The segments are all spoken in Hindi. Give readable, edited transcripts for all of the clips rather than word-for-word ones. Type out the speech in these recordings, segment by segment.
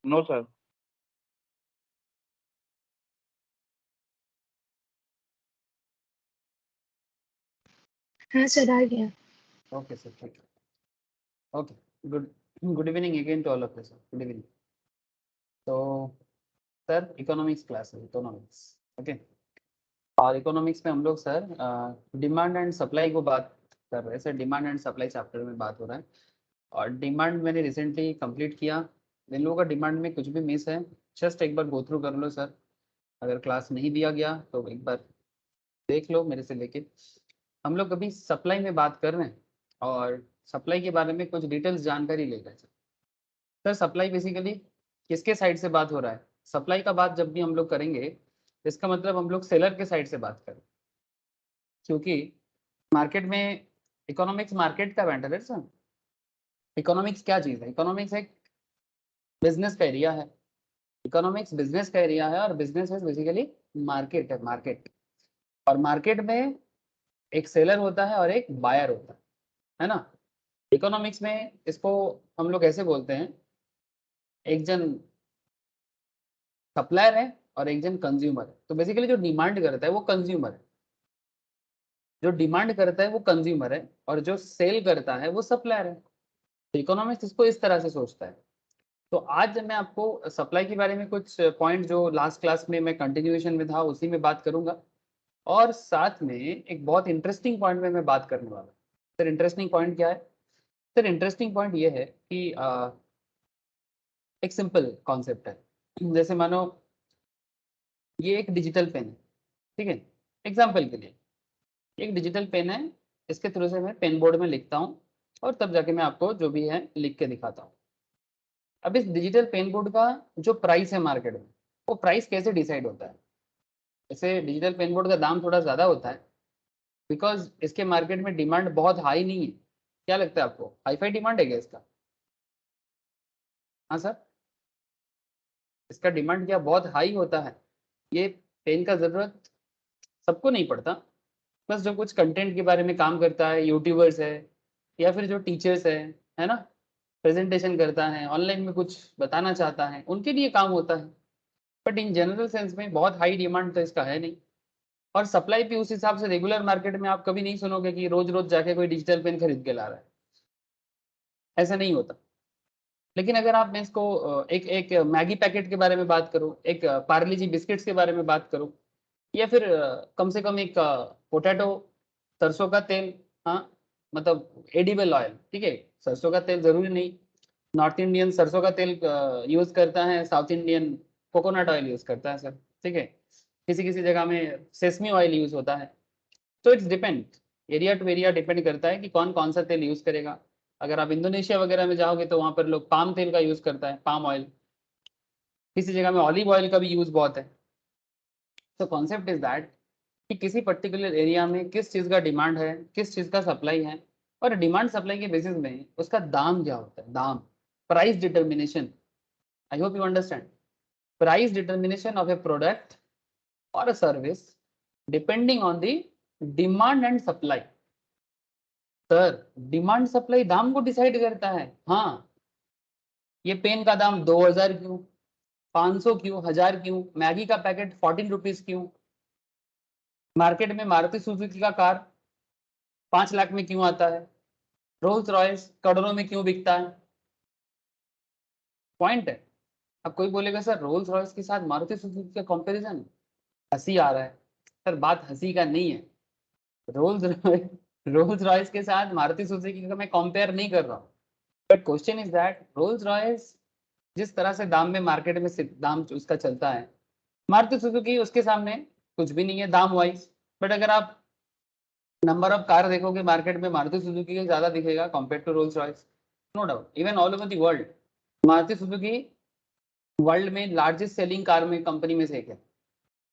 No sir. हाँ सर, आ गया। ओके सर, ठीक है। Okay, good evening again to all of you sir. Good evening. तो सर इकोनॉमिक्स क्लास है, इकोनॉमिक्स। ओके, और इकोनॉमिक्स में हम लोग सर डिमांड एंड सप्लाई को बात कर रहे हैं sir. Demand and supply chapter में बात हो रहा है, और डिमांड मैंने रिसेंटली कंप्लीट किया। जिन लोगों का डिमांड में कुछ भी मिस है, जस्ट एक बार गो थ्रू कर लो सर। अगर क्लास नहीं दिया गया तो एक बार देख लो मेरे से लेके। हम लोग अभी सप्लाई में बात कर रहे हैं, और सप्लाई के बारे में कुछ डिटेल्स जानकारी ले रहे हैं सर। सप्लाई बेसिकली किसके साइड से बात हो रहा है? सप्लाई का बात जब भी हम लोग करेंगे, इसका मतलब हम लोग सेलर के साइड से बात करें, क्योंकि मार्केट में इकोनॉमिक्स मार्केट का मैटर है सर। इकोनॉमिक्स क्या चीज़ है? इकोनॉमिक्स एक बिजनेस का एरिया है। इकोनॉमिक्स बिजनेस का एरिया है, और बिजनेस इज बेसिकली मार्केट है, मार्केट। और मार्केट में एक सेलर होता है और एक बायर होता है ना। इकोनॉमिक्स में इसको हम लोग ऐसे बोलते हैं, एक जन सप्लायर है और एक जन कंज्यूमर है। तो बेसिकली जो डिमांड करता है वो कंज्यूमर है, जो डिमांड करता है वो कंज्यूमर है, और जो सेल करता है वो सप्लायर है। तो इकोनॉमिक्स इसको इस तरह से सोचता है। तो आज मैं आपको सप्लाई के बारे में कुछ पॉइंट जो लास्ट क्लास में मैं कंटिन्यूएशन में था उसी में बात करूंगा, और साथ में एक बहुत इंटरेस्टिंग पॉइंट में मैं बात करने वाला हूँ। सर इंटरेस्टिंग पॉइंट क्या है? सर इंटरेस्टिंग पॉइंट ये है कि एक सिंपल कॉन्सेप्ट है। जैसे मानो ये एक डिजिटल पेन है, ठीक है। एग्जाम्पल के लिए एक डिजिटल पेन है, इसके थ्रू से मैं पेन बोर्ड में लिखता हूँ, और तब जाके मैं आपको जो भी है लिख के दिखाता हूँ। अब इस डिजिटल पेन बोर्ड का जो प्राइस है मार्केट में, वो प्राइस कैसे डिसाइड होता है? जैसे डिजिटल पेन बोर्ड का दाम थोड़ा ज़्यादा होता है, बिकॉज इसके मार्केट में डिमांड बहुत हाई नहीं है। क्या लगता है आपको, हाई फाई डिमांड है क्या इसका? हाँ सर, इसका डिमांड क्या बहुत हाई होता है? ये पेन का ज़रूरत सबको नहीं पड़ता, बस जो कुछ कंटेंट के बारे में काम करता है, यूट्यूबर्स है या फिर जो टीचर्स है ना, प्रेजेंटेशन करता है, ऑनलाइन में कुछ बताना चाहता है, उनके लिए काम होता है। बट इन जनरल सेंस में बहुत हाई डिमांड तो इसका है नहीं। और सप्लाई भी उस हिसाब से रेगुलर मार्केट में आप कभी नहीं सुनोगे कि रोज रोज जाके कोई डिजिटल पेन खरीद के ला रहा है, ऐसा नहीं होता। लेकिन अगर आप मैं इसको एक एक मैगी पैकेट के बारे में बात करूँ, एक पार्ले जी बिस्किट्स के बारे में बात करूँ, या फिर कम से कम एक पोटैटो, सरसों का तेल, हाँ मतलब एडिबल ऑयल, ठीक है। सरसों का तेल जरूरी नहीं, नॉर्थ इंडियन सरसों का तेल यूज करता है, south Indian coconut oil use करता है सर, ठीक है। किसी किसी जगह में सेसमी ऑयल यूज होता है। तो it's depend, area to area depend करता है कि कौन कौन सा तेल यूज करेगा। अगर आप इंडोनेशिया वगैरह में जाओगे तो वहाँ पर लोग पाम तेल का यूज करता है, पाम ऑयल। किसी जगह में ऑलिव ऑयल का भी यूज बहुत है। तो कॉन्सेप्ट इज दैट कि किसी पर्टिकुलर एरिया में किस चीज़ का डिमांड है, किस चीज़ का सप्लाई है, और डिमांड सप्लाई के बेसिस में उसका दाम क्या होता है, दाम, price determination. I hope you understand. Price determination of a product और a service depending on the demand and supply. Sir demand supply दाम को डिसाइड करता है। हाँ, ये पेन का दाम 2000 क्यों, 500 क्यों, 1000 क्यों, मैगी का पैकेट 14 रुपीज क्यों, मार्केट में मारुति सुजुकी का कार 5 लाख में क्यों आता है, रोल्स रॉयस करोड़ों में क्यों बिकता है? पॉइंट है। अब कोई बोलेगा सर रोल्स रॉयस के साथ मारुति सुजुकी का कंपैरिजन, हंसी आ रहा है। सर बात हंसी का नहीं है। रोल्स रोल्स रॉयस के साथ मारुति सुजुकी का मैं कंपेयर नहीं कर रहा हूँ, but question is that Rolls Royce जिस तरह से दाम में मार्केट में दाम उसका चलता है, मारुति सुजुकी उसके सामने कुछ भी नहीं है दाम वाइज। बट अगर आप नंबर ऑफ कार देखोगे मार्केट में, मारुति सुजुकी का ज्यादा दिखेगा compare to Rolls Royce, no doubt. Even all over the world Maruti Suzuki world में लार्जेस्ट सेलिंग कार में कंपनी में से एक है।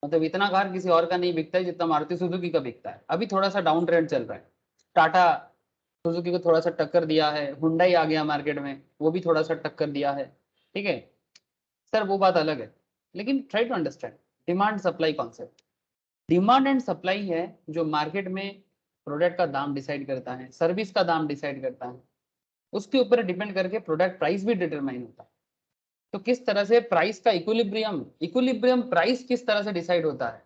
मतलब इतना कार किसी और का नहीं बिकता है जितना मारुति सुजुकी का बिकता है। अभी थोड़ा सा डाउन ट्रेंड चल रहा है, टाटा सुजुकी को थोड़ा सा टक्कर दिया है, हुंडई आ गया मार्केट में, वो भी थोड़ा सा टक्कर दिया है, ठीक है सर, वो बात अलग है। लेकिन try to understand demand supply concept. Demand and supply है जो मार्केट में प्रोडक्ट का दाम डिसाइड करता है, सर्विस का दाम डिसाइड करता है, उसके ऊपर डिपेंड करके प्रोडक्ट प्राइस भी डिटरमाइन होता है। तो किस तरह से प्राइस का इक्विलिब्रियम प्राइस किस तरह से डिसाइड होता है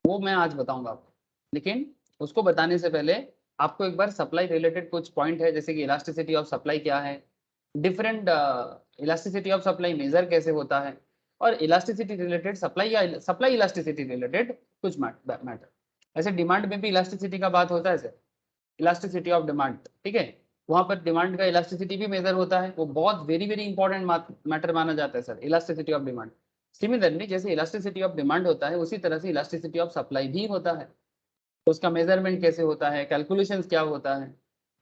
वो मैं आज बताऊंगा आपको। लेकिन उसको बताने से पहले आपको एक बार सप्लाई रिलेटेड कुछ पॉइंट है, जैसे कि इलास्टिसिटी ऑफ सप्लाई क्या है, different elasticity of supply measure कैसे होता है, और इलास्टिसिटी रिलेटेड सप्लाई या सप्लाई इलास्टिसिटी रिलेटेड कुछ मैटर। ऐसे डिमांड में भी इलास्टिसिटी का बात होता है सर, इलास्टिसिटी ऑफ डिमांड, ठीक है, वहां पर डिमांड का इलास्टिसिटी भी मेजर होता है, वो बहुत वेरी वेरी इंपॉर्टेंट मैटर माना जाता है sir, elasticity of demand. Similarly जैसे इलास्टिसिटी ऑफ डिमांड होता है उसी तरह से इलास्टिसिटी ऑफ सप्लाई भी होता है, तो उसका मेजरमेंट कैसे होता है, कैलकुलेशंस क्या होता है।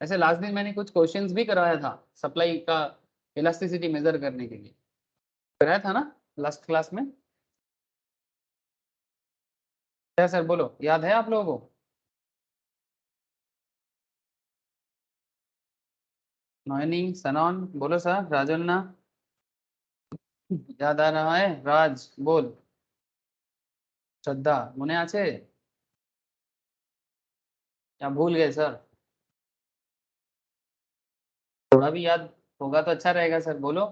ऐसे लास्ट दिन मैंने कुछ क्वेश्चंस भी कराया था सप्लाई का इलास्टिसिटी मेजर करने के लिए, कराया था ना लास्ट क्लास में, क्या सर बोलो, याद है आप लोगों को? नोएनी सनॉन बोलो सर, राजन्ना याद आ रहा है, राज बोल, श्रद्धा मुने आछे या भूल गए सर? थोड़ा भी याद होगा तो अच्छा रहेगा सर, बोलो,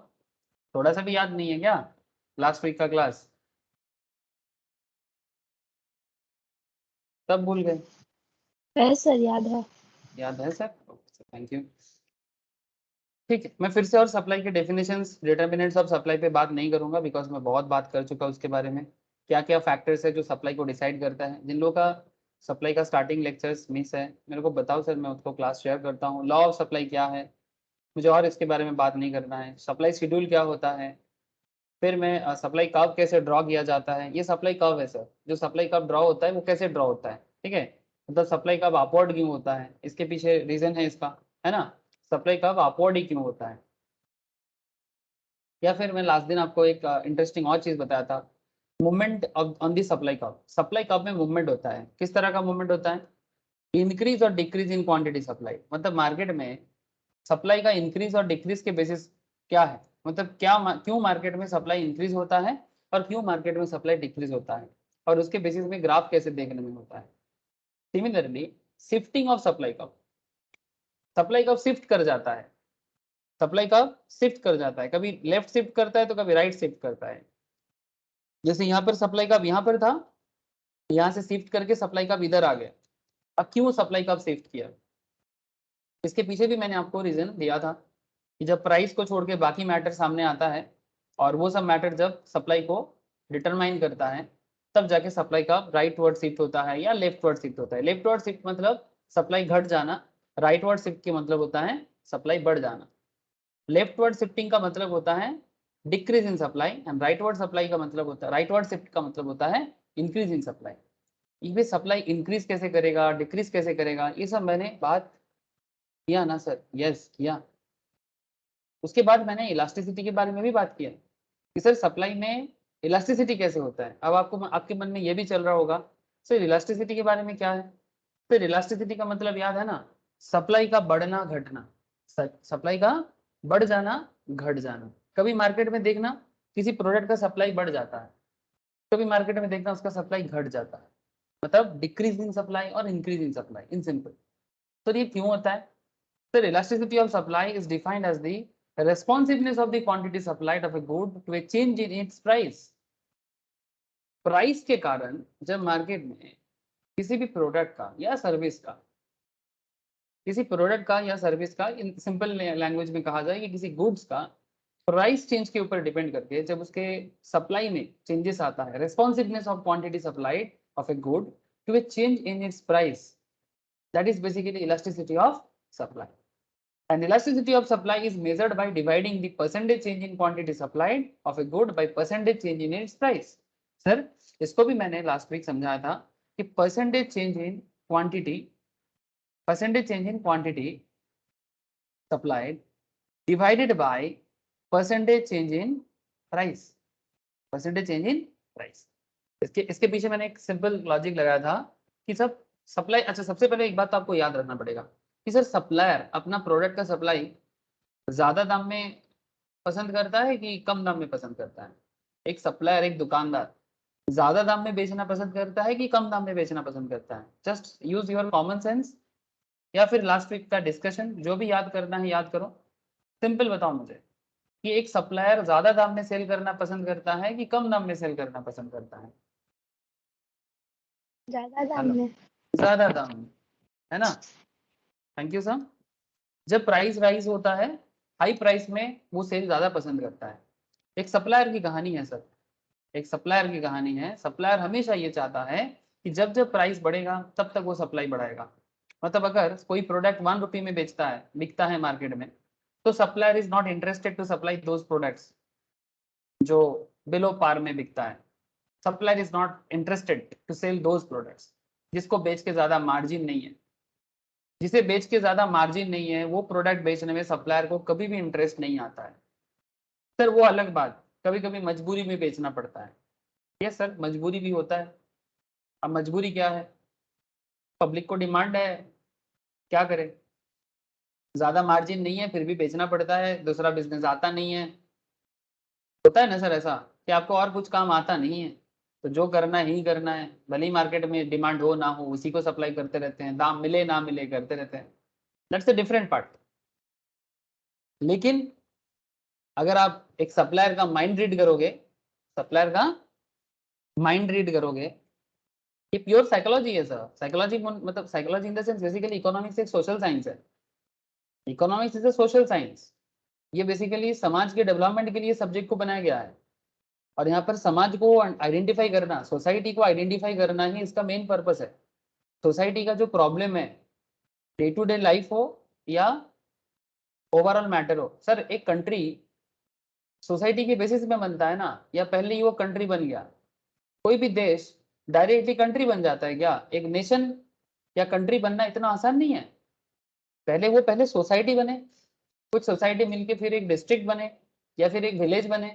थोड़ा सा भी याद नहीं है क्या लास्ट वीक का क्लास, तब भूल गए? है सर, याद है। याद है सर, थैंक यू। ठीक है, मैं फिर से और सप्लाई के डेफिनेशंस डिटर्मिनेंट्स ऑफ सप्लाई पे बात नहीं करूंगा, बिकॉज मैं बहुत बात कर चुका उसके बारे में, क्या क्या फैक्टर्स है जो सप्लाई को डिसाइड करता है। जिन लोगों का सप्लाई का स्टार्टिंग लेक्चर्स मिस है मेरे को बताओ सर, मैं उसको क्लास शेयर करता हूँ। लॉ ऑफ सप्लाई क्या है, मुझे और इसके बारे में बात नहीं करना है। सप्लाई शेड्यूल क्या होता है, फिर मैं सप्लाई कर्व कैसे ड्रॉ किया जाता है, ये सप्लाई कर्व है सर, जो सप्लाई कर्व ड्रॉ होता है वो कैसे ड्रॉ होता है, ठीक है, मतलब सप्लाई कर्व अपवर्ड क्यों होता है, इसके पीछे रीजन है इसका, है ना, सप्लाई कर्व अपवर्ड ही क्यों होता है। या फिर मैं लास्ट दिन आपको एक इंटरेस्टिंग और चीज बताया था, movement on the supply curve. Supply curve में मूवमेंट होता है, किस तरह का मूवमेंट होता है, इंक्रीज और डिक्रीज इन क्वांटिटी सप्लाई, मतलब मार्केट में सप्लाई का इंक्रीज और डिक्रीज के बेसिस क्या है, मतलब क्यों मार्केट में सप्लाई इंक्रीज होता है और क्यों मार्केट में सप्लाई डिक्रीज होता है, और उसके बेसिस में ग्राफ कैसे देखने में होता है। Similarly shifting of supply curve, supply curve shift कर जाता है, सप्लाई कर्व शिफ्ट कर जाता है, कभी लेफ्ट शिफ्ट करता है तो कभी राइट शिफ्ट करता है। जैसे यहाँ पर सप्लाई कर्व यहाँ पर था, यहाँ से शिफ्ट करके सप्लाई कर्व इधर आ गया। अब क्यों सप्लाई कर्व शिफ्ट किया, इसके पीछे भी मैंने आपको रीजन दिया था कि जब प्राइस को छोड़ के बाकी मैटर सामने आता है और वो सब मैटर जब सप्लाई को डिटरमाइन करता है, तब जाके सप्लाई का राइट वर्ड शिफ्ट होता है या लेफ्ट वर्ड शिफ्ट होता है। लेफ्ट वर्ड शिफ्ट मतलब सप्लाई घट जाना, राइट वर्ड शिफ्ट के मतलब होता है सप्लाई बढ़ जाना। लेफ्ट वर्ड शिफ्टिंग का मतलब होता है decrease in supply, and right word supply का मतलब होता है, राइट वर्ड शिफ्ट का मतलब होता है इंक्रीज इन सप्लाई। ये सप्लाई इंक्रीज कैसे करेगा, डिक्रीज कैसे करेगा, ये सब मैंने बात किया ना सर, यस किया। उसके बाद मैंने इलास्टिसिटी के बारे में भी बात किया कि सर सप्लाई में इलास्टिसिटी कैसे होता है। अब आपको आपके मन में ये भी चल रहा होगा सर इलास्टिसिटी के बारे में क्या है, सर इलास्टिसिटी का मतलब याद है ना, सप्लाई का बढ़ना घटना, सप्लाई का बढ़ जाना घट जाना। कभी मार्केट में देखना किसी प्रोडक्ट का सप्लाई बढ़ जाता है, कभी मार्केट में देखना उसका सप्लाई घट जाता है, मतलब डिक्रीज इन सप्लाई और increase in supply in simple. तो ये क्यों होता है, sir elasticity of supply is defined as the responsiveness of the quantity supplied of a good to a change in its price। Price के कारण जब मार्केट में किसी भी प्रोडक्ट का या सर्विस का, किसी प्रोडक्ट का या सर्विस का, इन सिंपल लैंग्वेज में कहा जाए कि किसी गुड्स का प्राइस चेंज के ऊपर डिपेंड करके जब उसके सप्लाई में चेंजेस आता है, responsiveness of quantity supplied of a good to a change in its price, that is basically elasticity of supply. And elasticity of supply is measured by dividing the percentage change in quantity supplied of a good by percentage change in its price। Sir इसको भी मैंने लास्ट वीक समझाया था कि percentage change in quantity, percentage change in quantity supplied divided by percentage change in price, percentage change in price. इसके पीछे मैंने एक सिंपल लॉजिक लगाया था कि सब सप्लाई, अच्छा सबसे पहले एक बात तो आपको याद रखना पड़ेगा कि सर सप्लायर अपना प्रोडक्ट का सप्लाई ज्यादा दाम में पसंद करता है कि कम दाम में पसंद करता है। एक सप्लायर, एक दुकानदार ज्यादा दाम में बेचना पसंद करता है कि कम दाम में बेचना पसंद करता है। Just use your common sense या फिर लास्ट वीक का डिस्कशन, जो भी याद करना है याद करो, सिंपल बताओ मुझे। कि एक सप्लायर ज्यादा दाम में सेल करना पसंद करता है कि कम दाम में सेल करना पसंद करता है? ज्यादा दाम हेलो, में। ज्यादा दाम में, है ना? Thank you sir. जब प्राइस राइज होता है, हाई प्राइस में वो सेल ज्यादा पसंद करता है। एक सप्लायर की कहानी है सर, एक सप्लायर की कहानी है। सप्लायर हमेशा ये चाहता है कि जब जब प्राइस बढ़ेगा तब तक वो सप्लाई बढ़ाएगा। मतलब अगर कोई प्रोडक्ट 1 रुपये में बेचता है, बिकता है मार्केट में, तो supplier is not interested to supply those products जो बिलो पार में बिकता है। Supplier is not interested to sell those products जिसको बेच के ज्यादा मार्जिन नहीं है। जिसे बेच के ज्यादा मार्जिन नहीं है वो प्रोडक्ट बेचने में सप्लायर को कभी भी इंटरेस्ट नहीं आता है। सर वो अलग बात, कभी कभी मजबूरी में बेचना पड़ता है। यस सर, मजबूरी भी होता है। अब मजबूरी क्या है? पब्लिक को डिमांड है, क्या करें? ज्यादा मार्जिन नहीं है फिर भी बेचना पड़ता है, दूसरा बिजनेस आता नहीं है। होता है ना सर ऐसा कि आपको और कुछ काम आता नहीं है, तो जो करना ही करना है, भले ही मार्केट में डिमांड हो ना हो उसी को सप्लाई करते रहते हैं, दाम मिले ना मिले करते रहते हैं। That's a different part. लेकिन अगर आप एक सप्लायर का माइंड रीड करोगे, सप्लायर का माइंड रीड करोगे, ये प्योर साइकोलॉजी है सर। साइकोलॉजी मतलब psychology in the sense basically economics एक सोशल साइंस है। Economics is a social science. ये बेसिकली समाज के डेवलपमेंट के लिए सब्जेक्ट को बनाया गया है। और यहाँ पर समाज को आइडेंटिफाई करना, सोसाइटी को आइडेंटिफाई करना ही इसका मेन पर्पस है। सोसाइटी का जो प्रॉब्लम है, डे टू डे लाइफ हो या ओवरऑल मैटर हो। सर एक कंट्री सोसाइटी के बेसिस में बनता है ना, या पहले ही वो कंट्री बन गया? कोई भी देश डायरेक्टली कंट्री बन जाता है क्या? एक नेशन या कंट्री बनना इतना आसान नहीं है। पहले सोसाइटी बने, कुछ सोसाइटी मिलके फिर एक डिस्ट्रिक्ट बने या फिर एक विलेज बने।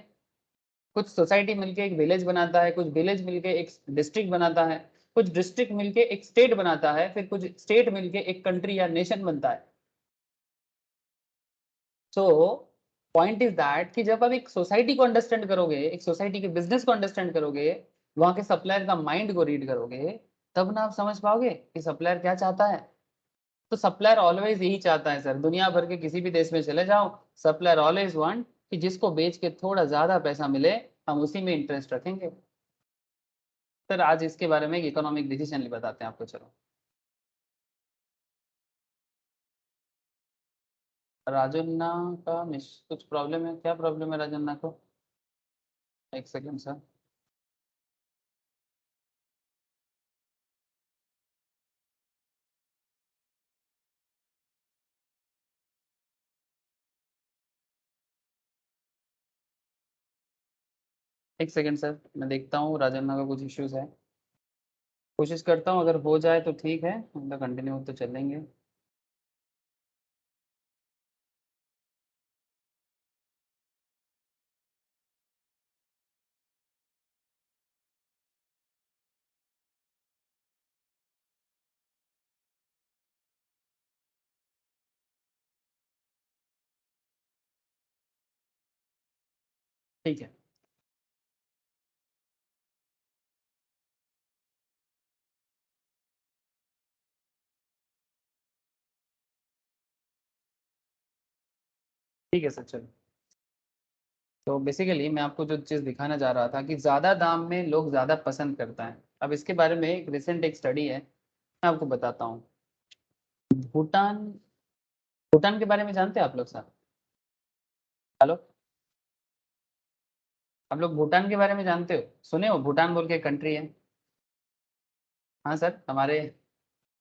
कुछ सोसाइटी मिलके एक विलेज बनाता है, कुछ विलेज मिलके एक डिस्ट्रिक्ट बनाता है, कुछ डिस्ट्रिक्ट मिलके एक स्टेट बनाता है, फिर कुछ स्टेट मिलके एक कंट्री या नेशन बनता है। सो पॉइंट इज दैट कि जब आप एक सोसाइटी को अंडरस्टैंड करोगे, एक सोसाइटी के बिजनेस को अंडरस्टैंड करोगे, वहां के सप्लायर का माइंड को रीड करोगे, तब ना आप समझ पाओगे कि सप्लायर क्या चाहता है। तो सप्लायर ऑलवेज यही चाहता है सर, दुनिया भर के किसी भी देश में चले जाओ, सप्लायर ऑलवेज वांट कि जिसको बेच के थोड़ा ज्यादा पैसा मिले, हम उसी में इंटरेस्ट रखेंगे। सर आज इसके बारे में एक इकोनॉमिक डिसीजन बताते हैं आपको, चलो। राजन्ना का मिस कुछ प्रॉब्लम है, क्या प्रॉब्लम है राजन्ना को? एक सेकंड सर। एक सेकंड सर, मैं देखता हूँ राजन्ना का कुछ इश्यूज है, कोशिश करता हूँ, अगर हो जाए तो ठीक है, हम तो कंटिन्यू तो चलेंगे। ठीक है, ठीक है सर, चलो। तो बेसिकली मैं आपको जो चीज़ दिखाना चाह रहा था कि ज़्यादा दाम में लोग ज़्यादा पसंद करता है। अब इसके बारे में एक रिसेंट एक स्टडी है, मैं आपको बताता हूँ। भूटान, भूटान के बारे में जानते हैं आप लोग सर? हेलो, आप लोग भूटान के बारे में जानते हो, सुने हो? भूटान बोल के कंट्री है। हाँ सर, हमारे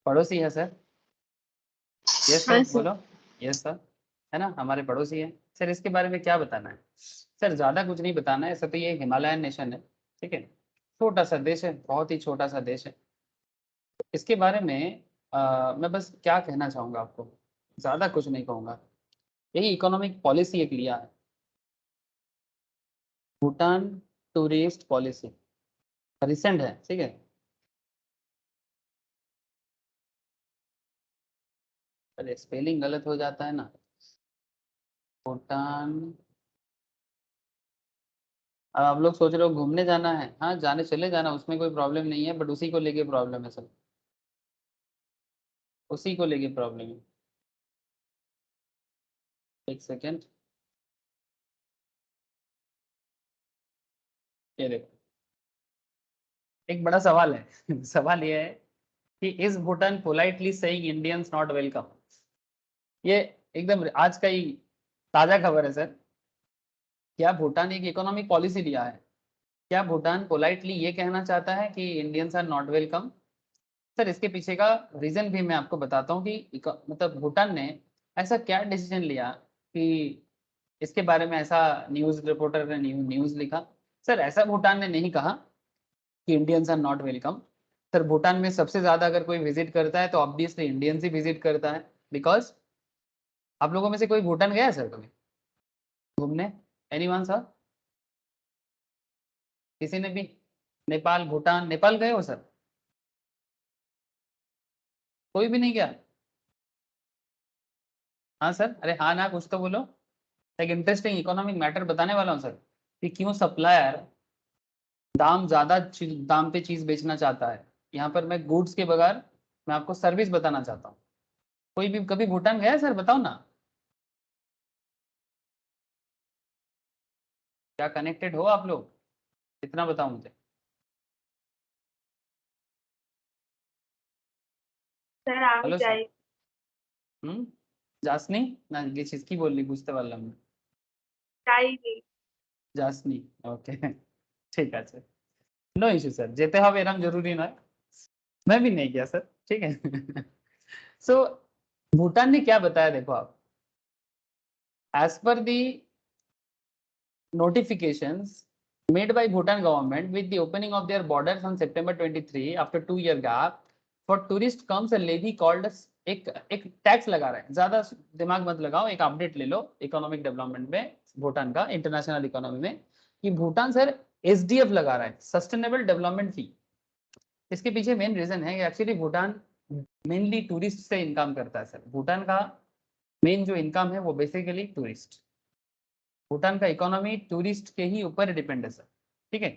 पड़ोसी है सर। यस सर, हाँ सर। बोलो। यस सर, है ना, हमारे पड़ोसी है। सर इसके बारे में क्या बताना है? सर ज़्यादा कुछ नहीं बताना है, ऐसा तो ये हिमालयन नेशन है, ठीक है, छोटा सा देश है, बहुत ही छोटा सा देश है। इसके बारे में मैं बस क्या कहना चाहूँगा आपको, ज़्यादा कुछ नहीं कहूँगा। यही इकोनॉमिक पॉलिसी एक लिया है, भूटान टूरिस्ट पॉलिसी, रिसेंट है, ठीक है। अरे स्पेलिंग गलत हो जाता है ना। भूटान, अब आप लोग सोच रहे हो घूमने जाना है, हाँ जाने चले जाना, उसमें कोई प्रॉब्लम नहीं है, बट उसी को लेके प्रॉब्लम है सर, उसी को लेके प्रॉब्लम है। एक सेकेंड, ये देखो, एक बड़ा सवाल है सवाल ये है कि is Bhutan politely saying Indians not welcome. ये एकदम आज का ही ताजा खबर है सर। क्या भूटान एक इकोनॉमिक पॉलिसी लिया है? क्या भूटान पोलाइटली ये कहना चाहता है कि Indians are not welcome? Sir इसके पीछे का रीजन भी मैं आपको बताता हूँ कि मतलब भूटान ने ऐसा क्या डिसीजन लिया कि इसके बारे में ऐसा न्यूज रिपोर्टर ने न्यूज लिखा। सर ऐसा भूटान ने नहीं कहा कि Indians are not welcome. Sir Bhutan में सबसे ज्यादा अगर कोई विजिट करता है तो ऑब्वियसली इंडियंस ही विजिट करता है, बिकॉज आप लोगों में से कोई भूटान गया है सर कभी घूमने? Anyone sir? किसी ने भी? नेपाल, भूटान, नेपाल गए हो सर? कोई भी नहीं गया? हाँ सर, अरे हाँ ना कुछ तो बोलो। एक इंटरेस्टिंग इकोनॉमिक मैटर बताने वाला हूँ सर कि क्यों सप्लायर दाम ज्यादा दाम पे चीज बेचना चाहता है। यहाँ पर मैं गुड्स के बगैर मैं आपको सर्विस बताना चाहता हूँ। कोई भी कभी भूटान गया है सर? बताओ ना। क्या कनेक्टेड हो आप लोग? इतना बताओ मुझे। सर আমি हेलो सर। যাই हम्म, जासनी ना ये चीज की बोल रही बुझते पाরলাম না। যাইনি जासनी, ओके ঠিক আছে, नो इशू सर, যেতে হবে এরকম জরুরি নয়। मैं भी नहीं गया सर, ठीक है सो भूटान ने क्या बताया देखो आप, as per the notifications made by Bhutan government with the opening of their borders on September 23 after 2-year gap for tourist comes a levy called एक टैक्स लगा रहा है। ज्यादा दिमाग मत लगाओ, एक अपडेट ले लो इकोनॉमिक डेवलपमेंट में भूटान का, इंटरनेशनल इकोनॉमी में, कि भूटान सर एसडीएफ लगा रहा है, सस्टेनेबल डेवलपमेंट फी। इसके पीछे मेन रीजन है कि एक्चुअली भूटान मेनली टूरिस्ट से इनकम करता है सर। भूटान का मेन जो इनकम है वो बेसिकली टूरिस्ट, भूटान का इकोनॉमी टूरिस्ट के ही ऊपर डिपेंड है सर, ठीक है।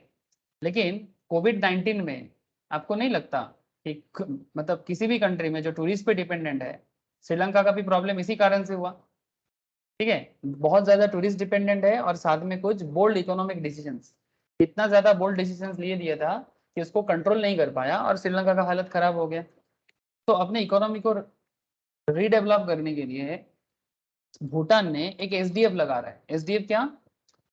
लेकिन कोविड-19 में आपको नहीं लगता कि मतलब किसी भी कंट्री में जो टूरिस्ट पे डिपेंडेंट है, श्रीलंका का भी प्रॉब्लम इसी कारण से हुआ, ठीक है। बहुत ज्यादा टूरिस्ट डिपेंडेंट है और साथ में कुछ बोल्ड इकोनॉमिक डिसीजंस, इतना ज्यादा बोल्ड डिसीजंस लिए दिया था कि उसको कंट्रोल नहीं कर पाया और श्रीलंका का हालत खराब हो गया। तो अपने इकोनॉमी को रीडेवलप करने के लिए भूटान ने एक एसडीएफ लगा रहा है। एसडीएफ क्या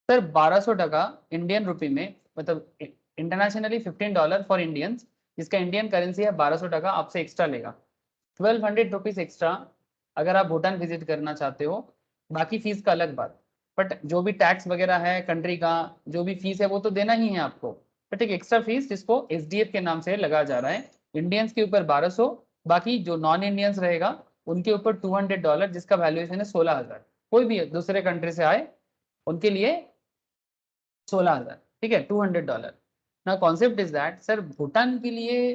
सर? 1200 टका इंडियन रुपी में, मतलब इंटरनेशनली $15 फॉर इंडियंस, जिसका इंडियन करेंसी है 1200 टका, आपसे एक्स्ट्रा लेगा 1200 रुपीज एक्स्ट्रा अगर आप भूटान विजिट करना चाहते हो। बाकी फीस का अलग बात, बट जो भी टैक्स वगैरह है कंट्री का, जो भी फीस है वो तो देना ही है आपको, बट एक एक्स्ट्रा फीस जिसको एसडीएफ के नाम से लगाया जा रहा है। इंडियंस के ऊपर 1200, बाकी जो नॉन इंडियंस रहेगा उनके ऊपर $200, जिसका वैल्यूएशन है 16,000। कोई भी दूसरे कंट्री से आए उनके लिए 16,000, ठीक है, $200। ना concept is that sir Bhutan के लिए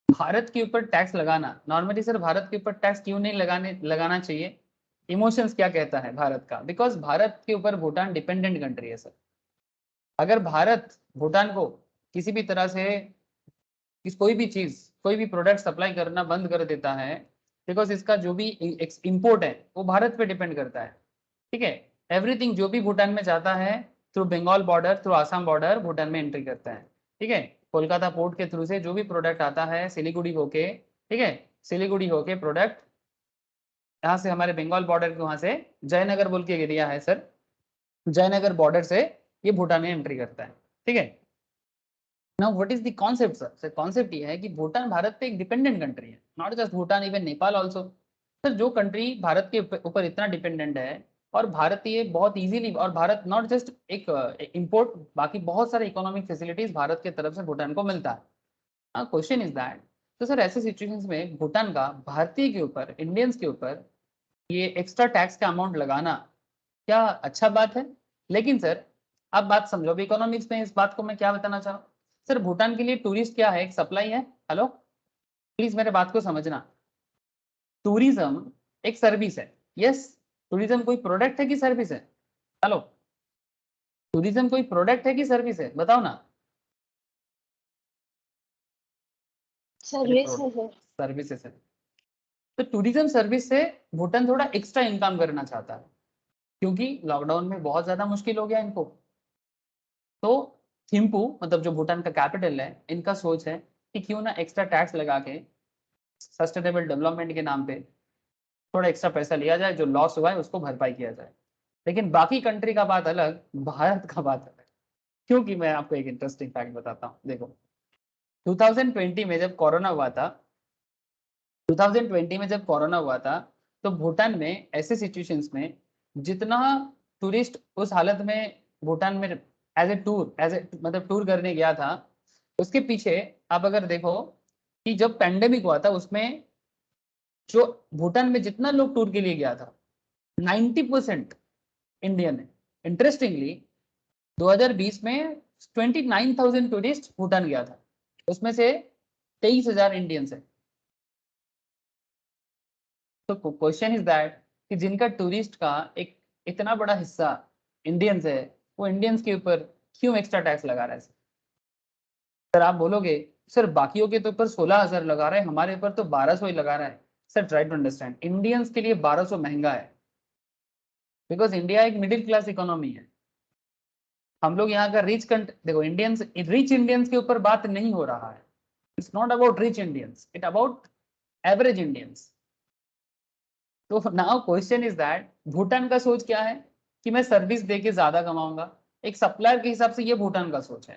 भारत के ऊपर टैक्स लगाना, नॉर्मली सर भारत के ऊपर टैक्स क्यों नहीं लगाना चाहिए? इमोशंस क्या कहता है भारत का? बिकॉज भारत के ऊपर भूटान डिपेंडेंट कंट्री है सर। अगर भारत भूटान को किसी भी तरह से कोई भी चीज, कोई भी प्रोडक्ट सप्लाई करना बंद कर देता है, बिकॉज इसका जो भी इम्पोर्ट है वो भारत पे डिपेंड करता है, ठीक है। एवरीथिंग जो भी भूटान में जाता है through Bengal border, through Assam border Bhutan में एंट्री करता है, ठीक है। कोलकाता पोर्ट के थ्रू से जो भी प्रोडक्ट आता है सिलीगुड़ी होके, ठीक है, सिलीगुड़ी होके प्रोडक्ट यहाँ से हमारे बंगाल बॉर्डर के वहां से जयनगर बोल के एरिया है सर, जयनगर बॉर्डर से ये भूटान में एंट्री करता है, ठीक है। Now what is the concept sir? Sir concept ये है कि भूटान भारत पे एक डिपेंडेंट कंट्री है, not just Bhutan, even Nepal also. Sir जो कंट्री भारत के ऊपर इतना डिपेंडेंट है और भारतीय बहुत इजीली, और भारत नॉट जस्ट एक इंपोर्ट, बाकी बहुत सारे इकोनॉमिक फैसिलिटीज भारत के तरफ से भूटान को मिलता है। हाँ, क्वेश्चन इज दैट, तो सर ऐसे सिचुएशंस में भूटान का भारतीय के ऊपर, इंडियंस के ऊपर ये एक्स्ट्रा टैक्स का अमाउंट लगाना क्या अच्छा बात है? लेकिन सर आप बात समझो, अभी इकोनॉमिक्स में इस बात को मैं क्या बताना चाहूँ सर, भूटान के लिए टूरिस्ट क्या है? एक सप्लाई है। हेलो, प्लीज मेरे बात को समझना। टूरिज्म एक सर्विस है, यस। टूरिज्म कोई प्रोडक्ट है कि सर्विस है? हेलो, टूरिज्म कोई प्रोडक्ट है कि सर्विस है? बताओ ना। सर्विस है सर। सर्विसेज है। तो टूरिज्म सर्विस से भूटान थोड़ा एक्स्ट्रा इनकम करना चाहता है, क्योंकि लॉकडाउन में बहुत ज्यादा मुश्किल हो गया इनको। तो थिम्पू मतलब जो भूटान का कैपिटल है, इनका सोच है कि क्यों ना एक्स्ट्रा टैक्स लगा के सस्टेनेबल डेवलपमेंट के नाम पे थोड़ा एक्स्ट्रा पैसा लिया जाए, जो लॉस हुआ है उसको भरपाई किया जाए। लेकिन बाकी कंट्री का बात अलग, भारत का बात अलग। क्योंकि मैं आपको एक इंटरेस्टिंग फैक्ट बताता हूँ। देखो 2020 में जब कोरोना हुआ था, 2020 में जब कोरोना हुआ था, तो भूटान में ऐसे सिचुएशंस में जितना टूरिस्ट उस हालत में भूटान में एज ए मतलब टूर करने गया था, उसके पीछे आप अगर देखो कि जब पैंडेमिक हुआ था उसमें जो भूटान में जितना लोग टूर के लिए गया था 90% इंडियन है। इंटरेस्टिंगली 2020 में 29,000 टूरिस्ट भूटान गया था, उसमें से 23,000 इंडियंस है। तो क्वेश्चन इज दैट कि जिनका टूरिस्ट का एक इतना बड़ा हिस्सा इंडियंस है, वो इंडियंस के ऊपर क्यों एक्स्ट्रा टैक्स लगा रहा है? सर आप बोलोगे सर बाकियों के तो ऊपर 16,000 लगा रहे हैं, हमारे ऊपर तो 1200 ही लगा रहा है। Sir try to understand, Indians के लिए 1200 महंगा है बिकॉज इंडिया एक मिडिल क्लास इकोनॉमी है। हम लोग यहाँ का देखो इंडियंस, रिच इंडियंस के ऊपर बात नहीं हो रहा है। It's not about rich Indians, it about average Indians. तो now question is that Bhutan का सोच क्या है कि मैं सर्विस दे के ज्यादा कमाऊंगा। एक सप्लायर के हिसाब से ये भूटान का सोच है,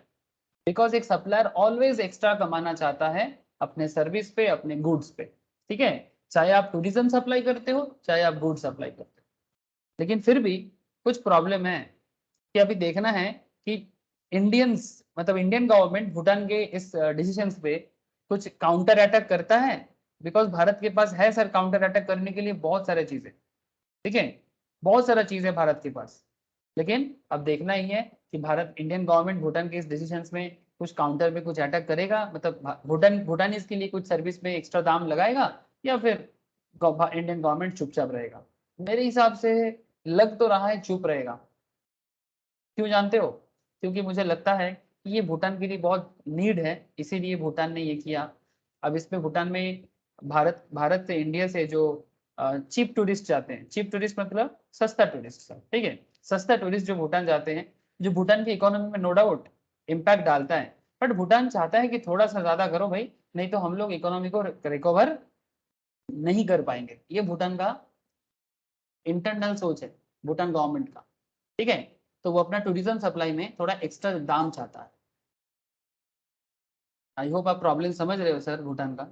बिकॉज एक सप्लायर ऑलवेज एक्स्ट्रा कमाना चाहता है अपने सर्विस पे, अपने गुड्स पे। ठीक है, चाहे आप टूरिज्म सप्लाई करते हो, चाहे आप गुड्स सप्लाई करते हो। लेकिन फिर भी कुछ प्रॉब्लम है कि अभी देखना है कि इंडियंस मतलब इंडियन गवर्नमेंट भूटान के इस डिसीजंस पे कुछ काउंटर अटैक करता है, बिकॉज भारत के पास है सर काउंटर अटैक करने के लिए बहुत सारे चीजें। ठीक है, बहुत सारा चीज है भारत के पास। लेकिन अब देखना ही है कि भारत, इंडियन गवर्नमेंट भूटान के इस डिसीजंस में कुछ काउंटर पे कुछ अटैक करेगा, मतलब भूटान इसके लिए कुछ सर्विस में एक्स्ट्रा दाम लगाएगा, या फिर इंडियन गवर्नमेंट चुपचाप रहेगा। मेरे हिसाब से लग तो रहा है चुप रहेगा। क्यों जानते हो? क्योंकि मुझे लगता है कि ये भूटान के लिए बहुत नीड है, इसीलिए भूटान ने ये किया। अब इसमें भूटान में भारत से, इंडिया से जो चीप टूरिस्ट जाते हैं, चीप टूरिस्ट मतलब सस्ता टूरिस्ट, ठीक है, सस्ता टूरिस्ट जो भूटान जाते हैं, जो भूटान की इकोनॉमी में नो डाउट इम्पैक्ट डालता है। बट भूटान चाहता है कि थोड़ा सा ज्यादा करो भाई, नहीं तो हम लोग इकोनॉमी को रिकवर नहीं कर पाएंगे। ये भूटान का इंटरनल सोच है, भूटान गवर्नमेंट का। ठीक है, तो वो अपना टूरिज्म सप्लाई में थोड़ा एक्स्ट्रा दाम चाहता है। आई होप आप प्रॉब्लम समझ रहे हो सर भूटान का।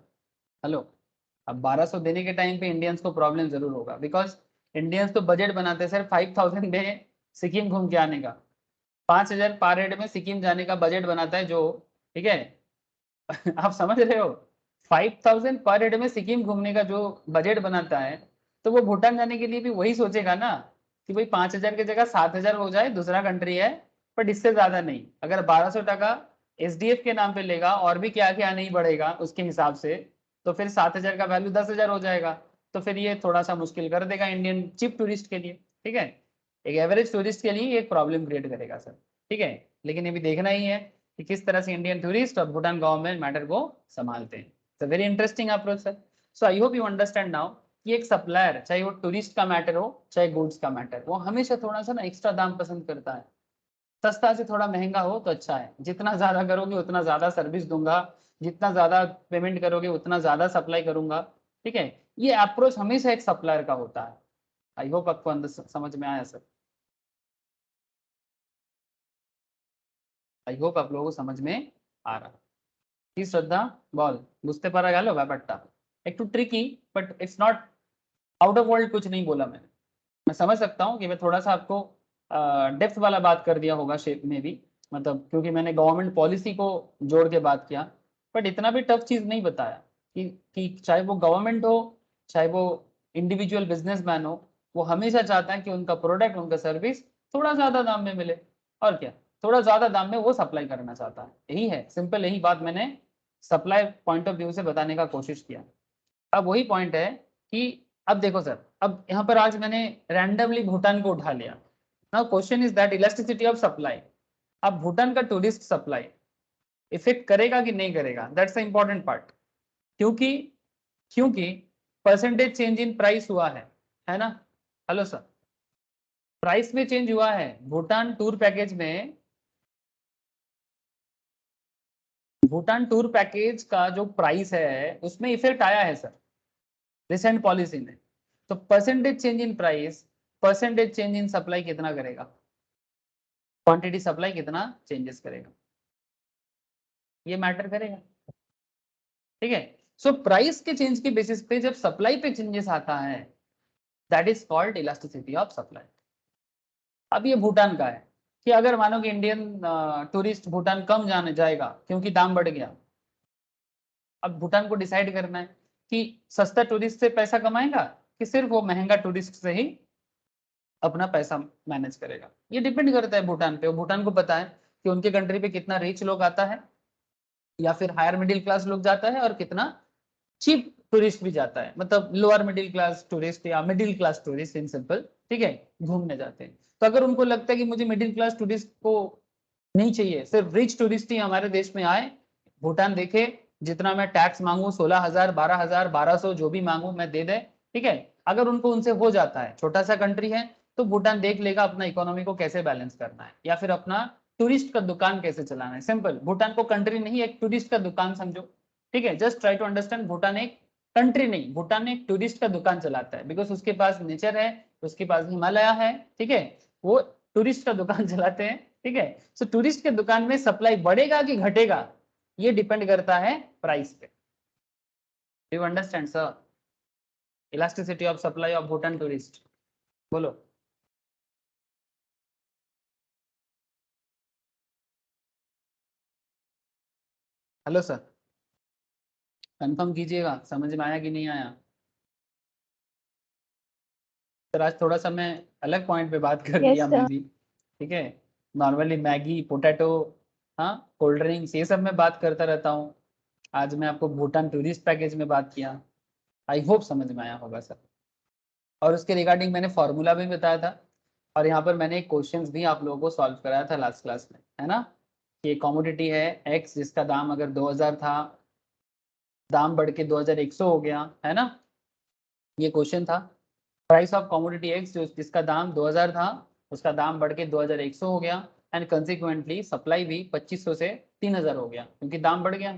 हेलो, अब 1200 देने के टाइम पे इंडियंस को प्रॉब्लम जरूर होगा, बिकॉज इंडियंस तो बजट बनाते हैं सर 5,000 में सिक्किम घूम के आने का, 5,000 पर हेड में सिक्किम जाने का बजट बनाता है जो। ठीक है आप समझ रहे हो, 5,000 पर हेड में सिक्किम घूमने का जो बजट बनाता है, तो वो भूटान जाने के लिए भी वही सोचेगा ना कि भाई 5,000 की जगह 7,000 हो जाए, दूसरा कंट्री है, बट इससे ज्यादा नहीं। अगर 1,200 टका एसडीएफ के नाम पे लेगा और भी क्या क्या नहीं बढ़ेगा उसके हिसाब से, तो फिर 7,000 का वैल्यू 10,000 हो जाएगा। तो फिर ये थोड़ा सा मुश्किल कर देगा इंडियन चिप टूरिस्ट के लिए। ठीक है, एक एवरेज टूरिस्ट के लिए एक प्रॉब्लम क्रिएट करेगा सर। ठीक है, लेकिन ये भी देखना ही है कि किस तरह से इंडियन टूरिस्ट और भूटान गवर्नमेंट मैटर को संभालते हैं। Very interesting approach sir. So I hope you understand now कि एक सप्लायर, चाहे वो टूरिस्ट का मैटर हो चाहे गुड्स का मैटर, वो हमेशा थोड़ा सा ना एक्स्ट्रा दाम पसंद करता है। सस्ता से थोड़ा महंगा हो तो अच्छा है, जितना ज्यादा करोगे उतना ज्यादा सर्विस दूंगा, जितना ज्यादा पेमेंट करोगे उतना ज्यादा सप्लाई करूंगा। ठीक है, ये अप्रोच हमेशा एक सप्लायर का होता है। आई होप आपको अंदर समझ में आया सर। आई होप आप लोगों को समझ में आ रहा। কি শ্রদ্ধা বল, বুঝতে পারা গেল ব্যাপারটা? একটু tricky, but it's not out of world, कुछ नहीं बोला मैंने। मैं समझ सकता हूँ कि मैं थोड़ा सा आपको डेप्थ वाला बात कर दिया होगा शेप में भी, मतलब क्योंकि मैंने गवर्नमेंट पॉलिसी को जोड़ के बात किया। बट इतना भी टफ चीज़ नहीं बताया कि चाहे वो गवर्नमेंट हो चाहे वो इंडिविजुअल बिजनेसमैन हो, वो हमेशा चाहता है कि उनका प्रोडक्ट, उनका सर्विस थोड़ा ज़्यादा दाम में मिले। और क्या, थोड़ा ज़्यादा दाम में वो सप्लाई करना चाहता है। यही है सिंपल, यही बात मैंने सप्लाई पॉइंट ऑफ व्यू से बताने का कोशिश किया। अब वही पॉइंट है कि अब देखो सर, अब यहाँ पर आज मैंने रैंडमली भूटान को उठा लिया। Now question is that elasticity of supply. अब भूटान का टूरिस्ट सप्लाई इफेक्ट करेगा कि नहीं करेगा, दैट्स द इंपॉर्टेंट पार्ट। क्योंकि क्योंकि परसेंटेज चेंज इन प्राइस हुआ है ना? हेलो सर, प्राइस में चेंज हुआ है। भूटान टूर पैकेज में भूटान टूर पैकेज का जो प्राइस है उसमें इफेक्ट आया है सर रिसेंट पॉलिसी में। तो percentage change in price, percentage change in supply कितना करेगा, क्वांटिटी सप्लाई कितना चेंजेस करेगा, ये मैटर करेगा। ठीक है, सो प्राइस के चेंज के बेसिस पे जब सप्लाई पे चेंजेस आता है that is called elasticity of supply. अब ये भूटान का है कि अगर मानो कि इंडियन टूरिस्ट भूटान कम जाने जाएगा क्योंकि दाम बढ़ गया, अब भूटान को डिसाइड करना है कि सस्ता टूरिस्ट से पैसा कमाएगा कि सिर्फ वो महंगा टूरिस्ट से ही अपना पैसा मैनेज करेगा। ये डिपेंड करता है भूटान पे। भूटान को पता है कि उनके कंट्री पे कितना रिच लोग आता है या फिर हायर मिडिल क्लास लोग जाता है और कितना चीप टूरिस्ट भी जाता है, मतलब लोअर मिडिल क्लास टूरिस्ट या middle class tourist in simple, ठीक है, घूमने जाते हैं। तो अगर उनको लगता है कि मुझे मिडिल क्लास टूरिस्ट को नहीं चाहिए, सिर्फ रिच टूरिस्ट ही हमारे देश में आए, भूटान देखे जितना मैं टैक्स मांगू 16,000 12,000 1200 जो भी मांगू मैं दे दे, ठीक है, अगर उनको उनसे हो जाता है, छोटा सा कंट्री है, तो भूटान देख लेगा अपना इकोनॉमी को कैसे बैलेंस करना है या फिर अपना टूरिस्ट का दुकान कैसे चलाना है। सिंपल, भूटान को कंट्री नहीं एक टूरिस्ट का दुकान समझो, ठीक है, just try to understand. Bhutan एक कंट्री नहीं, भूटान एक टूरिस्ट का दुकान चलाता है, बिकॉज उसके पास नेचर है, उसके पास हिमालय है, ठीक है, वो टूरिस्ट का दुकान चलाते हैं, ठीक है। सो टूरिस्ट के दुकान में सप्लाई बढ़ेगा कि घटेगा ये डिपेंड करता है प्राइस पे। Do you understand sir elasticity of supply of Bhutan tourist? बोलो। हेलो सर, कंफर्म कीजिएगा समझ में आया कि नहीं आया। सर आज थोड़ा सा मैं अलग पॉइंट पे बात कर लिया मैं भी, ठीक है, नॉर्मली मैगी पोटैटो, हाँ, कोल्ड ड्रिंक्स, ये सब मैं बात करता रहता हूँ। आज मैं आपको भूटान टूरिस्ट पैकेज में बात किया, आई होप समझ में आया होगा सर। और उसके रिगार्डिंग मैंने फॉर्मूला भी बताया था और यहाँ पर मैंने एक क्वेश्चन भी आप लोगों को सॉल्व कराया था लास्ट क्लास में, है ना, कि कमोडिटी है एक्स जिसका दाम अगर 2000 था, दाम बढ़ के 2100 हो गया, है ना, ये क्वेश्चन था। प्राइस ऑफ कमोडिटी एक्स जो जिसका दाम 2000 था उसका दाम बढ़ के 2100 हो गया एंड कंसिक्वेंटली सप्लाई भी 2500 से 3000 हो गया क्योंकि दाम बढ़ गया।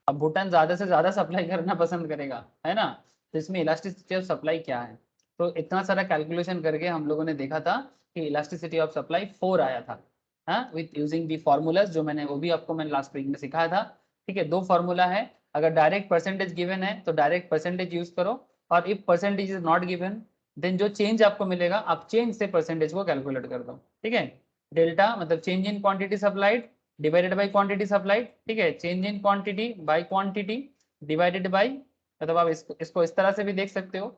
अब भूटान ज्यादा से ज्यादा सप्लाई करना पसंद करेगा, है ना, तो इसमें इलास्टिसिटी ऑफ सप्लाई क्या है, तो इतना सारा कैलकुलेशन करके हम लोगों ने देखा था कि इलास्टिसिटी ऑफ सप्लाई 4 आया था, हाँ, विथ यूजिंग दी फॉर्मूलाज जो मैंने वो भी आपको मैंने लास्ट वीक में सिखाया था। ठीक है, दो फॉर्मूला है, अगर डायरेक्ट परसेंटेज गिवन है तो डायरेक्ट परसेंटेज यूज करो और if percentage is not given then जो चेंज आपको मिलेगा आप चेंज से परसेंटेज को कैलकुलेट कर दो। ठीक है, डेल्टा मतलब change in quantity supplied divided by quantity supplied, ठीक है, change in quantity by quantity divided by, मतलब आप इसको इस तरह से भी देख सकते हो,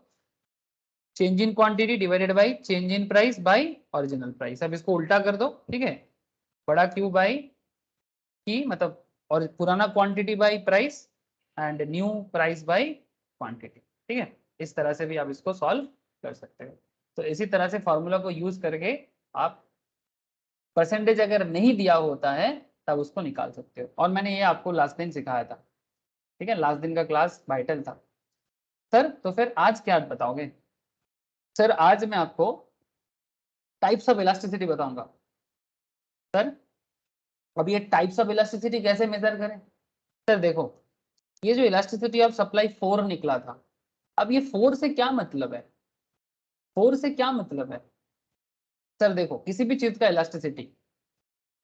change in quantity divided by change in price by original price. अब इसको उल्टा कर दो, ठीक है, बड़ा क्यू बाय की मतलब और पुराना quantity by price and new price by quantity, ठीक है, इस तरह से भी आप इसको सॉल्व कर सकते हो। तो इसी तरह से फॉर्मूला को यूज करके आप परसेंटेज अगर नहीं दिया होता है तब उसको निकाल सकते हो, और मैंने ये आपको लास्ट दिन सिखाया था, ठीक है, लास्ट दिन का क्लास वाइटल था। सर तो फिर आज क्या बताओगे? सर आज मैं आपको टाइप्स ऑफ इलास्टिसिटी बताऊंगा। सर अब ये टाइप्स ऑफ इलास्टिसिटी कैसे मेजर करें? सर देखो, ये जो इलास्टिसिटी ऑफ सप्लाई 4 निकला था, अब ये 4 से क्या मतलब है, 4 से क्या मतलब है? सर देखो, किसी भी चीज का इलास्टिसिटी,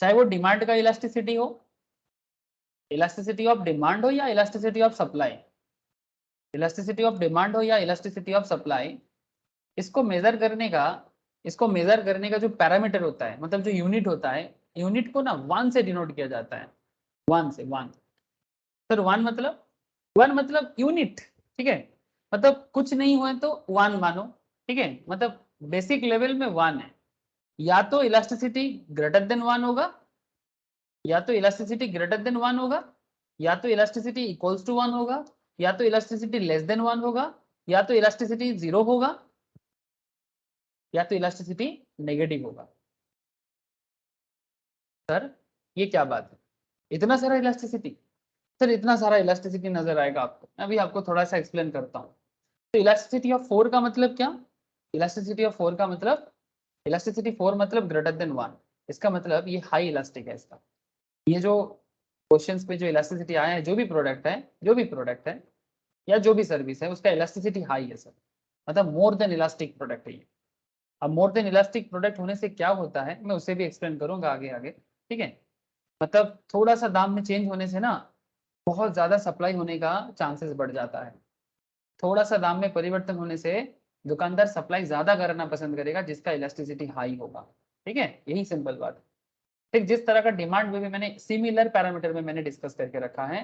चाहे वो डिमांड का इलास्टिसिटी हो, इलास्टिसिटी ऑफ डिमांड हो या elasticity of supply, elasticity of demand हो या इलास्टिसिटी ऑफ सप्लाई, इसको मेजर करने का जो पैरामीटर होता है, मतलब जो यूनिट होता है, यूनिट को ना 1 से डिनोट किया जाता है, 1 से 1। सर 1 मतलब यूनिट, ठीक है, मतलब कुछ नहीं हुआ तो 1 मानो, ठीक है, मतलब बेसिक लेवल में 1 है, या तो इलास्टिसिटी ग्रेटर देन 1 होगा, या तो इलास्टिसिटी ग्रेटर देन 1 होगा, या तो इलास्टिसिटी इक्वल्स टू 1 होगा, या तो इलास्टिसिटी लेस देन 1 होगा, या तो इलास्टिसिटी 0 होगा, या तो इलास्टिसिटी नेगेटिव होगा। सर ये क्या बात है, इतना सारा इलास्टिसिटी? सर इतना सारा इलास्टिसिटी नजर आएगा आपको, मैं अभी आपको थोड़ा सा एक्सप्लेन करता हूँ। तो इलास्टिसिटी ऑफ 4 का मतलब क्या? इलास्टिसिटी ऑफ 4 का मतलब, इलास्टिसिटी 4 मतलब ग्रेटर देन 1, इसका मतलब ये हाई इलास्टिक है इसका। ये जो क्वेश्चंस पे जो इलास्टिसिटी आया है, जो भी प्रोडक्ट है या जो भी सर्विस है, उसका इलास्टिसिटी हाई है सर, मतलब मोर देन इलास्टिक प्रोडक्ट है ये। अब मोर देन इलास्टिक प्रोडक्ट होने से क्या होता है, मैं उसे भी एक्सप्लेन करूंगा आगे आगे, ठीक है। मतलब थोड़ा सा दाम में चेंज होने से ना बहुत ज्यादा सप्लाई होने का चांसेस बढ़ जाता है। थोड़ा सा दाम में परिवर्तन होने से दुकानदार सप्लाई ज्यादा करना पसंद करेगा, जिसका इलास्टिसिटी हाई होगा, ठीक है, यही सिंपल बात है। ठीक, जिस तरह का डिमांड में भी मैंने सिमिलर पैरामीटर में मैंने डिस्कस करके रखा है।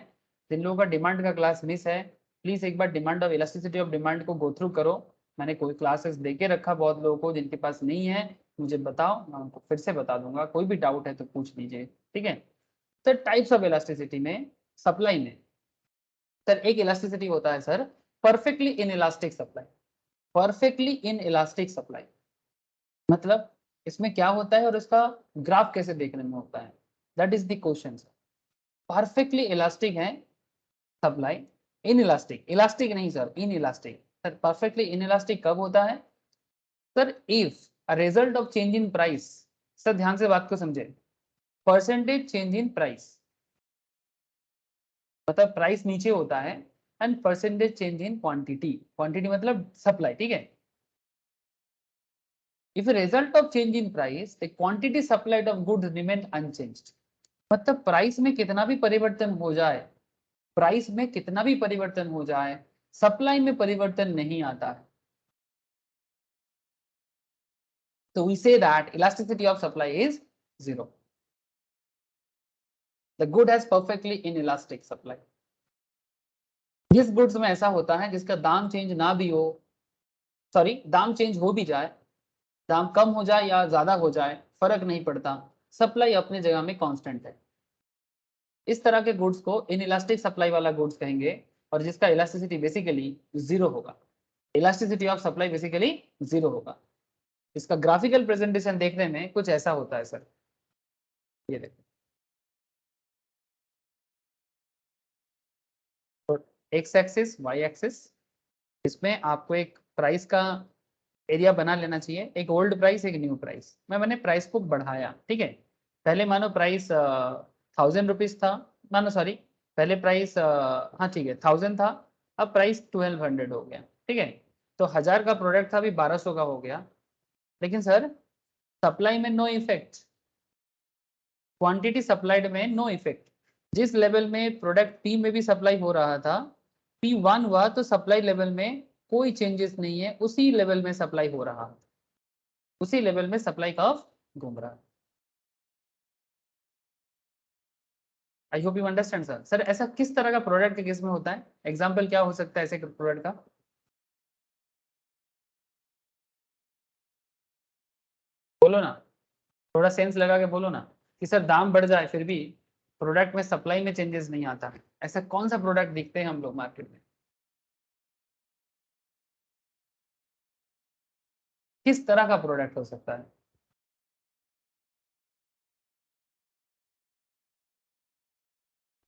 जिन लोगों का डिमांड का क्लास मिस है, प्लीज एक बार demand of elasticity of demand को गो थ्रू करो। मैंने कोई क्लासेस देके रखा बहुत लोगों को, जिनके पास नहीं है मुझे बताओ, मैं उनको फिर से बता दूंगा। कोई भी डाउट है तो पूछ लीजिए, ठीक है। सर टाइप्स ऑफ इलास्टिसिटी में, सप्लाई में, सर एक इलास्टिसिटी होता है sir perfectly in elastic supply. Perfectly in elastic supply मतलब इसमें क्या होता है और इसका ग्राफ कैसे देखने में होता है, that is the question. Perfectly elastic है सप्लाई, इन इलास्टिक, इलास्टिक नहीं sir, in elastic. Sir perfectly in elastic कब होता है sir, if a result of change in price, sir ध्यान से बात को समझे, परसेंटेज चेंज इन प्राइस, मतलब प्राइस नीचे होता है, and percentage change in quantity, quantity मतलब सप्लाई, ठीक है। If a result of change in price, the quantity supplied of goods remain unchanged, मतलब प्राइस में कितना भी परिवर्तन हो जाए, प्राइस में कितना भी परिवर्तन हो जाए, सप्लाई में परिवर्तन नहीं आता है। तो we say that elasticity of supply is 0. The good has perfectly inelastic supply. जिस गुड्स में ऐसा होता है जिसका दाम चेंज ना भी हो, सॉरी दाम चेंज हो भी जाए, दाम कम हो जाए या ज्यादा हो जाए फर्क नहीं पड़ता, सप्लाई अपनी जगह में कांस्टेंट है, इस तरह के गुड्स को इनइलास्टिक सप्लाई वाला गुड्स कहेंगे, और जिसका इलास्टिसिटी बेसिकली 0 होगा। इलास्टिसिटी ऑफ सप्लाई बेसिकली 0 होगा। इसका ग्राफिकल प्रेजेंटेशन देखने में कुछ ऐसा होता है सर, ये देखो, तो एक्स एक्सिस वाई एक्सिस, इसमें आपको एक प्राइस का एरिया बना लेना चाहिए, एक ओल्ड प्राइस एक न्यू प्राइस। मैंने प्राइस को बढ़ाया, ठीक है। पहले मानो प्राइस 1000 रुपीज था, मानो सॉरी पहले प्राइस हाँ ठीक है 1000 था, अब प्राइस 1200 हो गया, ठीक है। तो 1000 का प्रोडक्ट था, अभी 1200 का हो गया। लेकिन सर सप्लाई में नो इफेक्ट, क्वांटिटी सप्लाइड में नो इफेक्ट। जिस लेवल में प्रोडक्ट पी में भी सप्लाई हो रहा था, P1 हुआ तो सप्लाई लेवल में कोई चेंजेस नहीं है, उसी लेवल में सप्लाई हो रहा है, उसी लेवल में सप्लाई कर्व घूम रहा है। आई hope you understand sir. Sir ऐसा किस तरह का प्रोडक्ट के केस में होता है, एग्जांपल क्या हो सकता है ऐसे प्रोडक्ट का, बोलो ना, थोड़ा सेंस लगा के बोलो ना, कि सर दाम बढ़ जाए फिर भी प्रोडक्ट में सप्लाई में चेंजेस नहीं आता, ऐसा कौन सा प्रोडक्ट दिखते हैं हम लोग मार्केट में, किस तरह का प्रोडक्ट हो सकता है।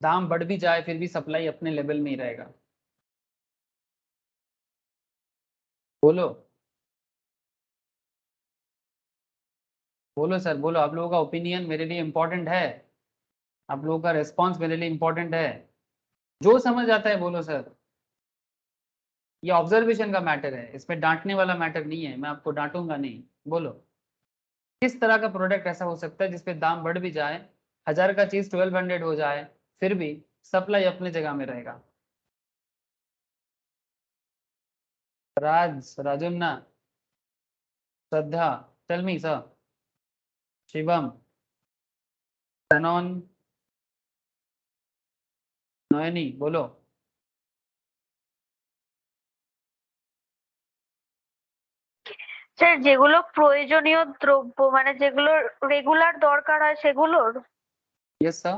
दाम बढ़ भी जाए फिर भी सप्लाई अपने लेवल में ही रहेगा, बोलो बोलो सर बोलो, आप लोगों का ओपिनियन मेरे लिए इंपॉर्टेंट है, आप लोगों का रिस्पॉन्स मेरे लिए इंपॉर्टेंट है, जो समझ आता है बोलो सर। ये ऑब्जर्वेशन का मैटर है, इसमें डांटने वाला मैटर नहीं है, मैं आपको डांटूंगा नहीं। बोलो किस तरह का प्रोडक्ट ऐसा हो सकता है जिसपे दाम बढ़ भी जाए, 1000 का चीज 1200 हो जाए, फिर भी सप्लाई अपने जगह में रहेगा। राजुन्ना, श्रद्धा, टेल मी सर, शिवम, तनोन, नयनी, बोलो। স্যার যেগুলো প্রয়োজনীয় দ্রব্য মানে যেগুলো রেগুলার দরকার হয় সেগুলোর। Yes sir,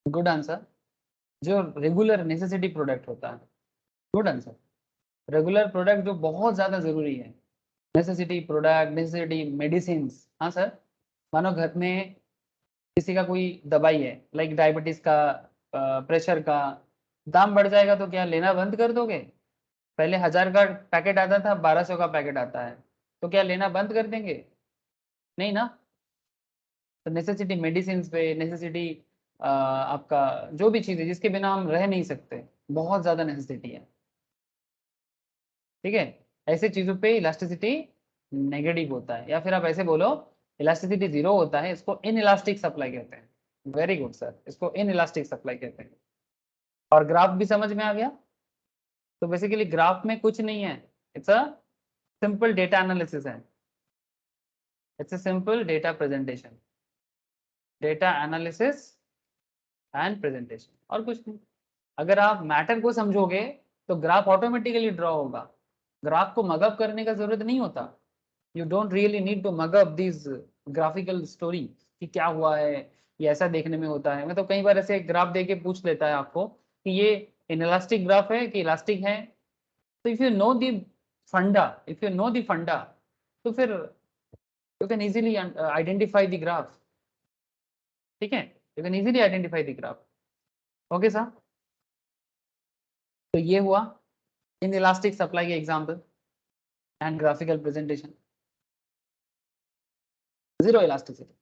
good answer. जो रेगुलर नेसेसिटी प्रोडक्ट होता है, गुड आंसर। रेगुलर प्रोडक्ट जो बहुत ज्यादा जरूरी है, नेसेसिटी प्रोडक्ट, नेसेसिटी मेडिसिन। हाँ सर, मानो घर में किसी का कोई दवाई है, लाइक डायबिटीज का, प्रेशर का, दाम बढ़ जाएगा तो क्या लेना बंद कर दोगे? पहले 1000 का पैकेट आता था, 1200 का पैकेट आता है, तो क्या लेना बंद कर देंगे? नहीं ना। तो नेसेसिटी मेडिसिन पे, नेसेसिटी आपका जो भी चीज़ है जिसके बिना हम रह नहीं सकते, बहुत ज़्यादा नेसेसिटी है, ठीक है, ऐसे चीज़ों पे इलास्टिसिटी नेगेटिव होता है, या फिर आप ऐसे बोलो इलास्टिसिटी 0 होता है, इसको इनइलास्टिक सप्लाई कहते हैं। वेरी गुड सर, इसको इनइलास्टिक सप्लाई कहते हैं। और ग्राफ भी समझ में आ गया। तो बेसिकली ग्राफ में कुछ नहीं है, it's a simple data analysis है, it's a simple data presentation, data analysis and presentation, और कुछ नहीं। अगर आप मैटर को समझोगे तो ग्राफ ऑटोमेटिकली ड्रॉ होगा, ग्राफ को मगअप करने का जरूरत नहीं होता। You don't really need to mug up this graphical story कि क्या हुआ है, ये ऐसा देखने में होता है। मैं तो कई बार ऐसे ग्राफ दे के पूछ लेता है आपको कि ये इनइलास्टिक ग्राफ है कि इलास्टिक है। तो इफ यू नो दी फंडा, इफ यू नो दी फंडा, तो फिर you can easily identify the graph, ठीक है, you can easily identify the graph. Okay sir, तो ये हुआ इन इलास्टिक सप्लाई के example and graphical presentation. Zero elasticity.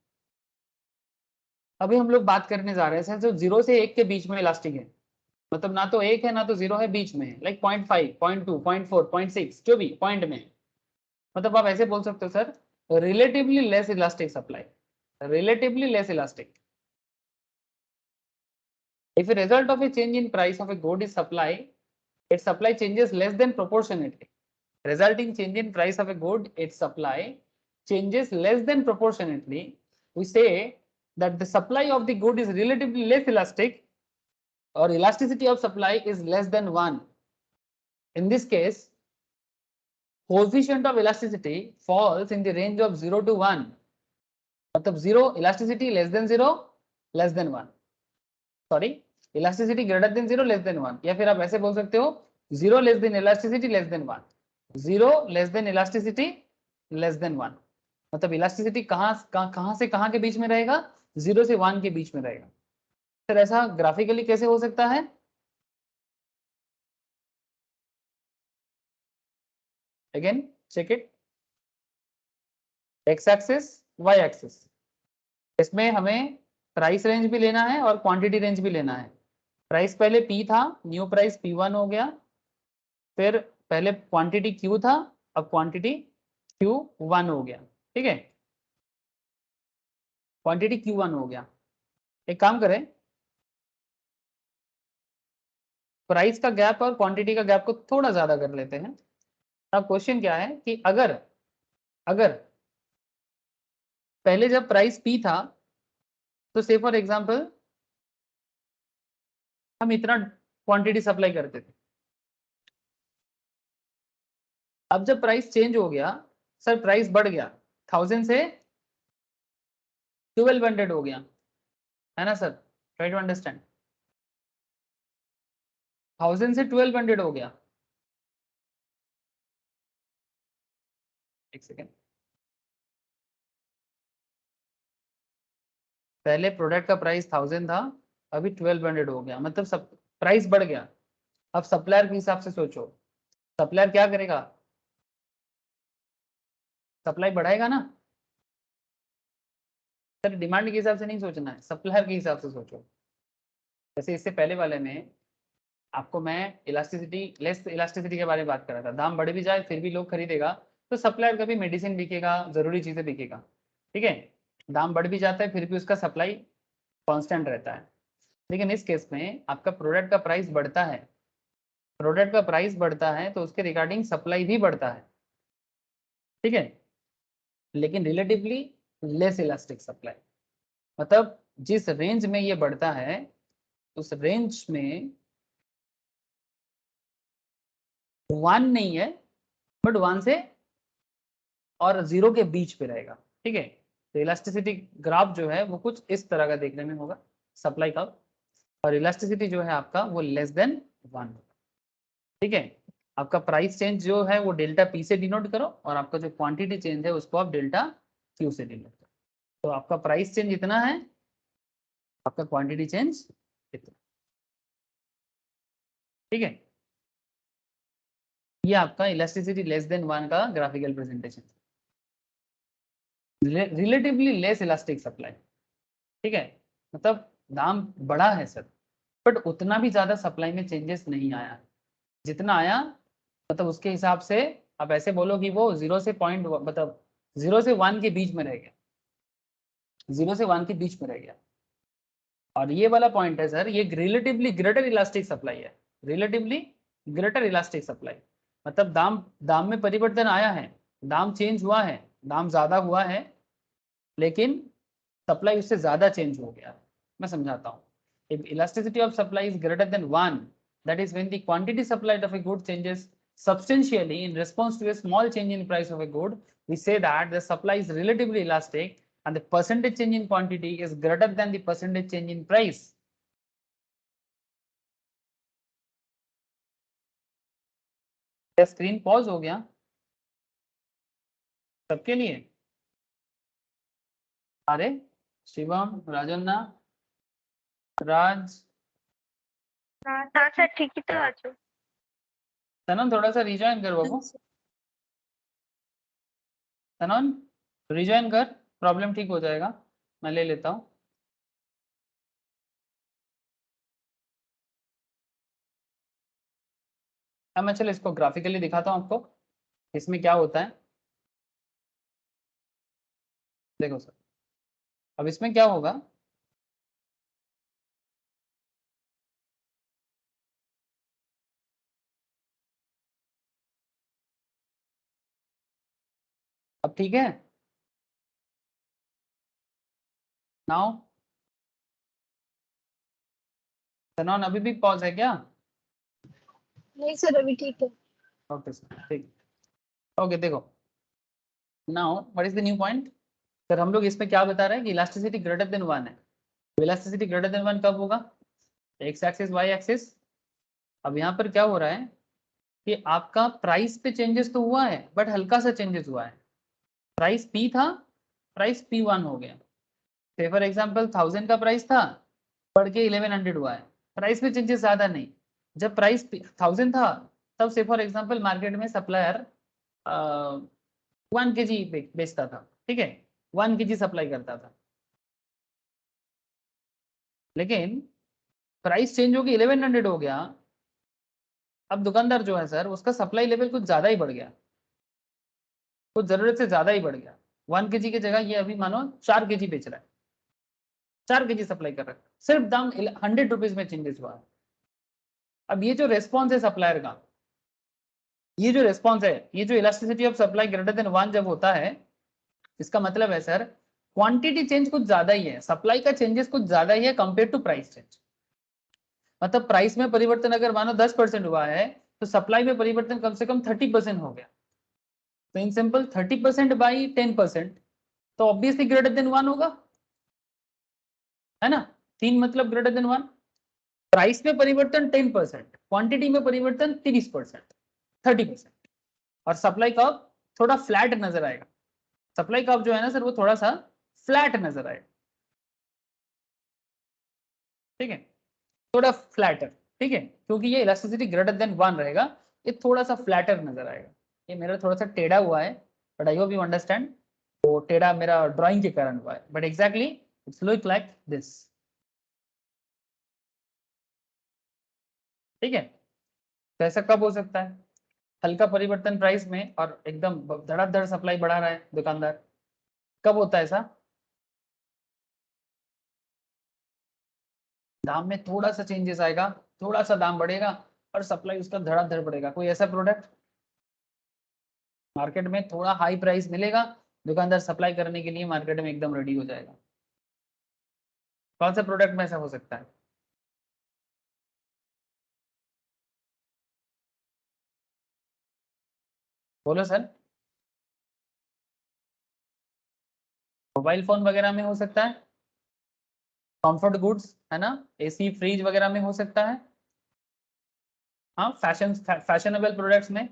अभी हम लोग बात करने जा रहे हैं जो 0 से 1 के बीच में इलास्टिक है, मतलब ना तो 1 है ना तो 0 है, बीच में है, लाइक 0.5, 0.2, 0.4, 0.6, जो भी पॉइंट में। मतलब आप ऐसे बोल सकते हो sir, relatively less elastic supply, relatively less elastic. If a result of a change in price of a good is supply, its supply changes less than proportionately. Resulting change in price of a good, its supply changes less than proportionately. We say that the supply of the good is relatively less elastic, or elasticity of supply is less than 1. In this case, coefficient of elasticity falls in the range of 0 to 1. मतलब 0 elasticity less than 0, less than 1. Sorry, elasticity greater than 0, less than 1, या फिर आप ऐसे बोल सकते हो 0 less than elasticity less than 1, 0 less than elasticity less than 1। मतलब इलास्टिसिटी कहां से कहां के बीच में रहेगा, 0 से 1 के बीच में रहेगा। सर ऐसा ग्राफिकली कैसे हो सकता है? Again check it, x axis, y axis, इसमें हमें प्राइस रेंज भी लेना है और क्वांटिटी रेंज भी लेना है। प्राइस पहले P था, न्यू प्राइस P1 हो गया, फिर पहले क्वांटिटी Q था, अब क्वांटिटी Q1 हो गया, ठीक है, क्वांटिटी Q1 हो गया। एक काम करें, प्राइस का गैप और क्वांटिटी का गैप को थोड़ा ज्यादा कर लेते हैं। अब क्वेश्चन क्या है कि अगर अगर पहले जब प्राइस P था तो से फॉर एग्जांपल हम इतना क्वांटिटी सप्लाई करते थे। अब जब प्राइस चेंज हो गया, सर प्राइस बढ़ गया, 1000 से 1200 हो गया, है ना सर, ट्राई टू अंडरस्टैंड, 1000 से 1200 हो गया। एक सेकेंड, पहले प्रोडक्ट का प्राइस 1000 था, अभी 1200 हो गया, मतलब सब प्राइस बढ़ गया। अब सप्लायर के हिसाब से सोचो, सप्लायर क्या करेगा, सप्लाई बढ़ाएगा ना सर, डिमांड के हिसाब से नहीं सोचना है, सप्लायर के हिसाब से सोचो। जैसे इससे पहले वाले में आपको मैं इलास्टिसिटी, लेस इलास्टिसिटी के बारे में बात कर रहा था, दाम बढ़ भी जाए फिर भी लोग खरीदेगा, तो सप्लायर का भी मेडिसिन बिकेगा, जरूरी चीजें बिकेगा, ठीक है, दाम बढ़ भी जाता है फिर भी उसका सप्लाई कांस्टेंट रहता है। लेकिन इस केस में आपका प्रोडक्ट का प्राइस बढ़ता है, प्रोडक्ट का प्राइस बढ़ता है तो उसके रिगार्डिंग सप्लाई भी बढ़ता है, ठीक है, लेकिन रिलेटिवली लेस इलास्टिक सप्लाई। मतलब जिस रेंज में ये बढ़ता है उस रेंज में 1 नहीं है, बट 1 से और 0 के बीच पे रहेगा, ठीक है। तो इलास्टिसिटी ग्राफ जो है वो कुछ इस तरह का देखने में होगा, सप्लाई का, और इलास्टिसिटी जो है आपका वो लेस देन 1, ठीक है। आपका प्राइस चेंज जो है वो डेल्टा P से डिनोट करो, और आपका जो क्वांटिटी चेंज है उसको आप डेल्टा Q से डिनोट करो। तो आपका प्राइस चेंज इतना है, आपका क्वांटिटी चेंज इतना, ठीक है। ये आपका इलास्टिसिटी लेस देन 1 का graphical presentation, relatively less elastic supply, ठीक है। मतलब दाम बढ़ा है सर, बट उतना भी ज्यादा सप्लाई में चेंजेस नहीं आया। जितना आया मतलब उसके हिसाब से आप ऐसे बोलो कि वो 0 से पॉइंट मतलब 0 से 1 के बीच में रह गया, 0 से 1 के बीच में रह गया। और ये वाला पॉइंट है सर, ये रिलेटिवली ग्रेटर इलास्टिक सप्लाई है, रिलेटिवली ग्रेटर इलास्टिक सप्लाई। मतलब दाम में परिवर्तन आया है, दाम चेंज हुआ है, दाम ज्यादा हुआ है, लेकिन सप्लाई उससे ज्यादा चेंज हो गया। मैं समझाता हूँ। If elasticity of supply is greater than 1, that is when the quantity supplied of a good changes substantially in response to a small change in price of a good, we say that the supply is relatively elastic and the percentage change in quantity is greater than the percentage change in price. क्या स्क्रीन पॉज हो गया सबके लिए? अरे शिवम, राजन्ना, राज, हाँ सर ठीक ही तो আছে। तनन थोड़ा सा रिजॉइन कर बाबू, तनन रिजॉइन कर, प्रॉब्लम ठीक हो जाएगा, मैं ले लेता हूँ। अब मैं चलो इसको ग्राफिकली दिखाता हूँ आपको, इसमें क्या होता है। देखो सर, अब इसमें क्या होगा, अब ठीक है नाउ? तनन अभी भी पॉज है क्या? नहीं सर अभी ठीक है। ओके सर, ठीक। ओके देखो, now what is the new point sir? हम लोग इसमें क्या बता रहे हैं कि इलास्टिसिटी ग्रेटर देन 1 है। इलास्टिसिटी ग्रेटर देन 1 कब होगा? X axis y axis. अब यहाँ पर क्या हो रहा है कि आपका प्राइस पे चेंजेस तो हुआ है, बट हल्का सा चेंजेस हुआ है। प्राइस पी था, प्राइस P1 हो गया। से फॉर एग्जाम्पल 1000 का प्राइस था, बढ़ के 1100 हुआ है, प्राइस में चेंजेस ज्यादा नहीं। जब प्राइस 1000 था तब से फॉर एग्जाम्पल मार्केट में सप्लायर 1 kg बेचता था, ठीक है, 1 kg सप्लाई करता था, लेकिन प्राइस चेंज होकर 1100 हो गया। अब दुकानदार जो है सर, उसका सप्लाई लेवल कुछ ज्यादा ही बढ़ गया, कुछ जरूरत से ज्यादा ही बढ़ गया। 1 kg की जगह ये अभी मानो 4 kg बेच रहा है, 4 kg सप्लाई कर रहा है, सिर्फ दाम 100 रुपीज में चेंजेस हुआ है। अब ये जो रेस्पॉन्स है सप्लायर का, ये जो रेस्पॉन्स है, ये जो elasticity of supply greater than 1 जब होता है, इसका मतलब है सर क्वांटिटी चेंज कुछ ज्यादा ही है, सप्लाई का चेंजेस कुछ ज्यादा ही है कंपेयर टू प्राइस चेंज। मतलब प्राइस में परिवर्तन अगर मानो 10% हुआ है, तो सप्लाई में परिवर्तन कम से कम 30% हो गया। तो इन सिंपल 30% बाई 10%, तो ऑब्वियसली ग्रेटर देन 1 होगा, है ना? 3 मतलब ग्रेटर देन 1। प्राइस में परिवर्तन 10%, क्वांटिटी में परिवर्तन 30%, 30%। और सप्लाई कर्व थोड़ा फ्लैट नजर आएगा, सप्लाई कर्व जो है ना सर, वो थोड़ा सा फ्लैट नजर आएगा, ठीक है, थोड़ा फ्लैटर, ठीक है, क्योंकि ये इलास्टिसिटी ग्रेटर देन 1 रहेगा, ये थोड़ा सा फ्लैटर नजर आएगा। ये मेरा थोड़ा सा टेढ़ा हुआ है, but I hope you understand. वो टेढ़ा मेरा ड्राइंग के कारण हुआ है, but exactly it's look like this, ठीक है। तो ऐसा कब हो सकता है? हल्का परिवर्तन प्राइस में और एकदम धड़ाधड़ सप्लाई बढ़ा रहा है दुकानदार, कब होता है ऐसा? दाम में थोड़ा सा चेंजेस आएगा, थोड़ा सा दाम बढ़ेगा और सप्लाई उसका धड़ाधड़ बढ़ेगा। कोई ऐसा प्रोडक्ट मार्केट में थोड़ा हाई प्राइस मिलेगा, दुकानदार सप्लाई करने के लिए मार्केट में एकदम रेडी हो जाएगा। कौन सा प्रोडक्ट में ऐसा हो सकता है? बोलो सर। मोबाइल फोन वगैरह में हो सकता है, कंफर्ट गुड्स है ना, एसी फ्रिज वगैरह में हो सकता है। हाँ, फैशनेबल प्रोडक्ट्स में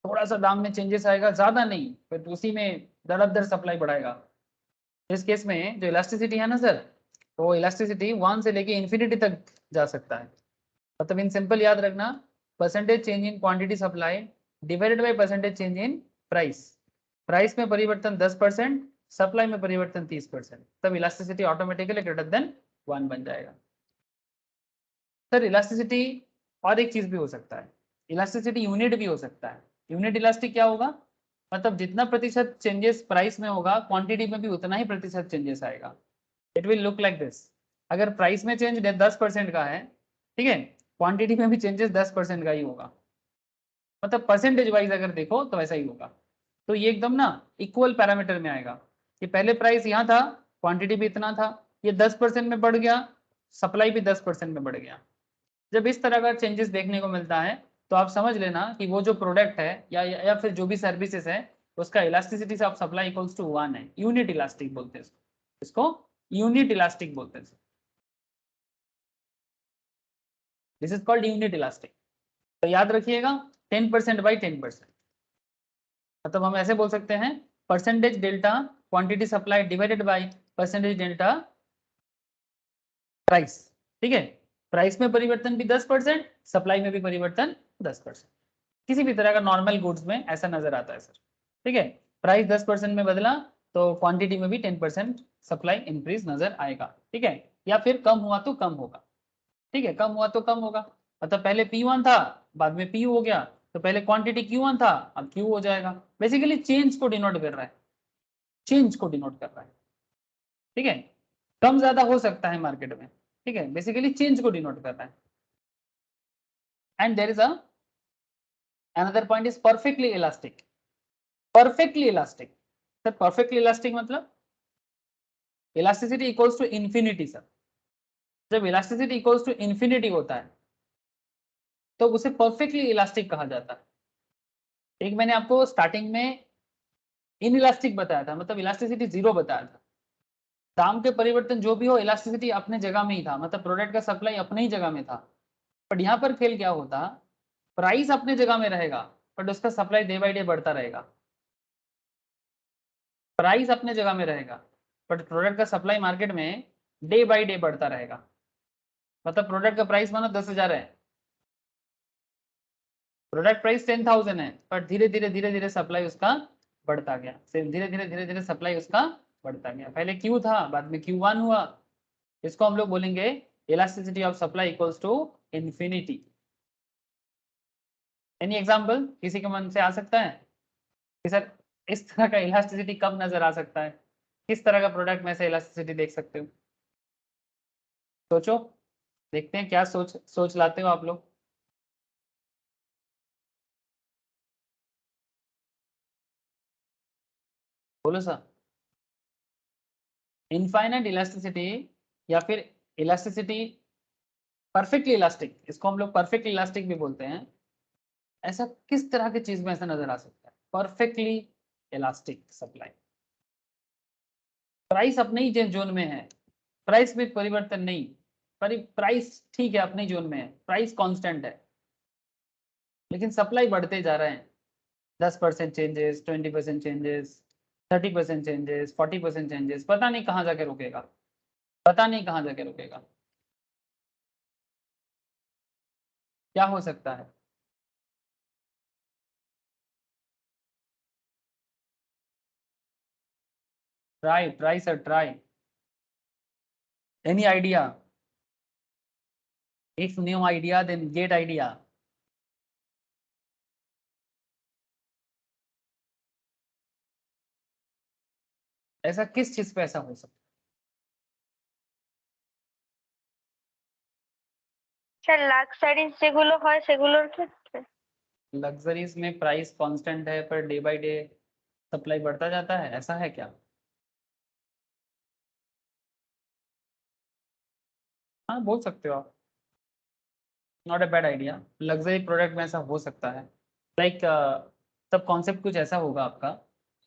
थोड़ा सा दाम में चेंजेस आएगा, ज्यादा नहीं, फिर उसी में धड़ाधड़ सप्लाई बढ़ाएगा। इस केस में जो इलास्टिसिटी है ना सर, वो इलास्टिसिटी 1 से लेके इन्फिनिटी तक जा सकता है। मतलब इन सिंपल याद रखना, percentage change in quantity supply divided by percentage change in price. Price में परिवर्तन 10%, सप्लाई में परिवर्तन 30%, तब इलास्टिसिटी ऑटोमेटिकली ग्रेटर देन 1 बन जाएगा। सर इलास्टिसिटी और एक चीज भी हो सकता है, इलास्टिसिटी यूनिट भी हो सकता है। यूनिट इलास्टिक क्या होगा, मतलब जितना प्रतिशत चेंजेस प्राइस में होगा क्वांटिटी में भी उतना ही प्रतिशत चेंजेस आएगा। It will look like this, अगर प्राइस में चेंज 10% का है, ठीक है, क्वांटिटी में भी चेंजेस 10% का ही होगा, मतलब परसेंटेज वाइज अगर देखो तो ऐसा ही होगा। तो ये एकदम ना इक्वल पैरामीटर में आएगा कि पहले प्राइस यहाँ था, क्वांटिटी भी इतना था, ये 10% में बढ़ गया, सप्लाई भी 10% में बढ़ गया। जब इस तरह का चेंजेस देखने को मिलता है तो आप समझ लेना कि वो जो प्रोडक्ट है या फिर जो भी सर्विसेज है उसका इलास्टिसिटी से आप सप्लाई इक्वल्स टू 1 है। यूनिट इलास्टिक बोलते हैं इसको यूनिट इलास्टिक बोलते हैं। This is called unit elastic. तो याद रखिएगा 10% बाई 10%, मतलब हम ऐसे बोल सकते हैं percentage delta quantity supply divided by percentage delta price. ठीक है, प्राइस में परिवर्तन भी 10%, सप्लाई में भी परिवर्तन 10%। किसी भी तरह का नॉर्मल गुड्स में ऐसा नजर आता है सर। ठीक है, प्राइस 10% में बदला तो क्वांटिटी में भी 10% सप्लाई इंक्रीज नजर आएगा। ठीक है, या फिर कम हुआ तो कम होगा। ठीक है, कम हुआ तो कम होगा, मतलब पहले P1 था बाद में P हो गया, तो पहले क्वांटिटी Q1 था अब Q हो जाएगा। बेसिकली चेंज को डिनोट कर रहा है, चेंज को डिनोट कर रहा है। ठीक है, कम ज्यादा हो सकता है मार्केट में, ठीक है, बेसिकली चेंज को डिनोट कर रहा है। And there is another point is perfectly elastic। perfectly elastic, sir perfectly elastic मतलब elasticity equals to infinity. Sir जब इलास्टिसिटी इक्वल्स टू इंफिनिटी होता है तो उसे परफेक्टली इलास्टिक कहा जाता है। एक मैंने आपको स्टार्टिंग में इन इलास्टिक बताया था, मतलब इलास्टिसिटी 0 बताया था। दाम के परिवर्तन जो भी हो इलास्टिसिटी अपने जगह में ही था, मतलब प्रोडक्ट का सप्लाई अपने ही जगह में था। बट यहाँ पर खेल क्या होता, प्राइस अपने जगह में रहेगा बट उसका सप्लाई डे बाई डे बढ़ता रहेगा। प्राइस अपने जगह में रहेगा बट प्रोडक्ट का सप्लाई मार्केट में डे बाई डे बढ़ता रहेगा। मतलब प्रोडक्ट का प्राइस मानो 10,000 है, प्रोडक्ट प्राइस 10,000 है, पर धीरे धीरे धीरे धीरे सप्लाई उसका बढ़ता गया, धीरे धीरे सप्लाई उसका बढ़ता गया। पहले क्यू था बाद में Q1 हुआ, इसको हम लोग बोलेंगे elasticity of supply equals to infinity. Any example किसी के मन से आ सकता है कि सर इस तरह का इलास्टिसिटी कब नजर आ सकता है, किस तरह का प्रोडक्ट में से इलास्टिसिटी देख सकते हो? सोचो, देखते हैं क्या सोच सोच लाते हो आप लोग। बोलो सर। इनफाइनाइट इलास्टिसिटी या फिर इलास्टिसिटी परफेक्टली इलास्टिक, इसको हम लोग परफेक्टली इलास्टिक भी बोलते हैं। ऐसा किस तरह की चीज में ऐसा नजर आ सकता है परफेक्टली इलास्टिक सप्लाई? प्राइस अपने ही जोन में है, प्राइस में परिवर्तन नहीं, पर प्राइस ठीक है अपने जोन में है, प्राइस कांस्टेंट है, लेकिन सप्लाई बढ़ते जा रहे हैं। 10% चेंजेस, 20% चेंजेस, 30% चेंजेस, 40% चेंजेस, पता नहीं कहाँ जाके रुकेगा, पता नहीं कहाँ जाके रुकेगा। क्या हो सकता है? Try sir try. Any idea? If new idea then get idea. ऐसा किस चीज पे ऐसा हो सकता স্যার লাক্সারিজ যেগুলো হয় সেগুলোর ক্ষেত্রে? है? लग्जरीज में प्राइस कांस्टेंट है per day by day supply बढ़ता जाता है, ऐसा है क्या? हाँ बोल सकते हो आप, not a bad idea. Luxury product में ऐसा हो सकता है। लाइक सब कॉन्सेप्ट कुछ ऐसा होगा आपका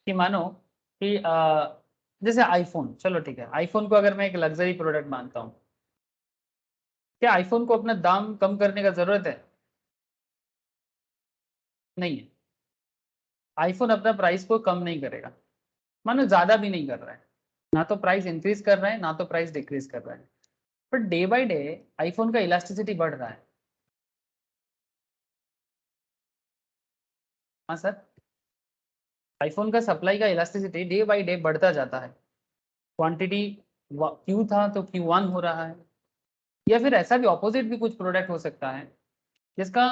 कि मानो कि जैसे आईफोन, चलो ठीक है, आईफोन को अगर मैं एक लग्जरी प्रोडक्ट मानता हूँ, क्या आईफोन को अपना दाम कम करने का जरूरत है? नहीं है, आईफोन अपना प्राइस को कम नहीं करेगा, मानो ज्यादा भी नहीं कर रहा है, ना तो प्राइस इंक्रीज कर रहा है ना तो प्राइस डिक्रीज कर रहा है, per day by day iPhone का इलास्टिसिटी बढ़ रहा है। हाँ सर, आईफोन का सप्लाई का इलास्टिसिटी डे बाय डे बढ़ता जाता है, क्वांटिटी Q था तो Q1 हो रहा है, या फिर ऐसा भी ऑपोजिट भी कुछ प्रोडक्ट हो सकता है जिसका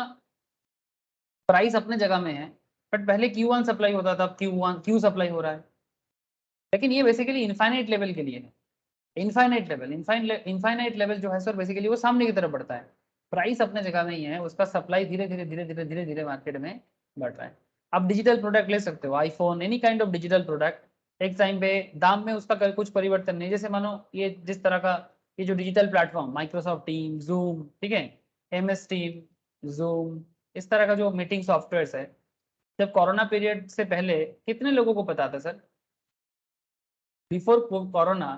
प्राइस अपने जगह में है बट पहले Q1 सप्लाई होता था, अब Q सप्लाई हो रहा है। लेकिन ये बेसिकली इनफाइनाइट लेवल के लिए है। इनफाइनाइट लेवल जो है सर बेसिकली वो सामने की तरफ बढ़ता है, प्राइस अपने जगह में ही है, उसका सप्लाई धीरे धीरे धीरे धीरे धीरे धीरे मार्केट में बढ़ रहा है। आप डिजिटल प्रोडक्ट ले सकते हो, iPhone, any kind of digital product, एक टाइम पे दाम में उसका कुछ परिवर्तन नहीं। जैसे मानो ये जिस तरह का ये जो digital platform Microsoft team, zoom, ठीक है, MS टीम, जूम, इस तरह का जो मीटिंग सॉफ्टवेयर है, जब कोरोना पीरियड से पहले कितने लोगों को पता था सर? बिफोर कोरोना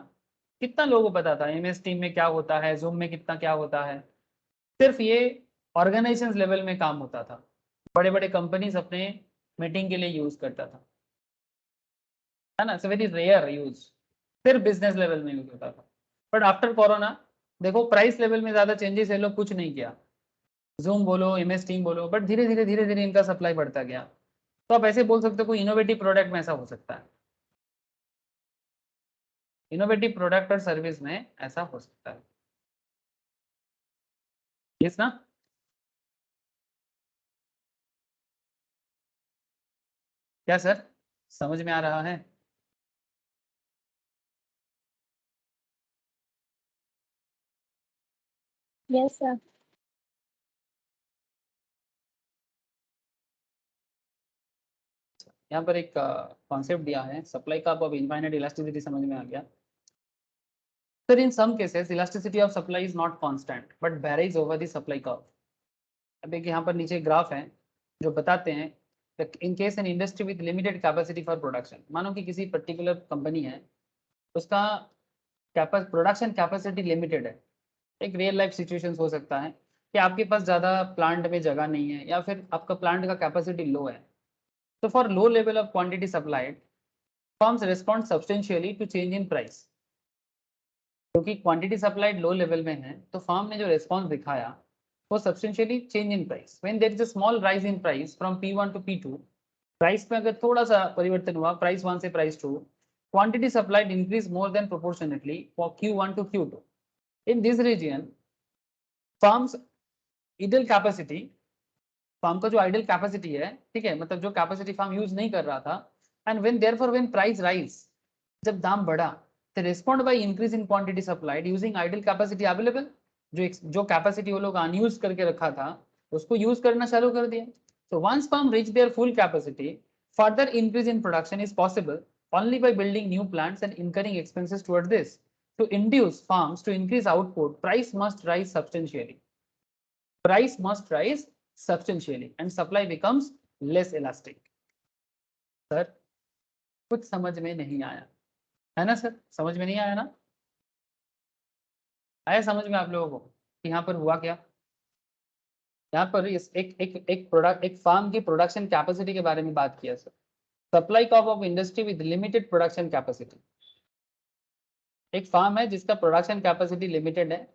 कितना लोगों को पता था MS टीम में क्या होता है, जूम में कितना क्या होता है? सिर्फ ये ऑर्गेनाइजेशन लेवल में काम होता था, बड़े बड़े कंपनीज अपने मीटिंग के लिए यूज करता था, है ना, वेरी रेयर यूज, सिर्फ बिजनेस लेवल में यूज होता था। बट आफ्टर कोरोना देखो प्राइस लेवल में ज्यादा चेंजेस है, लोग कुछ नहीं किया, जूम बोलो, MS टीम बोलो, बट धीरे धीरे धीरे धीरे इनका सप्लाई बढ़ता गया। तो आप ऐसे बोल सकते हो कोई इनोवेटिव प्रोडक्ट में ऐसा हो सकता है, इनोवेटिव प्रोडक्ट और सर्विस में ऐसा हो सकता है, यस ना? क्या सर समझ में आ रहा है? Yes sir. यहाँ पर एक कॉन्सेप्ट दिया है सप्लाई का, अब इनफाइनाइट इलास्टिसिटी समझ में आ गया। Sir in some cases elasticity of supply is not constant but varies over the supply curve. अब एक यहाँ पर नीचे ग्राफ है जो बताते हैं in case an industry with limited capacity for production, मानो कि किसी पर्टिकुलर कंपनी है, उसका प्रोडक्शन कैपेसिटी लिमिटेड है। एक रियल लाइफ सिचुएशन हो सकता है कि आपके पास ज़्यादा प्लांट में जगह नहीं है या फिर आपका प्लांट का कैपेसिटी लो है। तो for low level of quantity supplied firms respond substantially to change in price. क्योंकि क्वांटिटी सप्लाइड लो लेवल में है तो फर्म ने जो रिस्पॉन्स दिखाया वो substantially change in price. When there is a small rise in price from P1 to P2, price में अगर थोड़ा सा परिवर्तन हुआ, प्राइस 1 से price 2, quantity supplied increase more than proportionately for Q1 to Q2। In this reason firms idle capacity, firm का जो आइडल कैपेसिटी है, ठीक है, मतलब जो कैपेसिटी फर्म यूज नहीं कर रहा था, एंड व्हेन प्राइस राइज, जब दाम बढ़ा, तो respond bye increase in quantity supplied using idle capacity available. जो कैपेसिटी वो लोग अनयूज करके रखा था उसको यूज करना चालू कर दिया। So once firm reach their full capacity, further increase in production is possible only by building new plants and incurring expenses toward this. To induce farms to increase output, price must rise substantially. Price must rise substantially and supply becomes less elastic. Sir कुछ समझ में नहीं आया है ना सर? समझ में नहीं आया ना? आया समझ में आप लोगों को कि यहाँ पर हुआ क्या? यहाँ पर इस एक फार्म की प्रोडक्शन कैपेसिटी के बारे में बात किया sir. Supply curve of industry with limited production capacity. एक फार्म है जिसका प्रोडक्शन कैपेसिटी लिमिटेड है,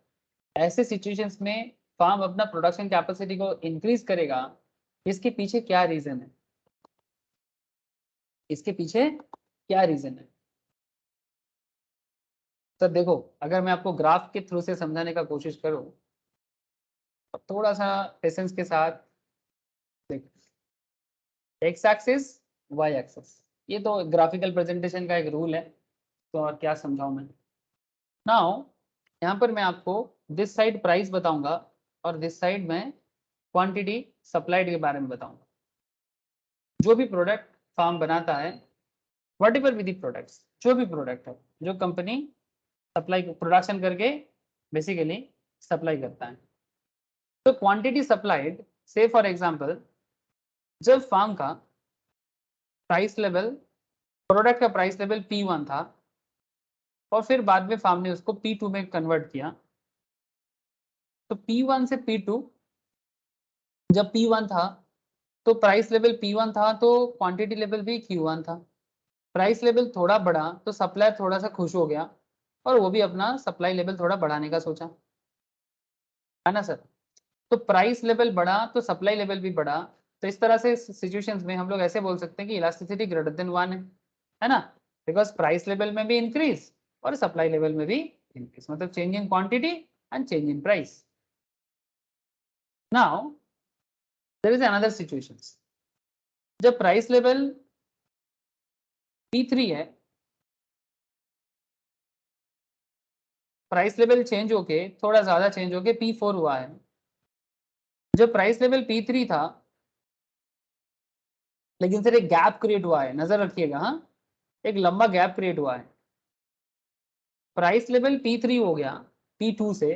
ऐसे सिचुएशंस में फार्म अपना प्रोडक्शन कैपेसिटी को इंक्रीज करेगा। इसके पीछे क्या रीजन है? इसके पीछे क्या रीजन है सर? देखो अगर मैं आपको ग्राफ के थ्रू से समझाने का कोशिश करूं, थोड़ा सा पेशेंस के साथ देखो, एक्स एक्सिस, वाई एक्सिस, ये तो ग्राफिकल प्रेजेंटेशन का एक रूल है, तो और क्या समझाऊं मैं। नाउ यहाँ पर मैं आपको दिस साइड प्राइस बताऊंगा और दिस साइड में क्वांटिटी सप्लाइड के बारे में बताऊंगा। जो भी प्रोडक्ट फार्म बनाता है, वट एवर विद प्रोडक्ट्स, जो भी प्रोडक्ट है जो कंपनी सप्लाई प्रोडक्शन करके बेसिकली सप्लाई करता है, तो क्वांटिटी सप्लाइड से फॉर एग्जांपल जब फार्म का प्राइस लेवल, प्रोडक्ट का प्राइस लेवल P1 था और फिर बाद में फार्म ने उसको P2 में कन्वर्ट किया, तो P1 से P2, जब P1 था तो प्राइस लेवल P1 था तो क्वांटिटी लेवल भी Q1 था। प्राइस लेवल थोड़ा बढ़ा तो सप्लायर थोड़ा सा खुश हो गया और वो भी अपना सप्लाई लेवल थोड़ा बढ़ाने का सोचा, है ना सर? तो प्राइस लेवल बढ़ा तो सप्लाई लेवल भी बढ़ा। तो इस तरह से सिचुएशंस में हम लोग ऐसे बोल सकते हैं कि इलास्टिसिटी ग्रेटर देन 1 है ना, बिकॉज प्राइस लेवल में भी इंक्रीज और सप्लाई लेवल में भी इंक्रीज, मतलब change in quantity and change in price. Now there is another situation, जब प्राइस लेवल P3 है, प्राइस लेवल चेंज होके थोड़ा ज्यादा चेंज होके P4 हुआ है। जब प्राइस लेवल P3 था, लेकिन सर एक गैप क्रिएट हुआ है, नजर रखिएगा, हाँ, एक लंबा गैप क्रिएट हुआ है। प्राइस लेवल P3 हो गया P2 से,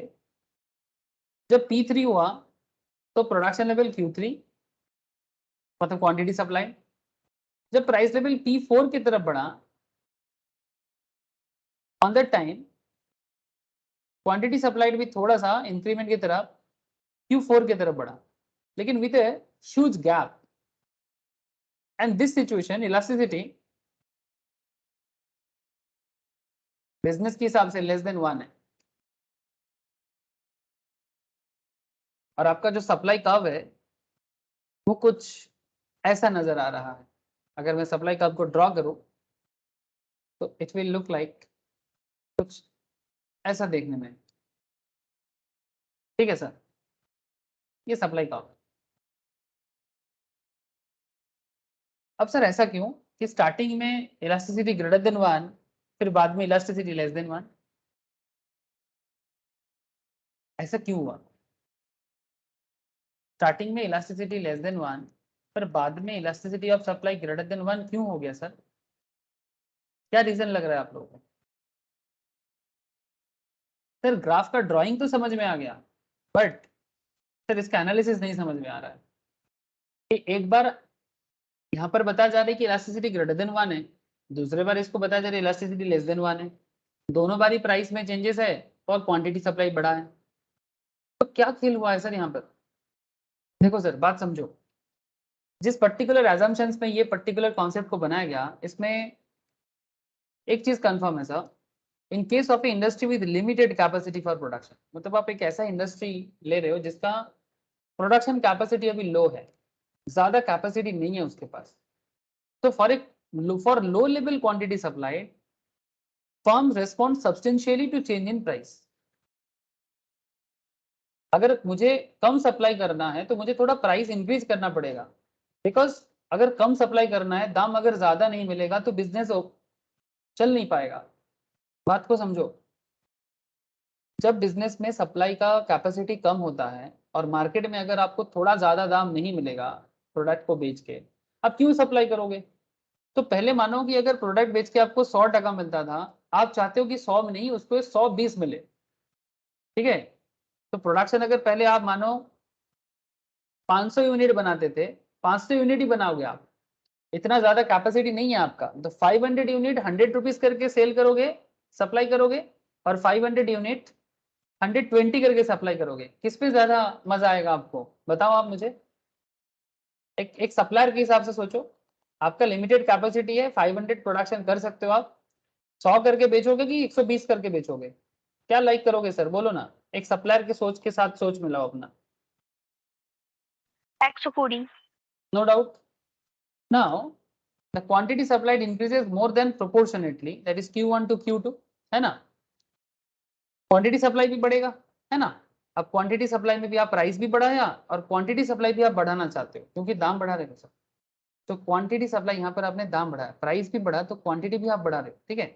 जब P3 हुआ तो प्रोडक्शन लेवल Q3, मतलब क्वांटिटी सप्लाई। जब प्राइस लेवल P4 की तरफ बढ़ा, on that time quantity supplied भी थोड़ा सा इंक्रीमेंट की तरफ Q4 की तरफ बढ़ा, लेकिन with a huge gap. And this situation elasticity business के हिसाब से लेस देन 1 है, और आपका जो सप्लाई कर्व है वो कुछ ऐसा नजर आ रहा है। अगर मैं सप्लाई कर्व को ड्रॉ करूं तो इट विल लुक लाइक कुछ ऐसा देखने में, ठीक है सर, ये सप्लाई कर्व। अब सर ऐसा क्यों कि स्टार्टिंग में इलास्टिसिटी ग्रेटर देन 1, फिर बाद में इलास्टिसिटी लेस देन 1, ऐसा क्यों हुआ? स्टार्टिंग में इलास्टिसिटी लेस देन 1, पर बाद में elasticity of supply greater than 1 क्यों हो गया सर? क्या रीजन लग रहा है आप लोगों को? सर ग्राफ का ड्राइंग तो समझ में आ गया, बट सर इसका एनालिसिस नहीं समझ में आ रहा है। एक बार यहाँ पर बताया जा रहा है कि इलास्टिसिटी ग्रेटर देन 1 है, दूसरे बार इसको बताया जा रहा है इलास्टिसिटी लेस देन 1 है। दोनों बारी प्राइस में चेंजेस है और क्वांटिटी सप्लाई बढ़ा है, तो क्या खेल हुआ है सर यहाँ पर? देखो सर बात समझो, जिस पर्टिकुलर एजम्पशंस में ये पर्टिकुलर कॉन्सेप्ट को बनाया गया, इसमें एक चीज कंफर्म है sir, in case of industry with limited capacity for production, मतलब आप एक ऐसा इंडस्ट्री ले रहे हो जिसका प्रोडक्शन कैपेसिटी अभी लो है, ज्यादा कैपेसिटी नहीं है उसके पास, तो for low level quantity supply firms respond substantially to change in price. अगर मुझे कम सप्लाई करना है तो मुझे थोड़ा प्राइस इंक्रीज करना पड़ेगा, बिकॉज अगर कम सप्लाई करना है, दाम अगर ज्यादा नहीं मिलेगा तो बिजनेस चल नहीं पाएगा। बात को समझो, जब बिजनेस में सप्लाई का कैपेसिटी कम होता है और मार्केट में अगर आपको थोड़ा ज्यादा दाम नहीं मिलेगा प्रोडक्ट को बेच के, आप क्यों सप्लाई करोगे? तो पहले मानो कि अगर प्रोडक्ट बेच के आपको 100 मिलता था, आप चाहते हो कि 100 में नहीं, उसको 120 मिले, ठीक है? तो प्रोडक्शन अगर पहले आप मानो 500 यूनिट बनाते थे, 500 यूनिट ही बनाओगे आप, इतना ज्यादा कैपेसिटी नहीं है आपका, तो 500 यूनिट 100 रुपीज करके सेल करोगे, सप्लाई करोगे, और 500 यूनिट 120 करके सप्लाई करोगे, किस पे ज्यादा मजा आएगा आपको? बताओ आप मुझे। एक सप्लायर के हिसाब से सोचो, आपका लिमिटेड कैपेसिटी है, 500 प्रोडक्शन कर सकते हो आप, 100 करके बेचोगे कि 120 करके बेचोगे? क्या लाइक करोगे सर, बोलो ना, एक सप्लायर के सोच के साथ सोच मिलाओ अपना। 120। No doubt. Now the quantity supplied increases more than proportionately, that is Q1 to Q2, है ना? क्वांटिटी सप्लाई भी बढ़ेगा, है ना? अब क्वांटिटी सप्लाई में भी आप प्राइस भी बढ़ाया और क्वांटिटी सप्लाई भी आप बढ़ाना चाहते हो क्योंकि दाम बढ़ा रहे हो सर, तो क्वांटिटी सप्लाई यहाँ पर आपने दाम बढ़ाया, प्राइस भी बढ़ा, तो क्वांटिटी भी आप बढ़ा रहे हो, ठीक है?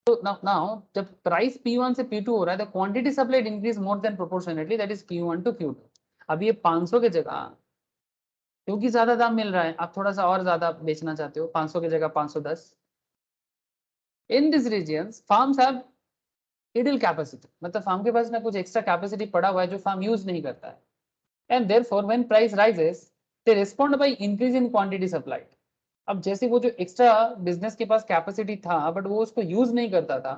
तो नाउ जब प्राइस P1 से P2 हो रहा है, तो quantity supplied increase more than proportionately, that is Q1 to Q2। अब ये 500 की जगह, क्योंकि ज्यादा दाम मिल रहा है, आप थोड़ा सा और ज्यादा बेचना चाहते हो, 500 की जगह 510। In this regions firms have idle capacity, मतलब फार्म के पास ना कुछ एक्स्ट्रा कैपेसिटी पड़ा हुआ है जो फार्म यूज नहीं करता है, and therefore when price rises they respond bye increase in quantity supplied. अब जैसे वो जो एक्स्ट्रा बिजनेस के पास कैपेसिटी था बट वो उसको यूज नहीं करता था,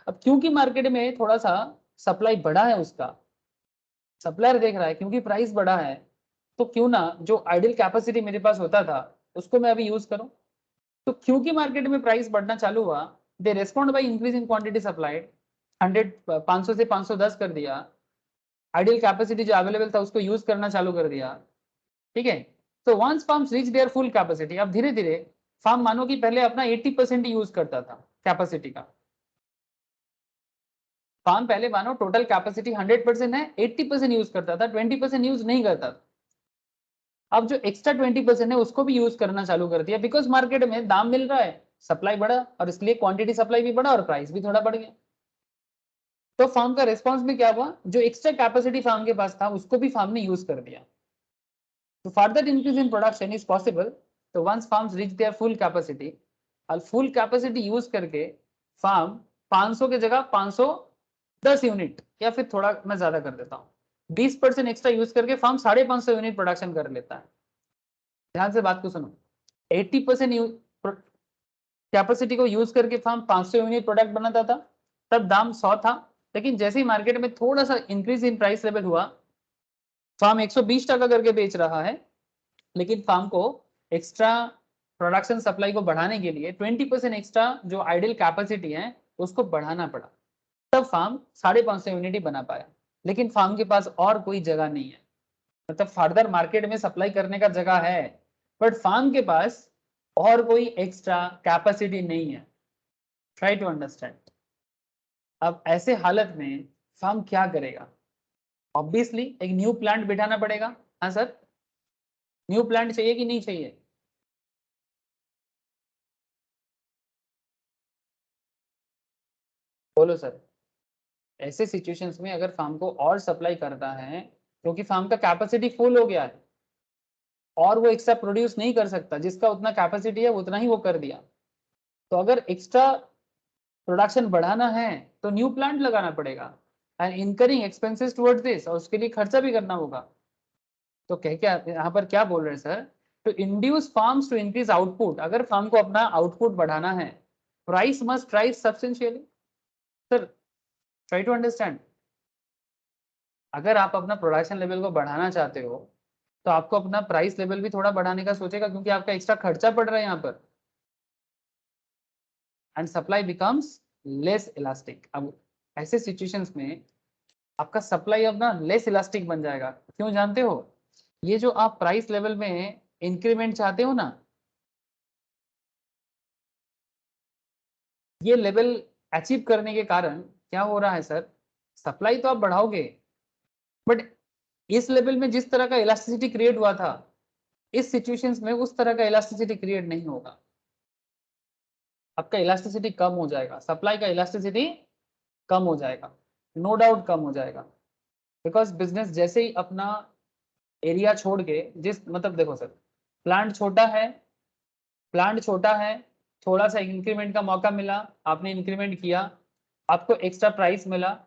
अब क्योंकि मार्केट में थोड़ा सा सप्लाई बढ़ा है, उसका सप्लायर देख रहा है क्योंकि प्राइस बढ़ा है, तो क्यों ना जो आइडियल कैपेसिटी मेरे पास होता था उसको मैं अभी यूज करूं। तो क्योंकि मार्केट में प्राइस बढ़ना चालू हुआ, they respond by increase in quantity supplied, 500 से 510 कर दिया, आइडियल कैपेसिटी जो अवेलेबल था उसको यूज करना चालू कर दिया, ठीक है? तो once firms reach their full capacity, अब धीरे धीरे फार्म मानो कि पहले अपना 80% यूज करता था कैपेसिटी का, फार्म पहले मानो टोटल कैपेसिटी 100% है, 80% यूज करता था, 20% यूज नहीं करता था। अब जो एक्स्ट्रा 20% है उसको भी यूज करना चालू कर दिया, बिकॉज मार्केट में दाम मिल रहा है, सप्लाई बढ़ा, और इसलिए क्वांटिटी सप्लाई भी बढ़ा और प्राइस भी थोड़ा बढ़ गया। तो फार्म का रिस्पॉन्स में क्या हुआ, जो एक्स्ट्रा कैपेसिटी फार्म के पास था उसको भी फार्म ने यूज कर दिया। तो further increase in production is possible. तो once firms reach their full capacity, और फुल कैपेसिटी यूज करके फार्म 500 की जगह 510 यूनिट, या फिर थोड़ा मैं ज्यादा कर देता हूँ, 20% एक्स्ट्रा यूज करके फार्म 550 यूनिट प्रोडक्शन कर लेता है। ध्यान से बात को सुनो, 80% कैपेसिटी को यूज करके फार्म 500 यूनिट प्रोडक्ट बनाता था, तब दाम 100 था। लेकिन जैसे ही मार्केट में थोड़ा सा इंक्रीज इन प्राइस लेवल हुआ, फार्म 120 टका करके बेच रहा है, लेकिन फार्म को एक्स्ट्रा प्रोडक्शन सप्लाई को बढ़ाने के लिए 20% एक्स्ट्रा जो आइडियल कैपेसिटी है उसको बढ़ाना पड़ा, तब फार्म 550 यूनिट ही बना पाया। लेकिन फार्म के पास और कोई जगह नहीं है, मतलब फर्दर मार्केट में सप्लाई करने का जगह है, बट फार्म के पास और कोई एक्स्ट्रा कैपेसिटी नहीं है। Try to understand. अब ऐसे हालत में फार्म क्या करेगा? ऑब्वियसली एक न्यू प्लांट बिठाना पड़ेगा। हाँ सर, न्यू प्लांट चाहिए कि नहीं चाहिए? बोलो सर। ऐसे सिचुएशंस में अगर फार्म को और सप्लाई करता है, क्योंकि फार्म का कैपेसिटी फुल हो गया है और वो एक्स्ट्रा प्रोड्यूस नहीं कर सकता, जिसका उतना कैपेसिटी है उतना ही वो कर दिया, तो अगर एक्स्ट्रा प्रोडक्शन बढ़ाना है तो न्यू प्लांट लगाना पड़ेगा, and incurring expenses towards this, और उसके लिए खर्चा भी करना होगा। तो कह क्या यहाँ पर क्या बोल रहे हैं sir, to induce firms to increase output, अगर फार्म को अपना आउटपुट बढ़ाना है, price must rise substantially. Sir try to understand, अगर आप अपना प्रोडक्शन लेवल को बढ़ाना चाहते हो तो आपको अपना प्राइस लेवल भी थोड़ा बढ़ाने का सोचेगा, क्योंकि आपका एक्स्ट्रा खर्चा पड़ रहा है यहाँ पर, and supply becomes less elastic. अब ऐसे सिचुएशंस में आपका सप्लाई अब ना लेस इलास्टिक बन जाएगा। क्यों जानते हो? ये जो आप प्राइस लेवल में इंक्रीमेंट चाहते हो ना, ये लेवल अचीव करने के कारण क्या हो रहा है सर, सप्लाई तो आप बढ़ाओगे, बट इस लेवल में जिस तरह का इलास्टिसिटी क्रिएट हुआ था, इस सिचुएशंस में उस तरह का इलास्टिसिटी क्रिएट नहीं होगा। आपका इलास्टिसिटी कम हो जाएगा, सप्लाई का इलास्टिसिटी कम हो जाएगा, नो डाउट कम हो जाएगा। बिकॉज बिजनेस जैसे ही अपना एरिया छोड़ के, जिस मतलब देखो सर, प्लांट छोटा है, प्लांट छोटा है, थोड़ा सा इंक्रीमेंट का मौका मिला, आपने इंक्रीमेंट किया, आपको एक्स्ट्रा प्राइस मिला,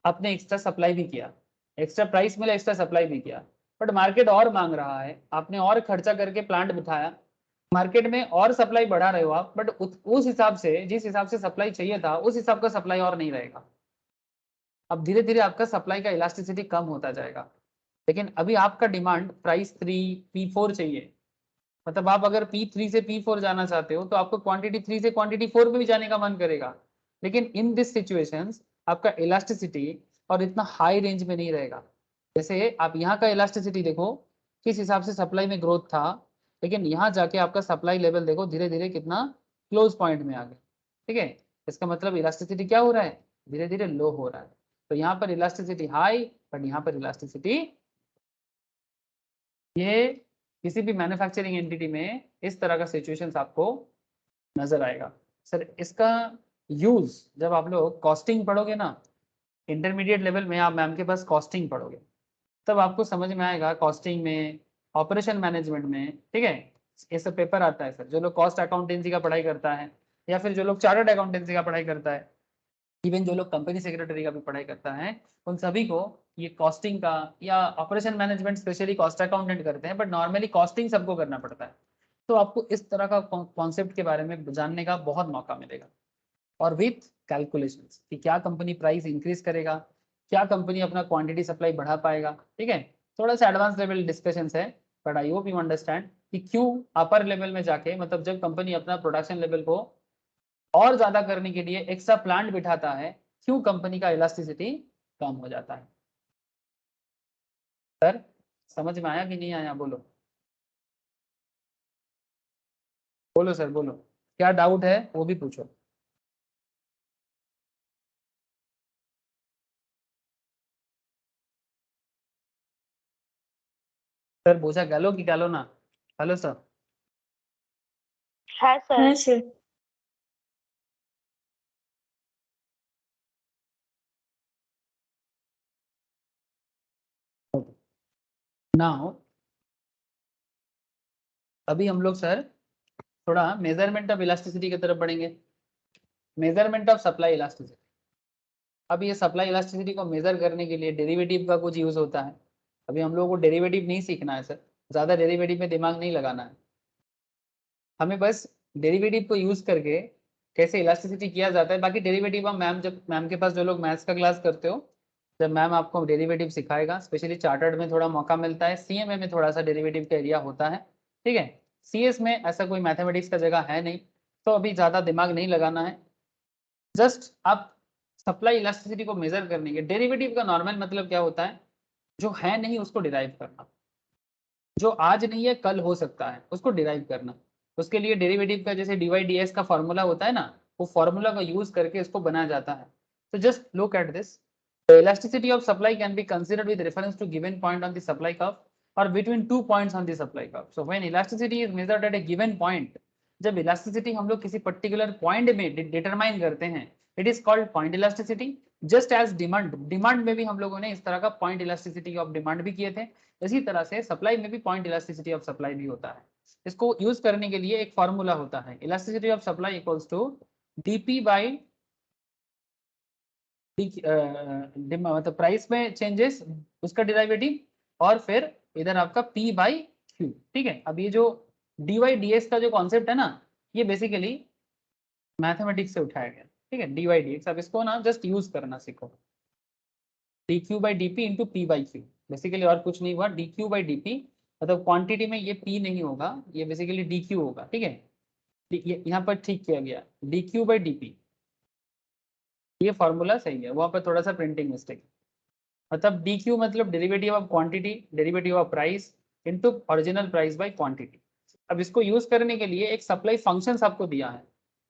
आपने एक्स्ट्रा सप्लाई भी किया, एक्स्ट्रा प्राइस मिला, एक्स्ट्रा सप्लाई भी किया, बट मार्केट और मांग रहा है, आपने और खर्चा करके प्लांट बिठाया, मार्केट में और सप्लाई बढ़ा रहे हो आप, बट उस हिसाब से, जिस हिसाब से सप्लाई चाहिए था उस हिसाब का सप्लाई और नहीं रहेगा। अब धीरे धीरे आपका सप्लाई का इलास्टिसिटी कम होता जाएगा। लेकिन अभी आपका डिमांड प्राइस 3 P4 चाहिए, मतलब आप अगर P3 से P4 जाना चाहते हो तो आपको क्वांटिटी 3 से क्वांटिटी 4 में भी जाने का मन करेगा। लेकिन इन दिस सिचुएशंस आपका इलास्टिसिटी और इतना हाई रेंज में नहीं रहेगा। जैसे आप यहाँ का इलास्टिसिटी देखो, किस हिसाब से सप्लाई में ग्रोथ था, लेकिन यहाँ जाके आपका सप्लाई लेवल देखो धीरे धीरे कितना क्लोज पॉइंट में आ गया। ठीक है, इसका मतलब इलास्टिसिटी क्या हो रहा है, धीरे धीरे लो हो रहा है। तो यहाँ पर इलास्टिसिटी हाई, बट यहाँ पर इलास्टिसिटी, ये किसी भी मैन्युफैक्चरिंग एंटिटी में इस तरह का सिचुएशंस आपको नजर आएगा। सर इसका यूज जब आप लोग कॉस्टिंग पढ़ोगे ना, इंटरमीडिएट लेवल में आप मैम के पास कॉस्टिंग पढ़ोगे, तब आपको समझ में आएगा, कॉस्टिंग में, ऑपरेशन मैनेजमेंट में। ठीक है, ये सब पेपर आता है सर, जो लोग कॉस्ट अकाउंटेंसी का पढ़ाई करता है, या फिर जो लोग चार्टर्ड अकाउंटेंसी का पढ़ाई करता है, इवन जो लोग कंपनी सेक्रेटरी का भी पढ़ाई करता है, उन सभी को ये कॉस्टिंग का या operation management specially cost accountant करते हैं, बट नॉर्मली कॉस्टिंग सबको करना पड़ता है। तो आपको इस तरह का कॉन्सेप्ट के बारे में जानने का बहुत मौका मिलेगा, और विथ कैलकुलेशंस कि क्या कंपनी प्राइस इंक्रीज करेगा, क्या कंपनी अपना क्वांटिटी सप्लाई बढ़ा पाएगा। ठीक है, थोड़ा सा एडवांस लेवल डिस्कशन है, but I hope you understand कि क्यों अपर लेवल में जाके, मतलब जब कंपनी अपना प्रोडक्शन लेवल को और ज्यादा करने के लिए एक्स्ट्रा प्लांट बिठाता है, क्यों कंपनी का इलास्टिसिटी कम हो जाता है। सर समझ में आया कि नहीं आया? बोलो बोलो सर बोलो, क्या डाउट है वो भी पूछो। सर पूछा गैलो की गैलो ना? Hello sir. है सर। हाँ सर। नाउ अभी हम लोग सर थोड़ा मेजरमेंट ऑफ इलास्टिसिटी की तरफ बढ़ेंगे। Measurement of supply elasticity. अब ये सप्लाई इलास्टिसिटी को मेजर करने के लिए डेरिवेटिव का कुछ यूज होता है। अभी हम लोगों को डेरिवेटिव नहीं सीखना है सर, ज़्यादा डेरिवेटिव में दिमाग नहीं लगाना है। हमें बस डेरिवेटिव को यूज करके कैसे इलास्टिसिटी किया जाता है, बाकी डेरिवेटिव हम मैम, जब मैम के पास जो लोग मैथ्स का क्लास करते हो, जब मैम आपको डेरिवेटिव सिखाएगा, स्पेशली चार्टर्ड में थोड़ा मौका मिलता है, सीएमए में थोड़ा सा डेरिवेटिव का एरिया होता है, ठीक है। सीएस में ऐसा कोई मैथमेटिक्स का जगह है नहीं, तो अभी ज़्यादा दिमाग नहीं लगाना है। जस्ट आप सप्लाई इलास्टिसिटी को मेजर करने के, डेरिवेटिव का नॉर्मल मतलब क्या होता है, जो है नहीं उसको डिराइव करना, जो आज नहीं है कल हो सकता है उसको डिराइव करना। उसके लिए डेरिवेटिव का जैसे डी वाई डी एस का फॉर्मूला होता है ना, वो फॉर्मूला का यूज करके इसको बनाया जाता है। तो just look at this, the elasticity of supply can be considered with reference to given point on the supply curve or between 2 points on the supply curve. So when elasticity is measured at a given point, जब elasticity हम लोग किसी particular point में determine करते हैं, it is called point elasticity. Just as demand में भी हम लोगों ने इस तरह का point elasticity of demand भी किए थे, इसी तरह से सप्लाई में भी point elasticity of supply भी होता है। इसको यूज करने के लिए एक फॉर्मूला होता है, elasticity of supply equals to dp by मतलब प्राइस में चेंजेस, उसका डिराइवेटिव, और फिर इधर आपका P बाई Q, ठीक है। अब ये जो dy dx का जो कॉन्सेप्ट है ना, ये बेसिकली मैथमेटिक्स से उठाया गया, ठीक है, dy dx। अब इसको ना जस्ट यूज करना सीखो, dq by dp into P by Q, basically और कुछ नहीं हुआ। dq बाई dp मतलब क्वांटिटी में ये p नहीं होगा, ये बेसिकली dq होगा, ठीक है। यहाँ पर ठीक किया गया, dq बाई dp, ये फॉर्मूला सही है, वहां पर थोड़ा सा प्रिंटिंग मिस्टेक। मतलब dq मतलब derivative of quantity, derivative of price into original price by quantity. अब इसको यूज करने के लिए एक सप्लाई फंक्शंस आपको दिया है।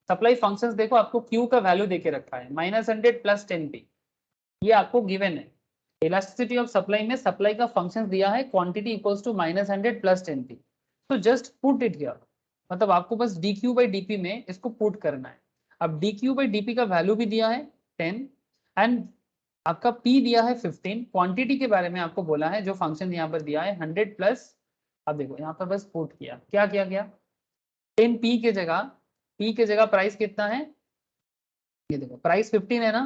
सप्लाई फंक्शंस देखो, आपको q का वैल्यू देके रखा है -100 प्लस 10p, ये आपको गिवन है। इलास्टिसिटी ऑफ सप्लाई में सप्लाई का फंक्शन दिया है quantity equals to -100 plus 10p, तो जस्ट पुट इट हियर। मतलब आपको बस dq बाई dp में इसको पुट करना है। अब dq बाई dp का वैल्यू भी दिया है 10 एंड आपका P दिया है 15, क्वांटिटी के बारे में आपको बोला है, जो फंक्शन यहाँ पर दिया है 100 प्लस। अब देखो यहाँ पर बस पुट किया, क्या किया गया, 10p के जगह, P के जगह प्राइस कितना है, ये देखो प्राइस 15 है ना,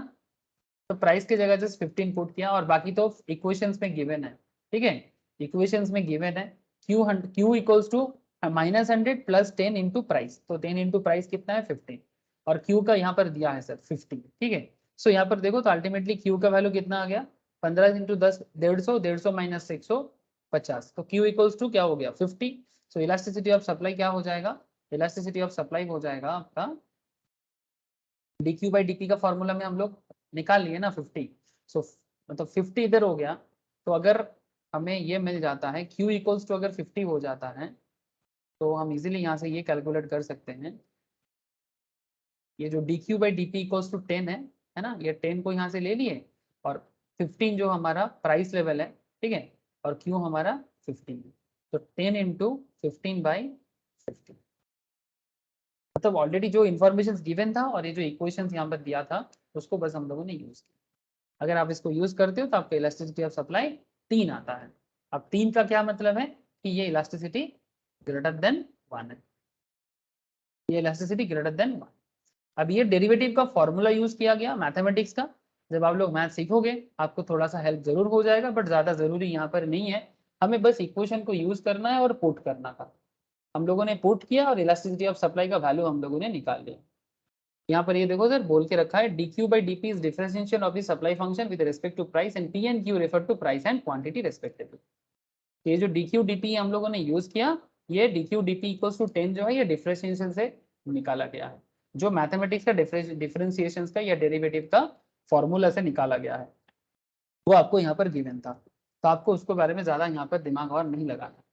तो प्राइस की जगह जस्ट 15 पुट किया, और बाकी तो इक्वेशंस में गिवन है, ठीक है। इक्वेशंस में गिवन है Q equals to -100 plus 10 into price, तो 10 इंटू प्राइस कितना है 15, और Q का यहाँ पर दिया है सर 50, ठीक है। सो यहाँ पर देखो तो अल्टीमेटली Q का वैल्यू कितना आ गया, 15 इंटू 10 150, 150 माइनस 150, तो Q इक्वल्स टू क्या हो गया 50। सो इलास्टिसिटी ऑफ सप्लाई क्या हो जाएगा, इलास्टिसिटी ऑफ सप्लाई हो जाएगा आपका dq बाई dp का फॉर्मूला में हम लोग निकाल लिए ना 50, सो मतलब 50 इधर हो गया। तो अगर हमें ये मिल जाता है q इक्वल्स टू अगर 50 हो जाता है, तो हम इजीली यहाँ से ये कैलकुलेट कर सकते हैं, ये जो dq by dp equals to 10 है ना, ये 10 को यहाँ से ले लिए, और 15 जो हमारा प्राइस लेवल है, ठीक है, और q हमारा 15 है, तो 10 इंटू 15 बाई 50। मतलब ऑलरेडी जो इन्फॉर्मेशन गिवन था और ये जो इक्वेशन यहाँ पर दिया था, उसको बस हम लोगों ने यूज किया। अगर आप इसको यूज करते हो तो आपका इलास्टिसिटी ऑफ सप्लाई 3 आता है। अब 3 का क्या मतलब है कि ये इलास्टिसिटी ग्रेटर देन 1 है, ये इलास्टिसिटी ग्रेटर देन 1। अब ये डेरिवेटिव का फॉर्मूला यूज किया गया मैथमेटिक्स का। जब आप लोग मैथ सीखोगे आपको थोड़ा सा हेल्प जरूर हो जाएगा, बट ज्यादा जरूरी यहाँ पर नहीं है। हमें बस इक्वेशन को यूज करना है और पुट करना था। हम लोगों ने पुट किया और इलास्टिसिटी ऑफ सप्लाई का वैल्यू हम लोगों ने निकाल लिया। यहाँ पर ये देखो सर बोल के रखा है dq by dp is differentiation of the supply function with respect to price and p and q refer to price and quantity respectively। ये जो dq dt हम लोगों ने यूज किया, ये dq dt इक्वल्स टू 10 जो है ये डिफरेंशिएशन से निकाला गया है, जो मैथमेटिक्स का डिफरेंशिएशन का या डेरिवेटिव का फॉर्मूला से निकाला गया है, वो आपको यहाँ पर गिवन था। तो आपको उसके बारे में ज्यादा यहाँ पर दिमाग और नहीं लगाना।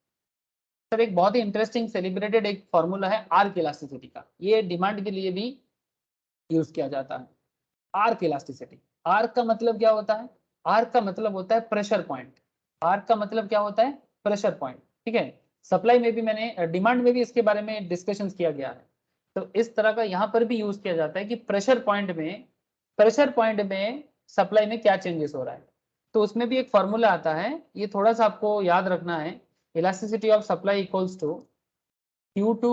सर एक बहुत ही इंटरेस्टिंग सेलिब्रेटेड एक फॉर्मूला है आर्क इलास्टिसिटी का, ये डिमांड के लिए भी यूज किया जाता है। आर्क इलास्टिसिटी, आर्क का मतलब क्या होता है, आर्क का मतलब होता है प्रेशर पॉइंट। आर्क का मतलब क्या होता है, प्रेशर पॉइंट। ठीक है। सप्लाई में भी मैंने, डिमांड में भी इसके बारे में डिस्कशन किया गया है। तो इस तरह का यहाँ पर भी यूज किया जाता है कि प्रेशर पॉइंट में सप्लाई में क्या चेंजेस हो रहा है। तो उसमें भी एक फॉर्मूला आता है, ये थोड़ा सा आपको याद रखना है। Elasticity of supply equals to Q2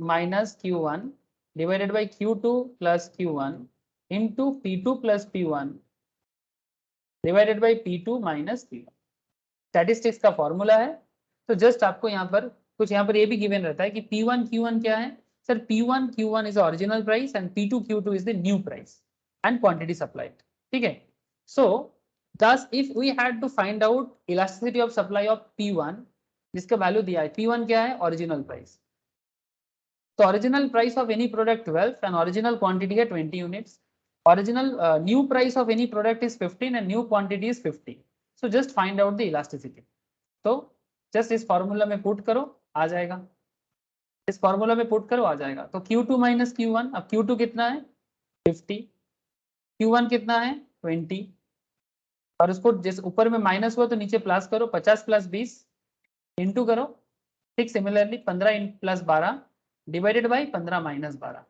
minus Q1 divided by Q2 plus Q1 into P2 plus P1 divided by P2 minus P1। Statistics का फॉर्मूला है। तो जस्ट आपको यहाँ पर कुछ, यहाँ पर ये भी गिवन रहता है कि P1 Q1 क्या है sir. P1 Q1 is the original price and P2 Q2 is the new price and quantity supplied, ठीक है। So thus if we had to find out elasticity of supply of P1 जिसका वैल्यू दिया है, P1 क्या है, ओरिजिनल प्राइस। तो original price of any product 12 and original quantity है 20 units. Original new price of any product is 15 and new quantity is 50। So just find out the elasticity. तो जस्ट इस फॉर्मूला में पुट करो, आ जाएगा। इस फॉर्मूला में पुट करो, आ जाएगा। तो Q2 माइनस Q1, अब Q2 कितना है 50, Q1 कितना है 20, और उसको जिस ऊपर में माइनस हुआ तो नीचे प्लस करो, 50 प्लस 20 इंटू करो। ठीक similarly 15 plus 12 divided by 15 minus 12,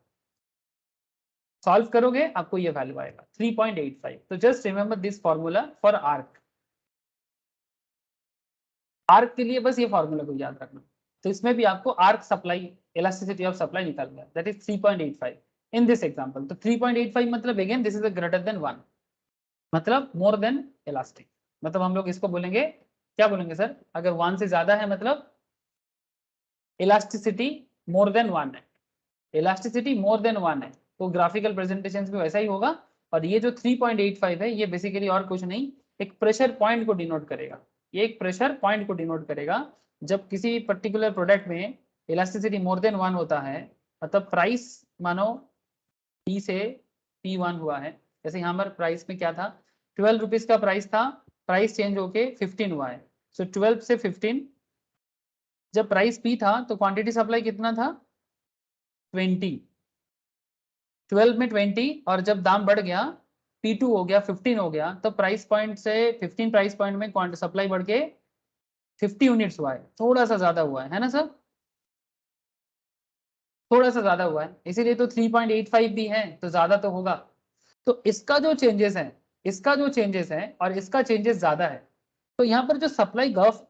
solve करोगे आपको ये वैल्यू आएगा 3.85। तो just remember this formula for arc के लिए बस ये फॉर्मूला को याद रखना। तो इसमें भी आपको arc supply elasticity of supply निकाल गया, that is 3.85 in this example. तो 3.85 मतलब again this is greater than 1, मतलब मोर देन इलास्टिक। मतलब हम लोग इसको बोलेंगे, क्या बोलेंगे सर, अगर 1 से ज्यादा है मतलब इलास्टिसिटी मोर देन 1 है, इलास्टिसिटी मोर देन 1 है। तो ग्राफिकल प्रेजेंटेशन में वैसा ही होगा। और ये जो 3.85 है ये बेसिकली और कुछ नहीं, एक प्रेशर पॉइंट को डिनोट करेगा। ये एक प्रेशर पॉइंट को डिनोट करेगा जब किसी पर्टिकुलर प्रोडक्ट में इलास्टिसिटी मोर देन 1 होता है, मतलब प्राइस मानो P से P1 हुआ है। जैसे यहाँ पर प्राइस में क्या था, 12 रुपीज का प्राइस था, प्राइस चेंज होके 15 हुआ है। सो 12 से 15, जब प्राइस P था तो क्वांटिटी सप्लाई कितना था 20, 12 में 20, और जब दाम बढ़ गया P2 हो गया 15 हो गया, तो प्राइस पॉइंट से 15 प्राइस पॉइंट में क्वांटिटी सप्लाई बढ़ के 50 यूनिट्स हुआ है, थोड़ा सा ज्यादा हुआ है ना सर, थोड़ा सा ज्यादा हुआ है, इसीलिए तो 3.85 भी है, तो ज्यादा तो होगा। तो इसका जो चेंजेस है, और इसका चेंजेस ज्यादा है। तो यहाँ पर जो सप्लाई ग्राफ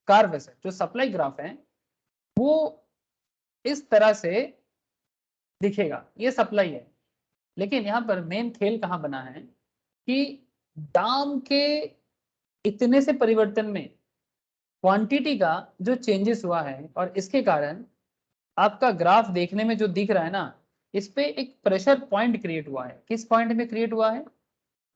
कार्व है, जो सप्लाई ग्राफ है वो इस तरह से दिखेगा, ये सप्लाई है। लेकिन यहाँ पर मेन खेल कहाँ बना है कि दाम के इतने से परिवर्तन में क्वांटिटी का जो चेंजेस हुआ है, और इसके कारण आपका ग्राफ देखने में जो दिख रहा है ना, इस पे एक प्रेशर पॉइंट क्रिएट हुआ है। किस पॉइंट में क्रिएट हुआ है,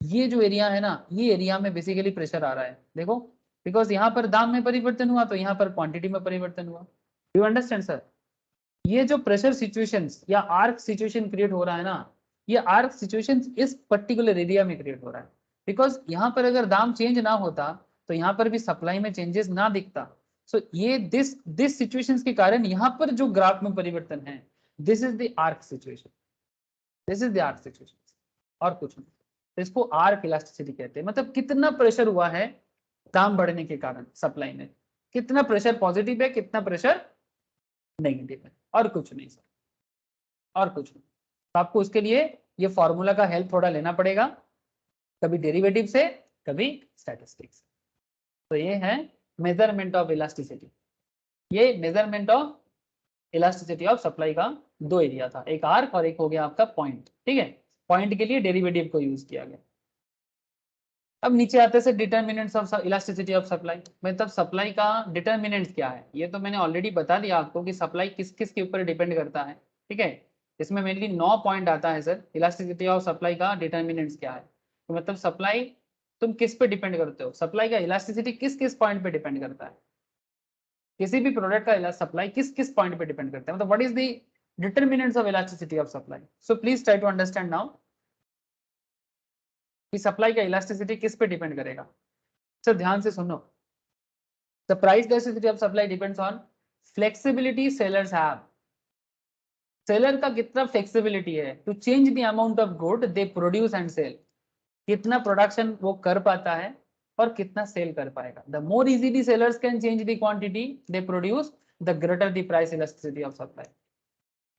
ये जो एरिया है ना, ये एरिया में बेसिकली प्रेशर आ रहा है। देखो, बिकॉज यहाँ पर दाम में परिवर्तन हुआ तो यहाँ पर क्वांटिटी में परिवर्तन हुआ। यू अंडरस्टैंड सर, ये जो प्रेशर सिचुएशंस या आर्क सिचुएशन क्रिएट हो रहा है ना, ये आर्क सिचुएशन इस पर्टिकुलर एरिया में क्रिएट हो रहा है। बिकॉज यहाँ पर अगर दाम चेंज ना होता तो यहाँ पर भी सप्लाई में चेंजेस ना दिखता। सो ये दिस सिचुएशंस के कारण यहाँ पर जो ग्राफ में परिवर्तन है, this is the arc situation, this is the arc situation, और कुछ नहीं। तो इसको आर्क इलास्टिसिटी कहते हैं। मतलब कितना प्रेशर हुआ है दाम बढ़ने के कारण सप्लाई में, कितना प्रेशर पॉजिटिव है, कितना प्रेशर नेगेटिव है, और कुछ नहीं सर, और कुछ नहीं। तो आपको उसके लिए ये फॉर्मूला का हेल्प थोड़ा लेना पड़ेगा, कभी डेरिवेटिव से, कभी स्टैटिस्टिक्स। तो ये है मेजरमेंट ऑफ इलास्टिसिटी। ये measurement of elasticity of supply का दो एरिया था, एक आर्क और एक हो गया आपका पॉइंट। ठीक है, पॉइंट के लिए डेरिवेटिव को यूज किया गया। अब नीचे आते से determinants of elasticity of supply. मतलब सप्लाई का डिटर्मिनेंट्स क्या है, ये तो मैंने ऑलरेडी बता दिया आपको कि सप्लाई किस किस के ऊपर डिपेंड करता है। ठीक है, इसमें मेनली 9 पॉइंट आता है सर, इलास्टिसिटी ऑफ सप्लाई का डिटर्मिनेंट्स क्या है। तो मतलब सप्लाई तुम किस पे डिपेंड करते हो, सप्लाई का इलास्टिसिटी किस किस पॉइंट पे डिपेंड करता है, किसी भी प्रोडक्ट का सप्लाई किस किस पॉइंट पे डिपेंड करता है। मतलब what is the determinants of elasticity of supply. So please try to understand now कि सप्लाई का इलास्टिसिटी किस पे डिपेंड करेगा। सर ध्यान से सुनो, the price elasticity of supply depends on flexibility sellers have. Seller का कितना फ्लेक्सिबिलिटी है to change the amount of good they produce and sell, कितना प्रोडक्शन वो कर पाता है और कितना सेल कर पाएगा। The more easily sellers can change the quantity they produce, the greater the price elasticity of supply.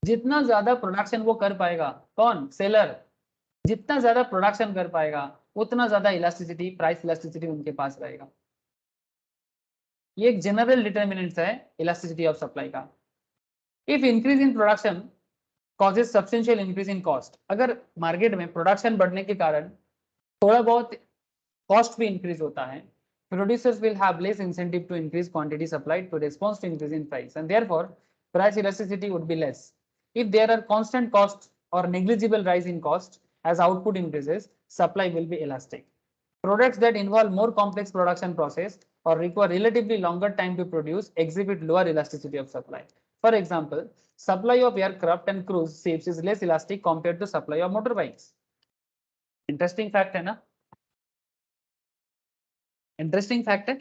जितना ज्यादा प्रोडक्शन वो कर पाएगा, कौन, सेलर, जितना ज्यादा प्रोडक्शन कर पाएगा उतना ज्यादा इलास्टिसिटी, प्राइस इलास्टिसिटी उनके पास रहेगा। ये एक जनरल डिटर्मिनेंट्स है इलास्टिसिटी ऑफ सप्लाई का। If increase in production causes substantial increase in cost, अगर मार्केट में प्रोडक्शन बढ़ने के कारण थोड़ा बहुत कॉस्ट भी इंक्रीज होता है, producers will have less incentive to increase quantity supplied to respond to increase in price, and therefore price elasticity would be less. If there are constant costs or negligible rise in cost as output increases, supply will be elastic. Products that involve more complex production process or require relatively longer time to produce exhibit lower elasticity of supply. For example, supply of aircraft and cruise ships is less elastic compared to supply of motorbikes. Interesting fact है ना? इंटरेस्टिंग फैक्ट है।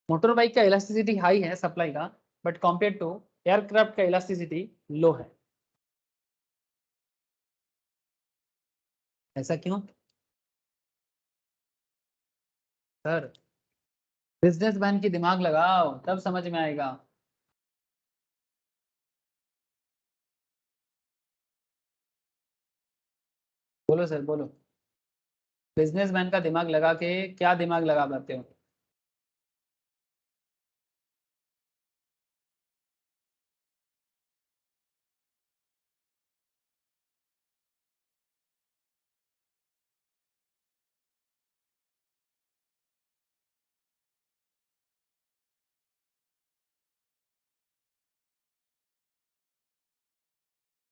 मोटर बाइक का इलास्टिसिटी हाई है सप्लाई का, बट कंपेयर टू एयरक्राफ्ट का इलास्टिसिटी लो है। ऐसा क्यों सर? बिजनेसमैन की दिमाग लगाओ तब समझ में आएगा। बोलो सर बोलो, बिजनेसमैन का दिमाग लगा के क्या दिमाग लगा पाते हो?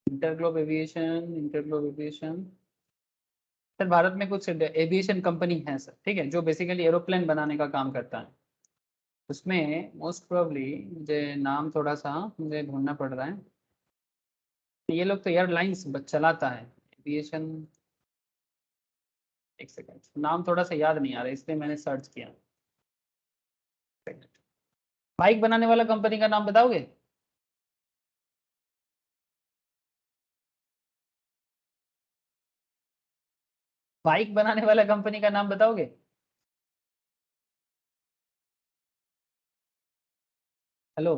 InterGlobe aviation, InterGlobe aviation sir, Bharat में कुछ एविएशन कंपनी है सर, ठीक है, जो बेसिकली एरोप्लेन बनाने का काम करता है। उसमें मोस्ट प्रोबेबली मुझे नाम थोड़ा सा मुझे ढूंढना पड़ रहा है। ये लोग तो एयरलाइंस चलाता है एविएशन। एक सेकंड, नाम थोड़ा सा याद नहीं आ रहा इसलिए मैंने सर्च किया। बाइक बनाने वाला कंपनी का नाम बताओगे? बाइक बनाने वाला कंपनी का नाम बताओगे? हेलो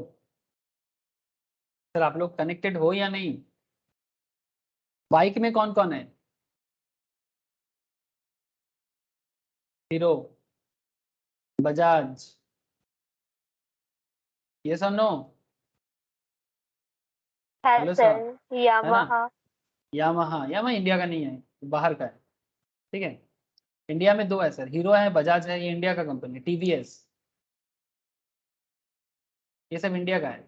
सर, आप लोग कनेक्टेड हो या नहीं? बाइक में कौन कौन है? हीरो, बजाज, ये सब नो? है हेलो सर, साहब, है ना? यामाहा। यामाहा, यामाहा इंडिया का नहीं है, बाहर का है, ठीक है। इंडिया में दो है सर, हीरो है, बजाज है, ये इंडिया का कंपनी। टीवीएस, ये सब इंडिया का है।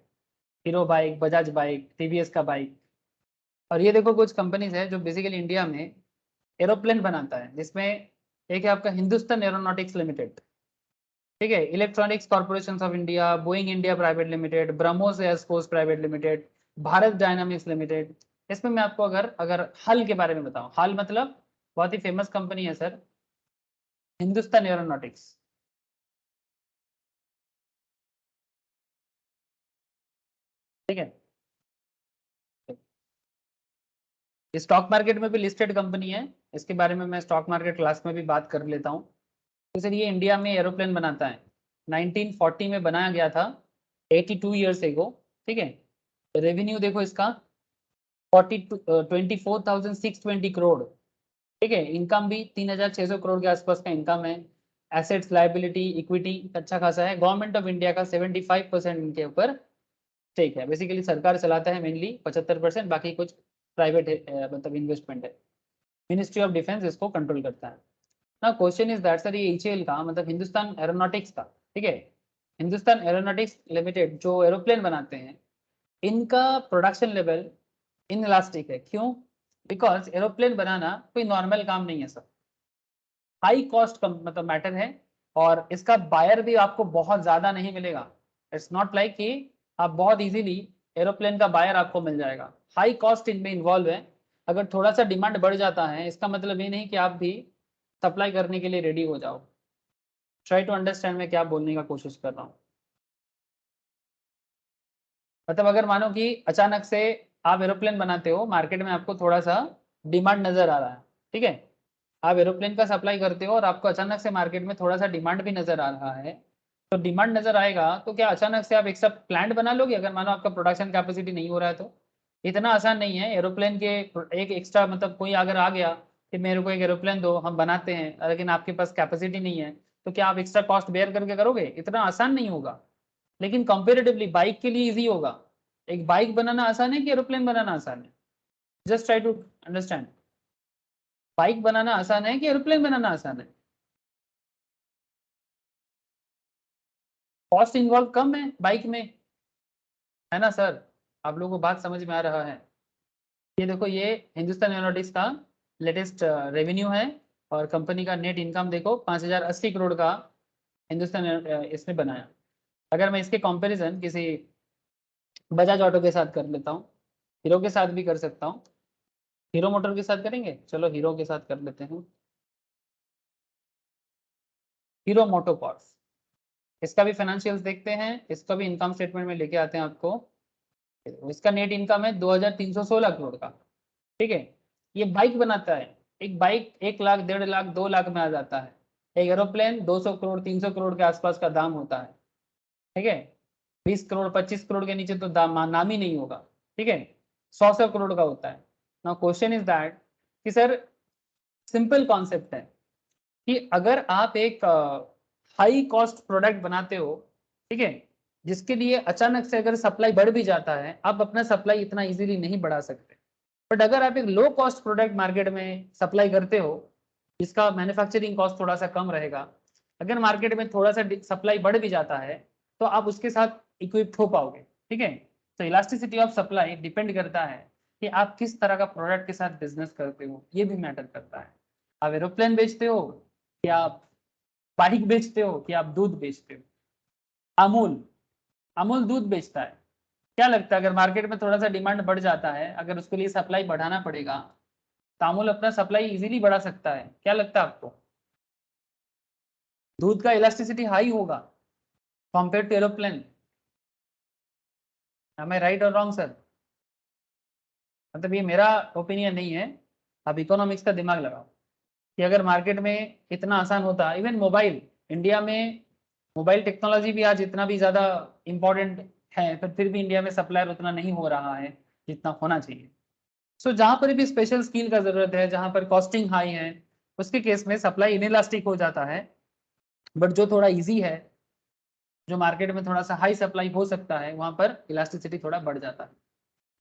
Hero bike, Bajaj bike, TVS का बाइक। और ये देखो कुछ कंपनीज है जो बेसिकली इंडिया में एरोप्लेन बनाता है, जिसमें एक है आपका हिंदुस्तान एरोनॉटिक्स लिमिटेड, ठीक है, electronics corporation of India, Boeing India private limited, BrahMos aerospace private limited, Bharat dynamics limited. इसमें मैं आपको अगर अगर हल के बारे में बताऊं, हल मतलब बहुत ही फेमस कंपनी है सर, हिंदुस्तान एरोनॉटिक्स, ठीक है। स्टॉक मार्केट में भी लिस्टेड कंपनी है, इसके बारे में मैं स्टॉक मार्केट क्लास में भी बात कर लेता हूँ। तो सर ये इंडिया में एरोप्लेन बनाता है, 1940 में बनाया गया था, 82 ईयर्स एगो, ठीक है। रेवेन्यू देखो इसका 24,620 करोड़, ठीक है। इनकम भी 3,600 करोड़ के आसपास का इनकम है। एसेट्स, लाइबिलिटी, इक्विटी अच्छा खासा है। गवर्नमेंट ऑफ इंडिया का 75% इनके ऊपर स्टेक है। बेसिकली सरकार चलाता है मेनली 75%, बाकी कुछ प्राइवेट मतलब इन्वेस्टमेंट है। मिनिस्ट्री ऑफ डिफेंस इसको कंट्रोल करता है ना। क्वेश्चन इज दैट सर, ये एचएएल का मतलब हिंदुस्तान एरोनॉटिक्स का, ठीक है, हिंदुस्तान एरोनॉटिक्स लिमिटेड जो एरोप्लेन बनाते हैं, इनका प्रोडक्शन लेवल इनइलास्टिक है। क्यों? बिकॉज एरोप्लेन बनाना कोई नॉर्मल काम नहीं है सर, हाई कॉस्ट मतलब मैटर है। और इसका बायर भी आपको बहुत ज्यादा नहीं मिलेगा। इट्स नॉट लाइक कि आप बहुत इजीली एरोप्लेन का बायर आपको मिल जाएगा, हाई कॉस्ट इनमें इन्वॉल्व है। अगर थोड़ा सा डिमांड बढ़ जाता है, इसका मतलब ये नहीं कि आप भी सप्लाई करने के लिए रेडी हो जाओ। ट्राई टू अंडरस्टैंड मैं क्या बोलने का कोशिश कर रहा हूँ। मतलब अगर मानो कि अचानक से आप एरोप्लेन बनाते हो, मार्केट में आपको थोड़ा सा डिमांड नजर आ रहा है, ठीक है, आप एरोप्लेन का सप्लाई करते हो और आपको अचानक से मार्केट में थोड़ा सा डिमांड भी नजर आ रहा है, तो डिमांड नजर आएगा तो क्या अचानक से आप एक सब प्लांट बना लोगे? अगर मानो आपका प्रोडक्शन कैपेसिटी नहीं हो रहा है तो इतना आसान नहीं है एरोप्लेन के एक एक्स्ट्रा, मतलब कोई अगर आ गया कि मेरे को एक एरोप्लेन दो हम बनाते हैं, लेकिन आपके पास कैपेसिटी नहीं है, तो क्या आप एक्स्ट्रा कॉस्ट बेयर करके करोगे? इतना आसान नहीं होगा। लेकिन कंपेरेटिवली बाइक के लिए इजी होगा। एक बाइक बनाना आसान है कि एरोप्लेन बनाना आसान है? Just try to understand. Bike बनाना आसान है कि एरोप्लेन बनाना आसान है? कॉस्ट इन्वॉल्व कम है बाइक में, है ना सर? आप लोगों को बात समझ में आ रहा है? ये देखो, ये हिंदुस्तान एरोनॉटिक्स का लेटेस्ट रेवेन्यू है और कंपनी का नेट इनकम देखो 5080 करोड़ का हिंदुस्तान इसने बनाया। अगर मैं इसके कंपैरिजन किसी बजाज ऑटो के साथ कर लेता हूँ, हीरो के साथ भी कर सकता हूँ। हीरो मोटर के साथ करेंगे, चलो हीरो के साथ कर लेते हैं। हीरो मोटोकॉर्स, इसका भी फाइनेंशियल्स देखते हैं, इसका भी इनकम स्टेटमेंट में लेके आते हैं आपको। इसका नेट इनकम है 2316 करोड़ का। ठीक है, ये बाइक बनाता है। एक बाइक 1 लाख 1.5 लाख 2 लाख में आ जाता है। एक एरोप्लेन 200 करोड़ 300 करोड़ के आसपास का दाम होता है। ठीक है, 20 करोड़ 25 करोड़ के नीचे तो दाम नाम ही नहीं होगा। ठीक है, 100 करोड़ का होता है। नाउ क्वेश्चन इज दैट कि सर, सिंपल कॉन्सेप्ट है कि अगर आप एक हाई कॉस्ट प्रोडक्ट बनाते हो, ठीक है, जिसके लिए अचानक से अगर सप्लाई बढ़ भी जाता है, आप अपना सप्लाई इतना इजीली नहीं बढ़ा सकते। बट अगर आप एक लो कॉस्ट प्रोडक्ट मार्केट में सप्लाई करते हो, जिसका मैन्युफैक्चरिंग कॉस्ट थोड़ा सा कम रहेगा, अगर मार्केट में थोड़ा सा सप्लाई बढ़ भी जाता है तो आप उसके साथ इक्विप हो पाओगे। ठीक है, तो इलास्टिसिटी ऑफ सप्लाई डिपेंड करता है कि आप किस तरह का प्रोडक्ट के साथ बिजनेस करते हो, ये भी मैटर करता है। आप एरोप्लेन बेचते हो कि आप बाइक बेचते हो कि आप दूध बेचते हो? अमूल, अमूल दूध बेचता है। क्या लगता है अगर मार्केट में थोड़ा सा डिमांड बढ़ जाता है, अगर उसके लिए सप्लाई बढ़ाना पड़ेगा, तो अमूल अपना सप्लाई इजीली बढ़ा सकता है? क्या लगता है आपको? दूध का इलास्टिसिटी हाई होगा compare to aeroplane. Am I right और रॉन्ग सर? मतलब ये मेरा ओपिनियन नहीं है, आप इकोनॉमिक्स का दिमाग लगाओ कि अगर मार्केट में इतना आसान होता, इवन मोबाइल, इंडिया में मोबाइल टेक्नोलॉजी भी आज इतना भी ज़्यादा इम्पोर्टेंट है, पर फिर भी इंडिया में सप्लायर उतना नहीं हो रहा है जितना होना चाहिए। सो जहाँ पर भी स्पेशल स्किल का जरूरत है, जहाँ पर कॉस्टिंग हाई है, उसके केस में सप्लाई इनइलास्टिक हो जाता है। बट जो थोड़ा इजी है, जो मार्केट में थोड़ा सा हाई सप्लाई हो सकता है, वहाँ पर इलास्टिसिटी थोड़ा बढ़ जाता है।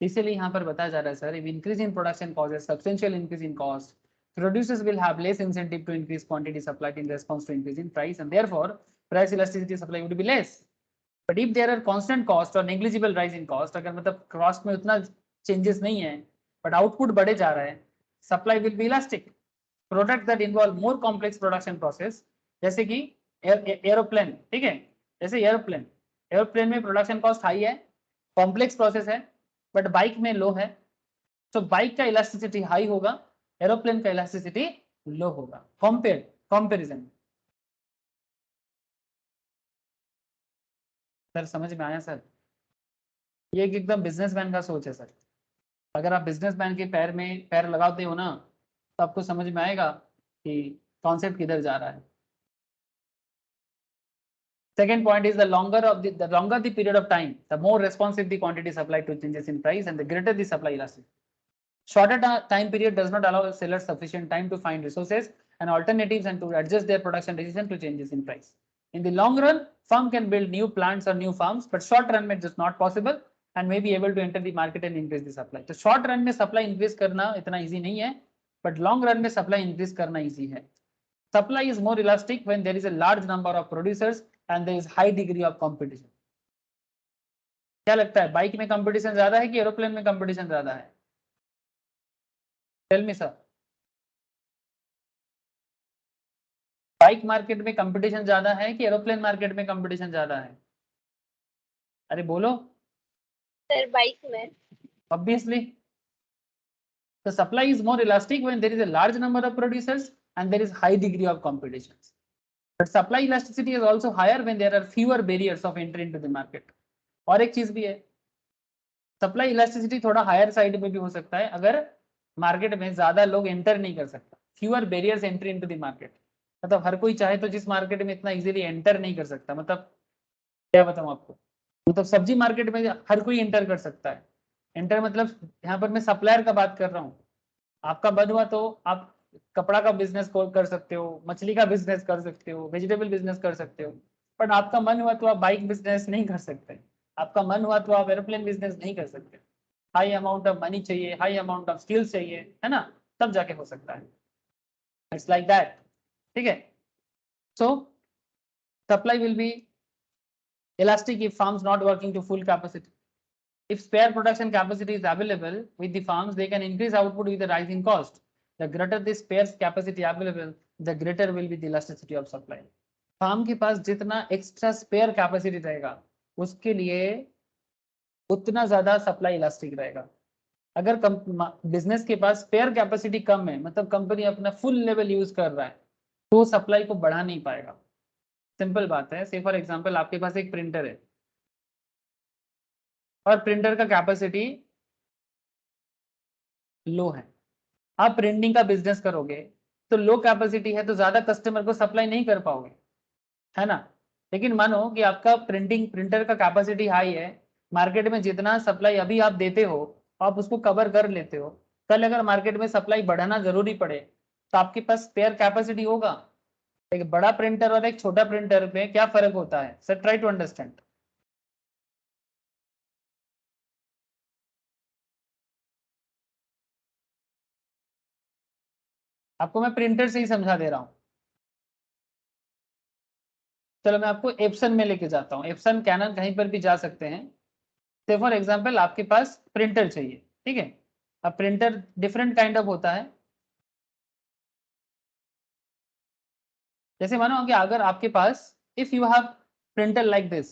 इसीलिए यहाँ पर बताया जा रहा है sir, if increase in production causes substantial increase in cost, producers will have less incentive to increase quantity supplied in response to increase in price, and therefore price elasticity supply would be less. But if there are constant cost or negligible rise in cost, अगर मतलब कॉस्ट में उतना चेंजेस नहीं है बट आउटपुट बढ़े जा रहा है, supply will be elastic. Product that involve more complex production process, जैसे कि एरोप्लेन, ठीक है, जैसे एरोप्लेन, एरोप्लेन में प्रोडक्शन कॉस्ट हाई है, कॉम्प्लेक्स प्रोसेस है, बट बाइक में लो है। तो बाइक का इलास्टिसिटी हाई होगा, एरोप्लेन का इलास्टिसिटी लो होगा कंपेरिजन। सर समझ में आया सर? ये एकदम बिजनेसमैन का सोच है सर। अगर आप बिजनेसमैन के पैर में पैर लगाते हो ना, तो आपको समझ में आएगा कि कॉन्सेप्ट किधर जा रहा है। Second point is the longer the period of time, the more responsive the quantity supplied to changes in price and the greater the supply elasticity. Shorter time period does not allow sellers sufficient time to find resources and alternatives and to adjust their production decision to changes in price. In the long run, firm can build new plants or new farms, but short run में just not possible and may be able to enter the market and increase the supply. तो short run में supply increase करना इतना easy नहीं है, but long run में supply increase करना easy है. Supply is more elastic when there is a large number of producers and there is high degree of competition. क्या लगता है, बाइक में कंपटीशन ज्यादा है कि एरोप्लेन में कंपटीशन ज्यादा है? Tell me sir. Bike market में कंपटीशन ज्यादा है कि एरोप्लेन मार्केट में कंपटीशन ज्यादा है? अरे बोलो। सर बाइक में। Obviously, the supply is more elastic when there is a large number of producers and there is high degree of competition. But supply elasticity is also higher when there are fewer barriers of entry into the market. और एक चीज भी है, सप्लाई इलास्टिसिटी थोड़ा हायर साइड में भी हो सकता है अगर मार्केट में ज्यादा लोग एंटर नहीं कर सकता, fewer barriers entry into the market. मतलब हर कोई चाहे तो जिस मार्केट में इतना इजीली एंटर नहीं कर सकता, मतलब क्या बताऊं आपको, मतलब सब्जी मार्केट में हर कोई एंटर कर सकता है। एंटर मतलब यहाँ पर मैं सप्लायर का बात कर रहा हूँ। आपका मन हुआ तो आप कपड़ा का बिजनेस कर सकते हो, मछली का बिजनेस कर सकते हो, वेजिटेबल बिजनेस कर सकते हो, बट आपका मन हुआ तो आप बाइक बिजनेस नहीं कर सकते, आपका मन हुआ तो आप एरोप्लेन बिजनेस नहीं कर सकते। हाई अमाउंट ऑफ मनी चाहिए, हाई अमाउंट ऑफ स्किल्स चाहिए, है ना, तब जाके हो सकता है। इट्स लाइक दैट, ठीक है। सो supply will B elastic if farms not working to full capacity. If spare production capacity is available with the farms, they can increase output with the rising cost. The greater the spare capacity available, the greater will be the elasticity of supply. Firm के पास जितना एक्स्ट्रा स्पेयर कैपेसिटी रहेगा उसके लिए उतना ज्यादा सप्लाई इलास्टिक रहेगा। अगर बिजनेस के पास स्पेयर कैपेसिटी कम है, मतलब कंपनी अपना फुल लेवल यूज कर रहा है, तो सप्लाई को बढ़ा नहीं पाएगा। सिंपल बात है, से फॉर एग्जांपल आपके पास एक प्रिंटर है और प्रिंटर का कैपेसिटी लो है, आप प्रिंटिंग का बिजनेस करोगे तो लो कैपेसिटी है तो ज्यादा कस्टमर को सप्लाई नहीं कर पाओगे, है ना। लेकिन मानो कि आपका प्रिंटर का कैपेसिटी हाई है, मार्केट में जितना सप्लाई अभी आप देते हो आप उसको कवर कर लेते हो, कल अगर मार्केट में सप्लाई बढ़ाना जरूरी पड़े तो आपके पास स्पेयर कैपेसिटी होगा। एक बड़ा प्रिंटर और एक छोटा प्रिंटर में क्या फर्क होता है सर, ट्राई टू अंडरस्टैंड। आपको मैं प्रिंटर से ही समझा दे रहा हूँ। चलो मैं आपको एप्सन में लेके जाता हूँ, एप्सन कैनन कहीं पर भी जा सकते हैं। से फॉर एग्जांपल आपके पास प्रिंटर चाहिए, ठीक है। अब प्रिंटर डिफरेंट काइंड ऑफ होता है। जैसे मानो कि अगर आपके पास if you have printer like this,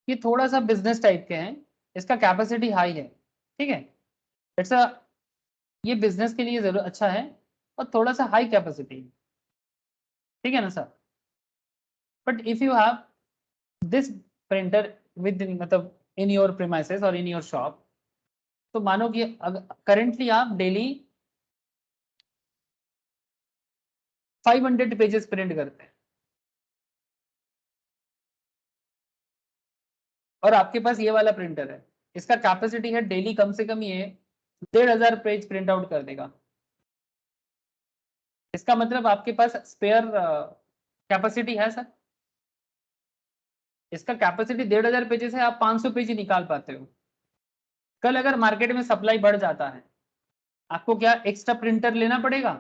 ये थोड़ा सा बिजनेस टाइप के हैं, इसका कैपेसिटी हाई है, ठीक है। इट्स अ ये बिजनेस के लिए जरूर अच्छा है और थोड़ा सा हाई कैपेसिटी, ठीक है ना sir. But if you have this printer with मतलब इन योर प्रीमाइसेस और इन योर शॉप, तो मानो कि करेंटली आप डेली 500 पेजेस प्रिंट करते हैं और आपके पास ये वाला प्रिंटर है, इसका कैपेसिटी है डेली कम से कम ये 1500 पेज प्रिंट आउट कर देगा। इसका मतलब आपके पास स्पेयर कैपेसिटी है सर। इसका कैपेसिटी 1500 पेजेस है, आप 500 पेज ही निकाल पाते हो। कल अगर मार्केट में सप्लाई बढ़ जाता है, आपको क्या एक्स्ट्रा प्रिंटर लेना पड़ेगा?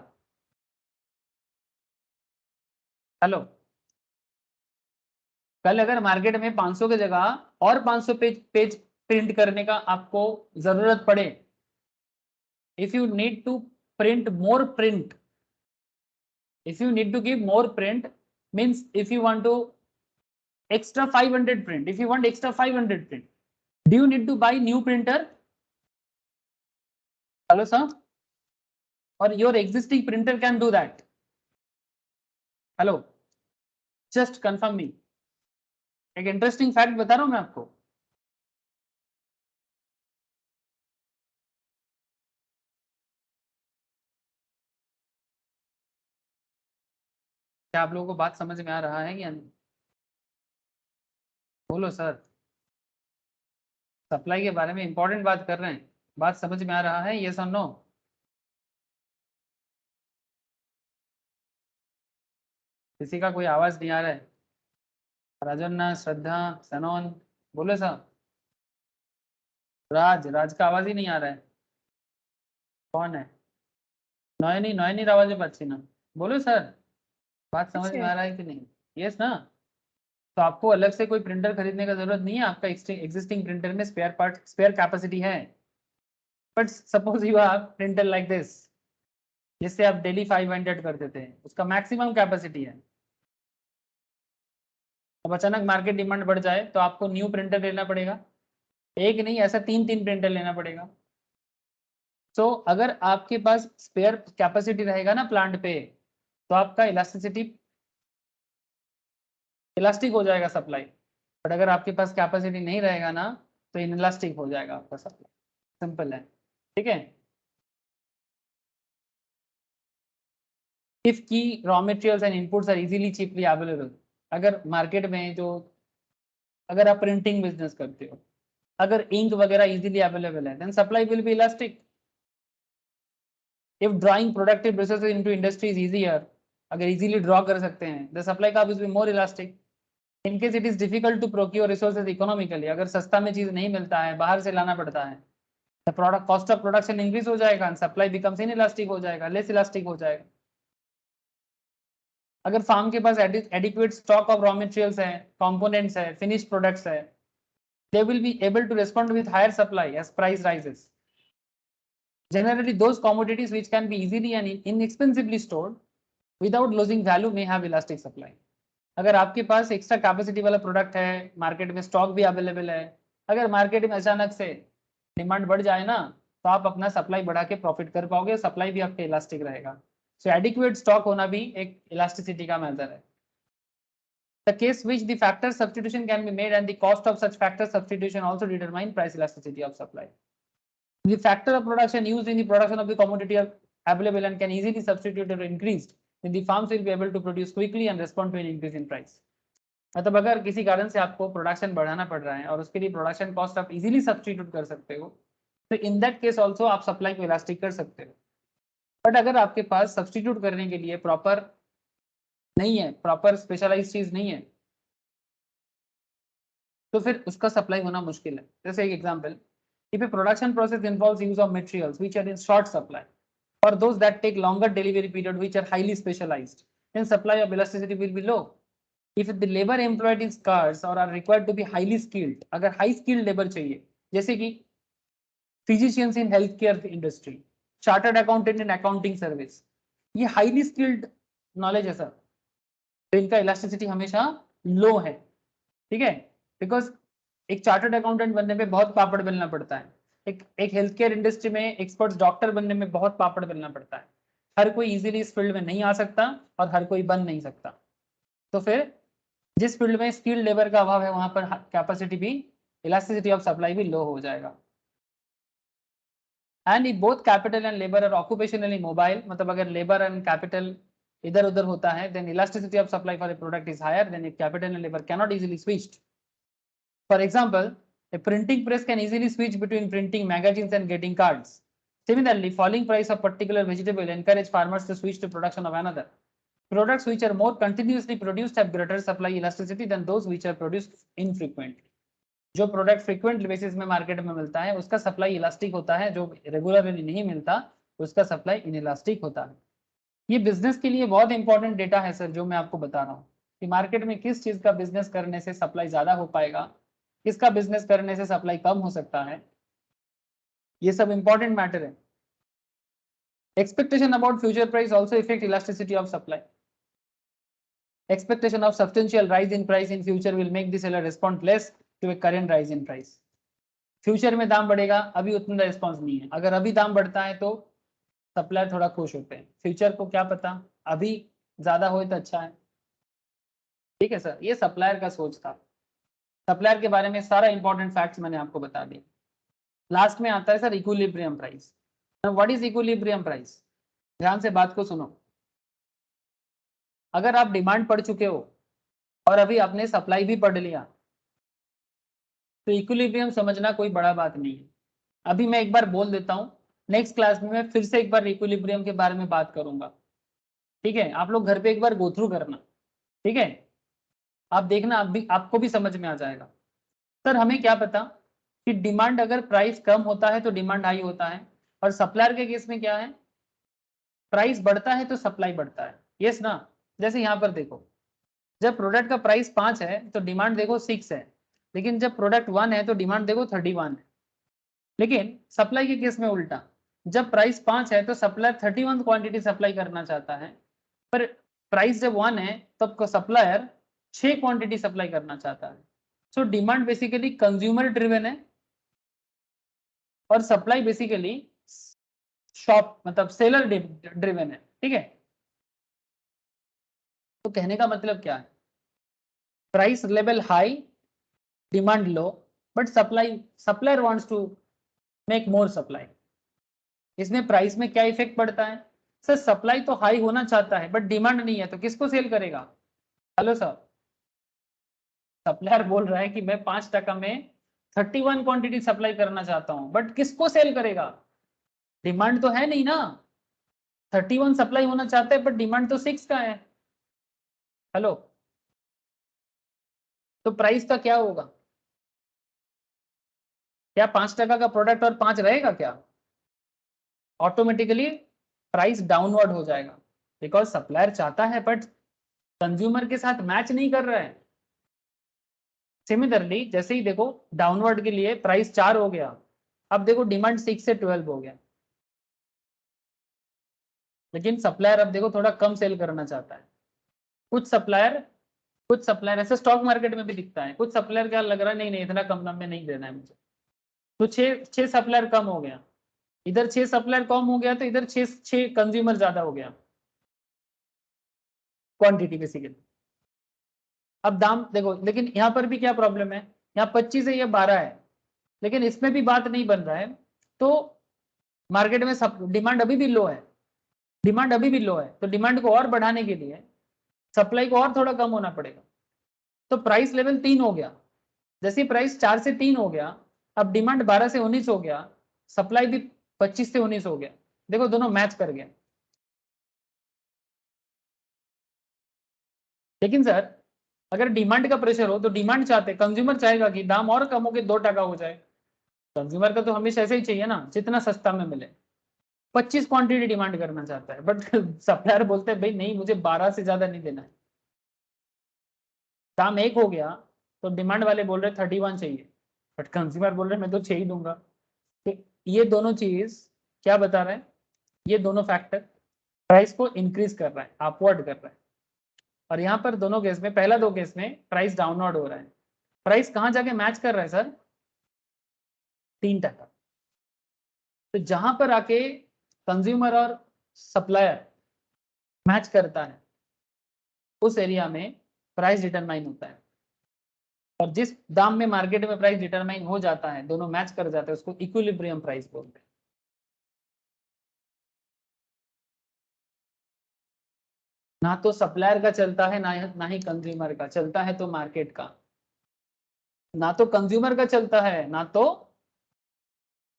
हेलो, कल अगर मार्केट में 500 की जगह और 500 पेज प्रिंट करने का आपको जरूरत पड़े, if you need to print more print, if you need to give more print, means if you want to extra 500 print, if you want extra 500 print, do you need to buy new printer? Hello sir, or your existing printer can do that? Hello, just confirm me। एक इंटरेस्टिंग फैक्ट बता रहा हूं मैं आपको। क्या आप लोगों को बात समझ में आ रहा है या नहीं? बोलो सर, सप्लाई के बारे में इंपॉर्टेंट बात कर रहे हैं, बात समझ में आ रहा है, ये और नो? किसी का कोई आवाज नहीं आ रहा है? राजन्ना, श्रद्धा, सनोन, बोलो सर। राज का आवाज ही नहीं आ रहा है। कौन है? नयनी, नयनी आवाज पाচ্ছি ना, बोलो सर। बात समझ में आ रहा है कि नहीं? यस ना। तो आपको अलग से कोई प्रिंटर खरीदने का जरूरत नहीं है, आपका एग्जिस्टिंग प्रिंटर में स्पेयर कैपेसिटी है। But suppose you have printer like this, जिससे आप डेली 500 कर देते हैं, उसका मैक्सिमम कैपेसिटी है। अब अचानक मार्केट डिमांड बढ़ जाए तो आपको न्यू प्रिंटर लेना पड़ेगा, एक नहीं ऐसा 3 प्रिंटर लेना पड़ेगा। तो अगर आपके पास स्पेयर कैपेसिटी रहेगा ना प्लांट पे, तो आपका इलास्टिक हो जाएगा सप्लाई। बट अगर आपके पास कैपेसिटी नहीं रहेगा ना, तो इनइलास्टिक हो जाएगा आपका सप्लाई। सिंपल है, ठीक है। इफ की raw materials and inputs are easily cheaply available, अगर मार्केट में जो, अगर आप प्रिंटिंग बिजनेस करते हो, अगर इंक वगैरह इजीली अवेलेबल है, then supply will be elastic. If drawing productive resources into industry is easier, अगर इजीली ड्रॉ कर सकते हैं, the supply curve will be more elastic. In case it is difficult to procure resources economically, अगर सस्ता में चीज नहीं मिलता है, बाहर से लाना पड़ता है, the product cost of production increase हो जाएगा एंड सप्लाई बिकम्स इनइलास्टिक हो जाएगा, लेस इलास्टिक हो जाएगा. अगर फार्म के पास adequate stock of raw materials है, कंपोनेंट्स है, फिनिश्ड प्रोडक्ट्स है, they will be able to respond with higher supply as price rises. Generally, those commodities which can be easily and inexpensively stored without losing value may have elastic supply. अगर आपके पास एक्स्ट्रा कैपेसिटी वाला प्रोडक्ट है, मार्केट में स्टॉक भी अवेलेबल है, अगर मार्केट में अचानक से डिमांड बढ़ जाए ना, तो आप अपना सप्लाई बढ़ा के प्रॉफिट कर पाओगे, सप्लाई भी आपका इलास्टिक रहेगा. सो एडिक्वेट स्टॉक होना भी एक इलास्टिसिटी का मेजर है. The case which the factor substitution can be made and the cost of such factor substitution also determine price elasticity of supply. The factor of production used in the production of the commodity are available and can easily substitute or increased, then the farms will be able to produce quickly and respond to an increase in price. मतलब अगर किसी कारण से आपको प्रोडक्शन बढ़ाना पड़ रहा है और उसके लिए प्रोडक्शन कॉस्ट आप इजीली सब्स्टिट्यूट कर सकते हो, तो इन दैट केस ऑल्सो आप सप्लाई को इलास्टिक कर सकते हो. बट अगर आपके पास सब्स्टिट्यूट करने के लिए प्रॉपर नहीं है, प्रॉपर स्पेशलाइज चीज नहीं है, तो फिर उसका सप्लाई होना मुश्किल है. जैसे एक example, if a production process involves use of materials which are in short supply और those that take longer delivery period which are highly specialised, then supply of elasticity will be low. If the labour employed in scarce और are required to be highly skilled, अगर हाई स्किल्ड लेबर चाहिए, जैसे कि physicians in health care industry, chartered accountant in accounting service, ये हाईली स्किल्ड नॉलेज है सर, तो इनका इलास्टिसिटी हमेशा लो है. ठीक है, बिकॉज एक चार्टर्ड अकाउंटेंट बनने में बहुत पापड़ बेलना पड़ता है, एक हेल्थ केयर इंडस्ट्री में एक्सपर्ट्स डॉक्टर बनने में बहुत पापड़ बेलना पड़ता है. हर कोई इजीली इस फील्ड में नहीं आ सकता और हर कोई बन नहीं सकता. तो फिर जिस फील्ड में स्किल्ड लेबर का अभाव है, वहां पर कैपेसिटी भी, इलास्टिसिटी ऑफ सप्लाई भी लो हो जाएगा. And if both capital and labour are occupationally mobile, मतलब अगर लेबर एंड कैपिटल इधर उधर होता है, then elasticity of supply for a product is higher than if capital and labour cannot easily switched. For example, a printing press can easily switch between printing magazines and getting cards. Similarly, falling price of particular vegetable encourage farmers to switch to production of another. Products which are more continuously produced have greater supply elasticity than those which are produced infrequently. जो प्रोडक्ट फ्रीक्वेंट बेसिस में मार्केट में मिलता है, उसका सप्लाई इलास्टिक होता है, जो रेगुलरली नहीं मिलता उसका सप्लाई इनइलास्टिक होता है. ये बिजनेस के लिए बहुत इंपॉर्टेंट डेटा है सर, जो मैं आपको बता रहा हूँ कि मार्केट में किस चीज का बिजनेस करने से सप्लाई ज्यादा हो पाएगा, किसका बिजनेस करने से सप्लाई कम हो सकता है, ये सब इंपॉर्टेंट मैटर है. Expectation about future price also effect elasticity of supply. Expectation of substantial rise in price in future will make the seller respond less to a current rise in price. Future में दाम बढ़ेगा, अभी उतना रिस्पॉन्स नहीं है. अगर अभी दाम बढ़ता है तो सप्लायर थोड़ा खुश होते हैं, फ्यूचर को क्या पता, अभी ज्यादा हो तो अच्छा है. ठीक है सर, ये सप्लायर का सोच था. सप्लायर के बारे में सारा इंपॉर्टेंट फैक्ट्स मैंने आपको बता दिए. लास्ट में आता है sir equilibrium price. What is equilibrium price? ध्यान से बात को सुनो. अगर आप डिमांड पढ़ चुके हो और अभी आपने सप्लाई भी पढ़ लिया, तो इक्विलिब्रियम समझना कोई बड़ा बात नहीं है. अभी मैं एक बार बोल देता हूँ, नेक्स्ट क्लास में मैं फिर से एक बार इक्विलिब्रियम के बारे में बात करूंगा. ठीक है, आप लोग घर पे एक बार गो थ्रू करना. ठीक है, आप देखना, आपको भी समझ में आ जाएगा. सर हमें क्या पता कि डिमांड, अगर प्राइस कम होता है तो डिमांड हाई होता है, और सप्लायर के केस में क्या है, प्राइस बढ़ता है तो सप्लाई बढ़ता है. यस ना. जैसे यहाँ पर देखो, जब प्रोडक्ट का प्राइस 5 है तो डिमांड देखो 6 है, लेकिन जब प्रोडक्ट 1 है तो डिमांड देखो 31 है. लेकिन सप्लाई के केस में उल्टा, जब प्राइस 5 है तो सप्लायर 31 क्वांटिटी सप्लाई करना चाहता है, पर प्राइस जब 1 है तब सप्लायर 6 क्वांटिटी सप्लाई करना चाहता है. So demand basically consumer driven है और सप्लाई बेसिकली शॉप मतलब सेलर ड्रिवन है. ठीक है, तो कहने का मतलब क्या है, price level high, demand low, but supplier wants to make more supply. इसमें प्राइस में क्या इफेक्ट पड़ता है, सर सप्लाई तो हाई होना चाहता है बट डिमांड नहीं है, तो किसको सेल करेगा? हेलो सर, सप्लायर बोल रहा है कि मैं 5% में 31 क्वांटिटी सप्लाई करना चाहता हूं, बट किसको सेल करेगा? डिमांड तो है नहीं ना। 31 सप्लाई होना चाहता है बट डिमांड तो 6 का है। हेलो, तो प्राइस का क्या होगा? क्या 5% का प्रोडक्ट और 5 रहेगा क्या? ऑटोमेटिकली प्राइस डाउनवर्ड हो जाएगा, बिकॉज सप्लायर चाहता है बट कंज्यूमर के साथ मैच नहीं कर रहा है। सिमिलरली जैसे ही देखो डाउनवर्ड के लिए प्राइस 4 हो गया, अब देखो डिमांड 6 से 12 हो गया, लेकिन सप्लायर अब देखो थोड़ा कम सेल करना चाहता है। कुछ सप्लायर ऐसे स्टॉक मार्केट में भी दिखता है, कुछ सप्लायर क्या लग रहा है नहीं नहीं इतना कम दाम में नहीं देना है मुझे, तो छह सप्लायर कम हो गया, इधर 6 सप्लायर कम हो गया तो इधर 6 कंज्यूमर ज्यादा हो गया, क्वांटिटी बेसिकली। अब दाम देखो, लेकिन यहाँ पर भी क्या प्रॉब्लम है, यहाँ 25 है, ये 12 है, लेकिन इसमें भी बात नहीं बन रहा है, तो मार्केट में सब डिमांड अभी भी लो है, डिमांड अभी भी लो है, तो डिमांड को और बढ़ाने के लिए सप्लाई को और थोड़ा कम होना पड़ेगा, तो प्राइस लेवल 3 हो गया। जैसे प्राइस 4 से 3 हो गया, अब डिमांड 12 से 19 हो गया, सप्लाई भी 25 से 19 हो गया, देखो दोनों मैच कर गया। लेकिन सर अगर डिमांड का प्रेशर हो तो डिमांड चाहते, कंज्यूमर चाहेगा कि दाम और कम हो के 2% हो जाए, कंज्यूमर का तो हमेशा ऐसे ही चाहिए ना, जितना सस्ता में मिले। 25 क्वांटिटी डिमांड करना चाहता है बट सप्लायर बोलते हैं भाई नहीं मुझे 12 से ज्यादा नहीं देना है। दाम 1 हो गया तो डिमांड वाले बोल रहे 31 चाहिए, बट कंज्यूमर बोल रहे मैं तो 6 ही दूंगा। तो ये दोनों चीज क्या बता रहे हैं, ये दोनों फैक्टर प्राइस को इंक्रीज कर रहा है, अपवर्ड कर रहा है। और यहाँ पर दोनों केस में, पहला 2 केस में प्राइस डाउनवर्ड हो रहा है, प्राइस कहाँ जाके मैच कर रहा है सर? 3%। तो जहां पर आके कंज्यूमर और सप्लायर मैच करता है उस एरिया में प्राइस डिटरमाइन होता है, और जिस दाम में मार्केट में प्राइस डिटरमाइन हो जाता है, दोनों मैच कर जाते हैं, उसको इक्विलिब्रियम प्राइस बोलते हैं। ना तो सप्लायर का चलता है ना ही कंज्यूमर का चलता है, तो मार्केट का, ना तो कंज्यूमर का चलता है ना तो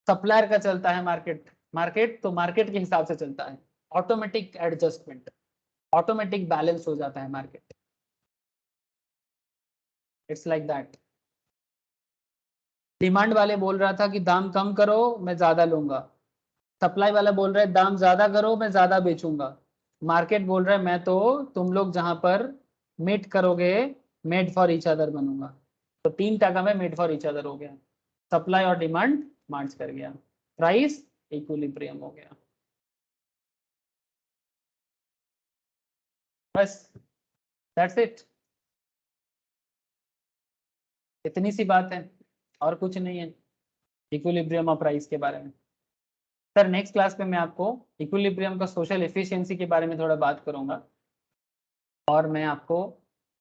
सप्लायर का चलता है, मार्केट मार्केट तो मार्केट के हिसाब से चलता है, ऑटोमेटिक एडजस्टमेंट, ऑटोमेटिक बैलेंस हो जाता है market. It's like that. Demand वाले बोल रहा था कि दाम कम करो मैं ज्यादा लूंगा, सप्लाई वाला बोल रहा है दाम ज्यादा करो मैं ज्यादा बेचूंगा, मार्केट बोल रहा है मैं तो तुम लोग जहां पर मीट करोगे मेड फॉर ईच अदर बनूंगा, तो 3% में मेड फॉर ईच अदर हो गया, सप्लाई और डिमांड मैच कर गया, प्राइस इक्विलिब्रियम हो गया। बस दैट्स इट, इतनी सी बात है और कुछ नहीं है इक्विलिब्रियम और प्राइस के बारे में। सर नेक्स्ट क्लास में मैं आपको इक्विलिब्रियम का सोशल एफिशिएंसी के बारे में थोड़ा बात करूंगा, और मैं आपको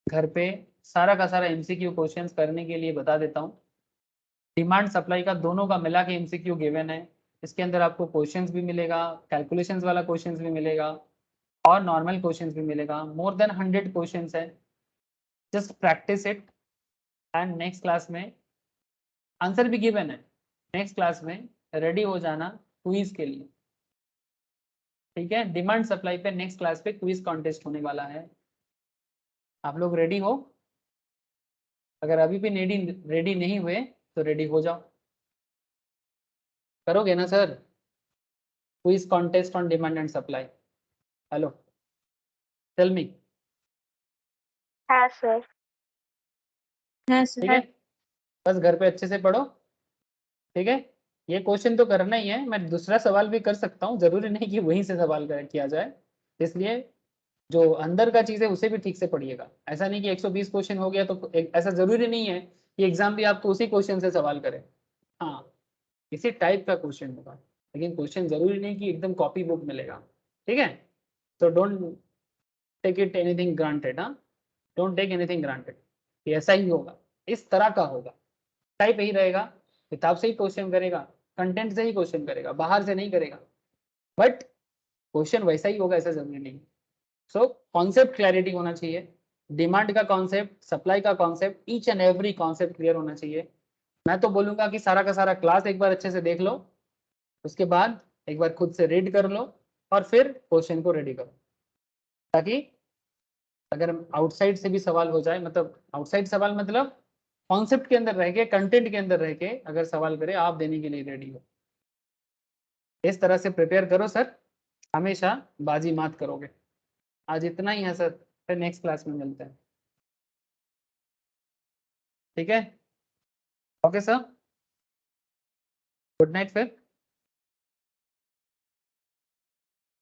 घर पे सारा का सारा एमसीक्यू क्वेश्चंस करने के लिए बता देता हूँ। डिमांड सप्लाई का दोनों का मिला के एमसीक्यू गिवन है, इसके अंदर आपको क्वेश्चंस भी मिलेगा, कैलकुलेशंस वाला क्वेश्चंस भी मिलेगा और नॉर्मल क्वेश्चंस भी मिलेगा, मोर देन 100 क्वेश्चंस है, just practice it. And next class में आंसर भी गिवन है, नेक्स्ट क्लास में रेडी हो जाना क्विज के लिए, ठीक है? डिमांड सप्लाई पे नेक्स्ट क्लास पे क्विज कॉन्टेस्ट होने वाला है, आप लोग रेडी हो? अगर अभी भी रेडी नहीं हुए तो रेडी हो जाओ, करोगे ना sir? Quiz contest on demand and supply, hello tell me, हाँ सर। ठीक है? बस घर पे अच्छे से पढ़ो, ठीक है? ये क्वेश्चन तो करना ही है, मैं दूसरा सवाल भी कर सकता हूँ, जरूरी नहीं कि वहीं से सवाल किया जाए, इसलिए जो अंदर का चीज है उसे भी ठीक से पढ़िएगा। ऐसा नहीं कि 120 क्वेश्चन हो गया तो ऐसा जरूरी नहीं है कि एग्जाम भी आपको उसी क्वेश्चन से सवाल करे, हाँ इसी टाइप का क्वेश्चन होगा, लेकिन क्वेश्चन जरूरी नहीं कि एकदम कॉपी बुक मिलेगा, ठीक है? तो don't take it anything granted, हाँ डोंट टेक एनीथिंग ग्रांटेड, ये ऐसा ही होगा, इस तरह का होगा, टाइप यही रहेगा, किताब से ही क्वेश्चन करेगा, कंटेंट से ही क्वेश्चन करेगा, बाहर से नहीं करेगा, बट क्वेश्चन वैसा ही होगा ऐसा जरूरी नहीं। सो कॉन्सेप्ट क्लैरिटी होना चाहिए, डिमांड का कॉन्सेप्ट, सप्लाई का concept, each and every concept clear होना चाहिए। मैं तो बोलूंगा कि सारा का सारा क्लास एक बार अच्छे से देख लो, उसके बाद एक बार खुद से रीड कर लो और फिर क्वेश्चन को रेडी करो, ताकि अगर आउटसाइड से भी सवाल हो जाए, मतलब आउटसाइड सवाल मतलब कॉन्सेप्ट के अंदर रह के, कंटेंट के अंदर रह के अगर सवाल करे, आप देने के लिए रेडी हो। इस तरह से प्रिपेयर करो सर, हमेशा बाजी मात करोगे। आज इतना ही है सर, फिर नेक्स्ट क्लास में मिलते हैं। ठीक है, ओके सर, गुड नाइट फिर।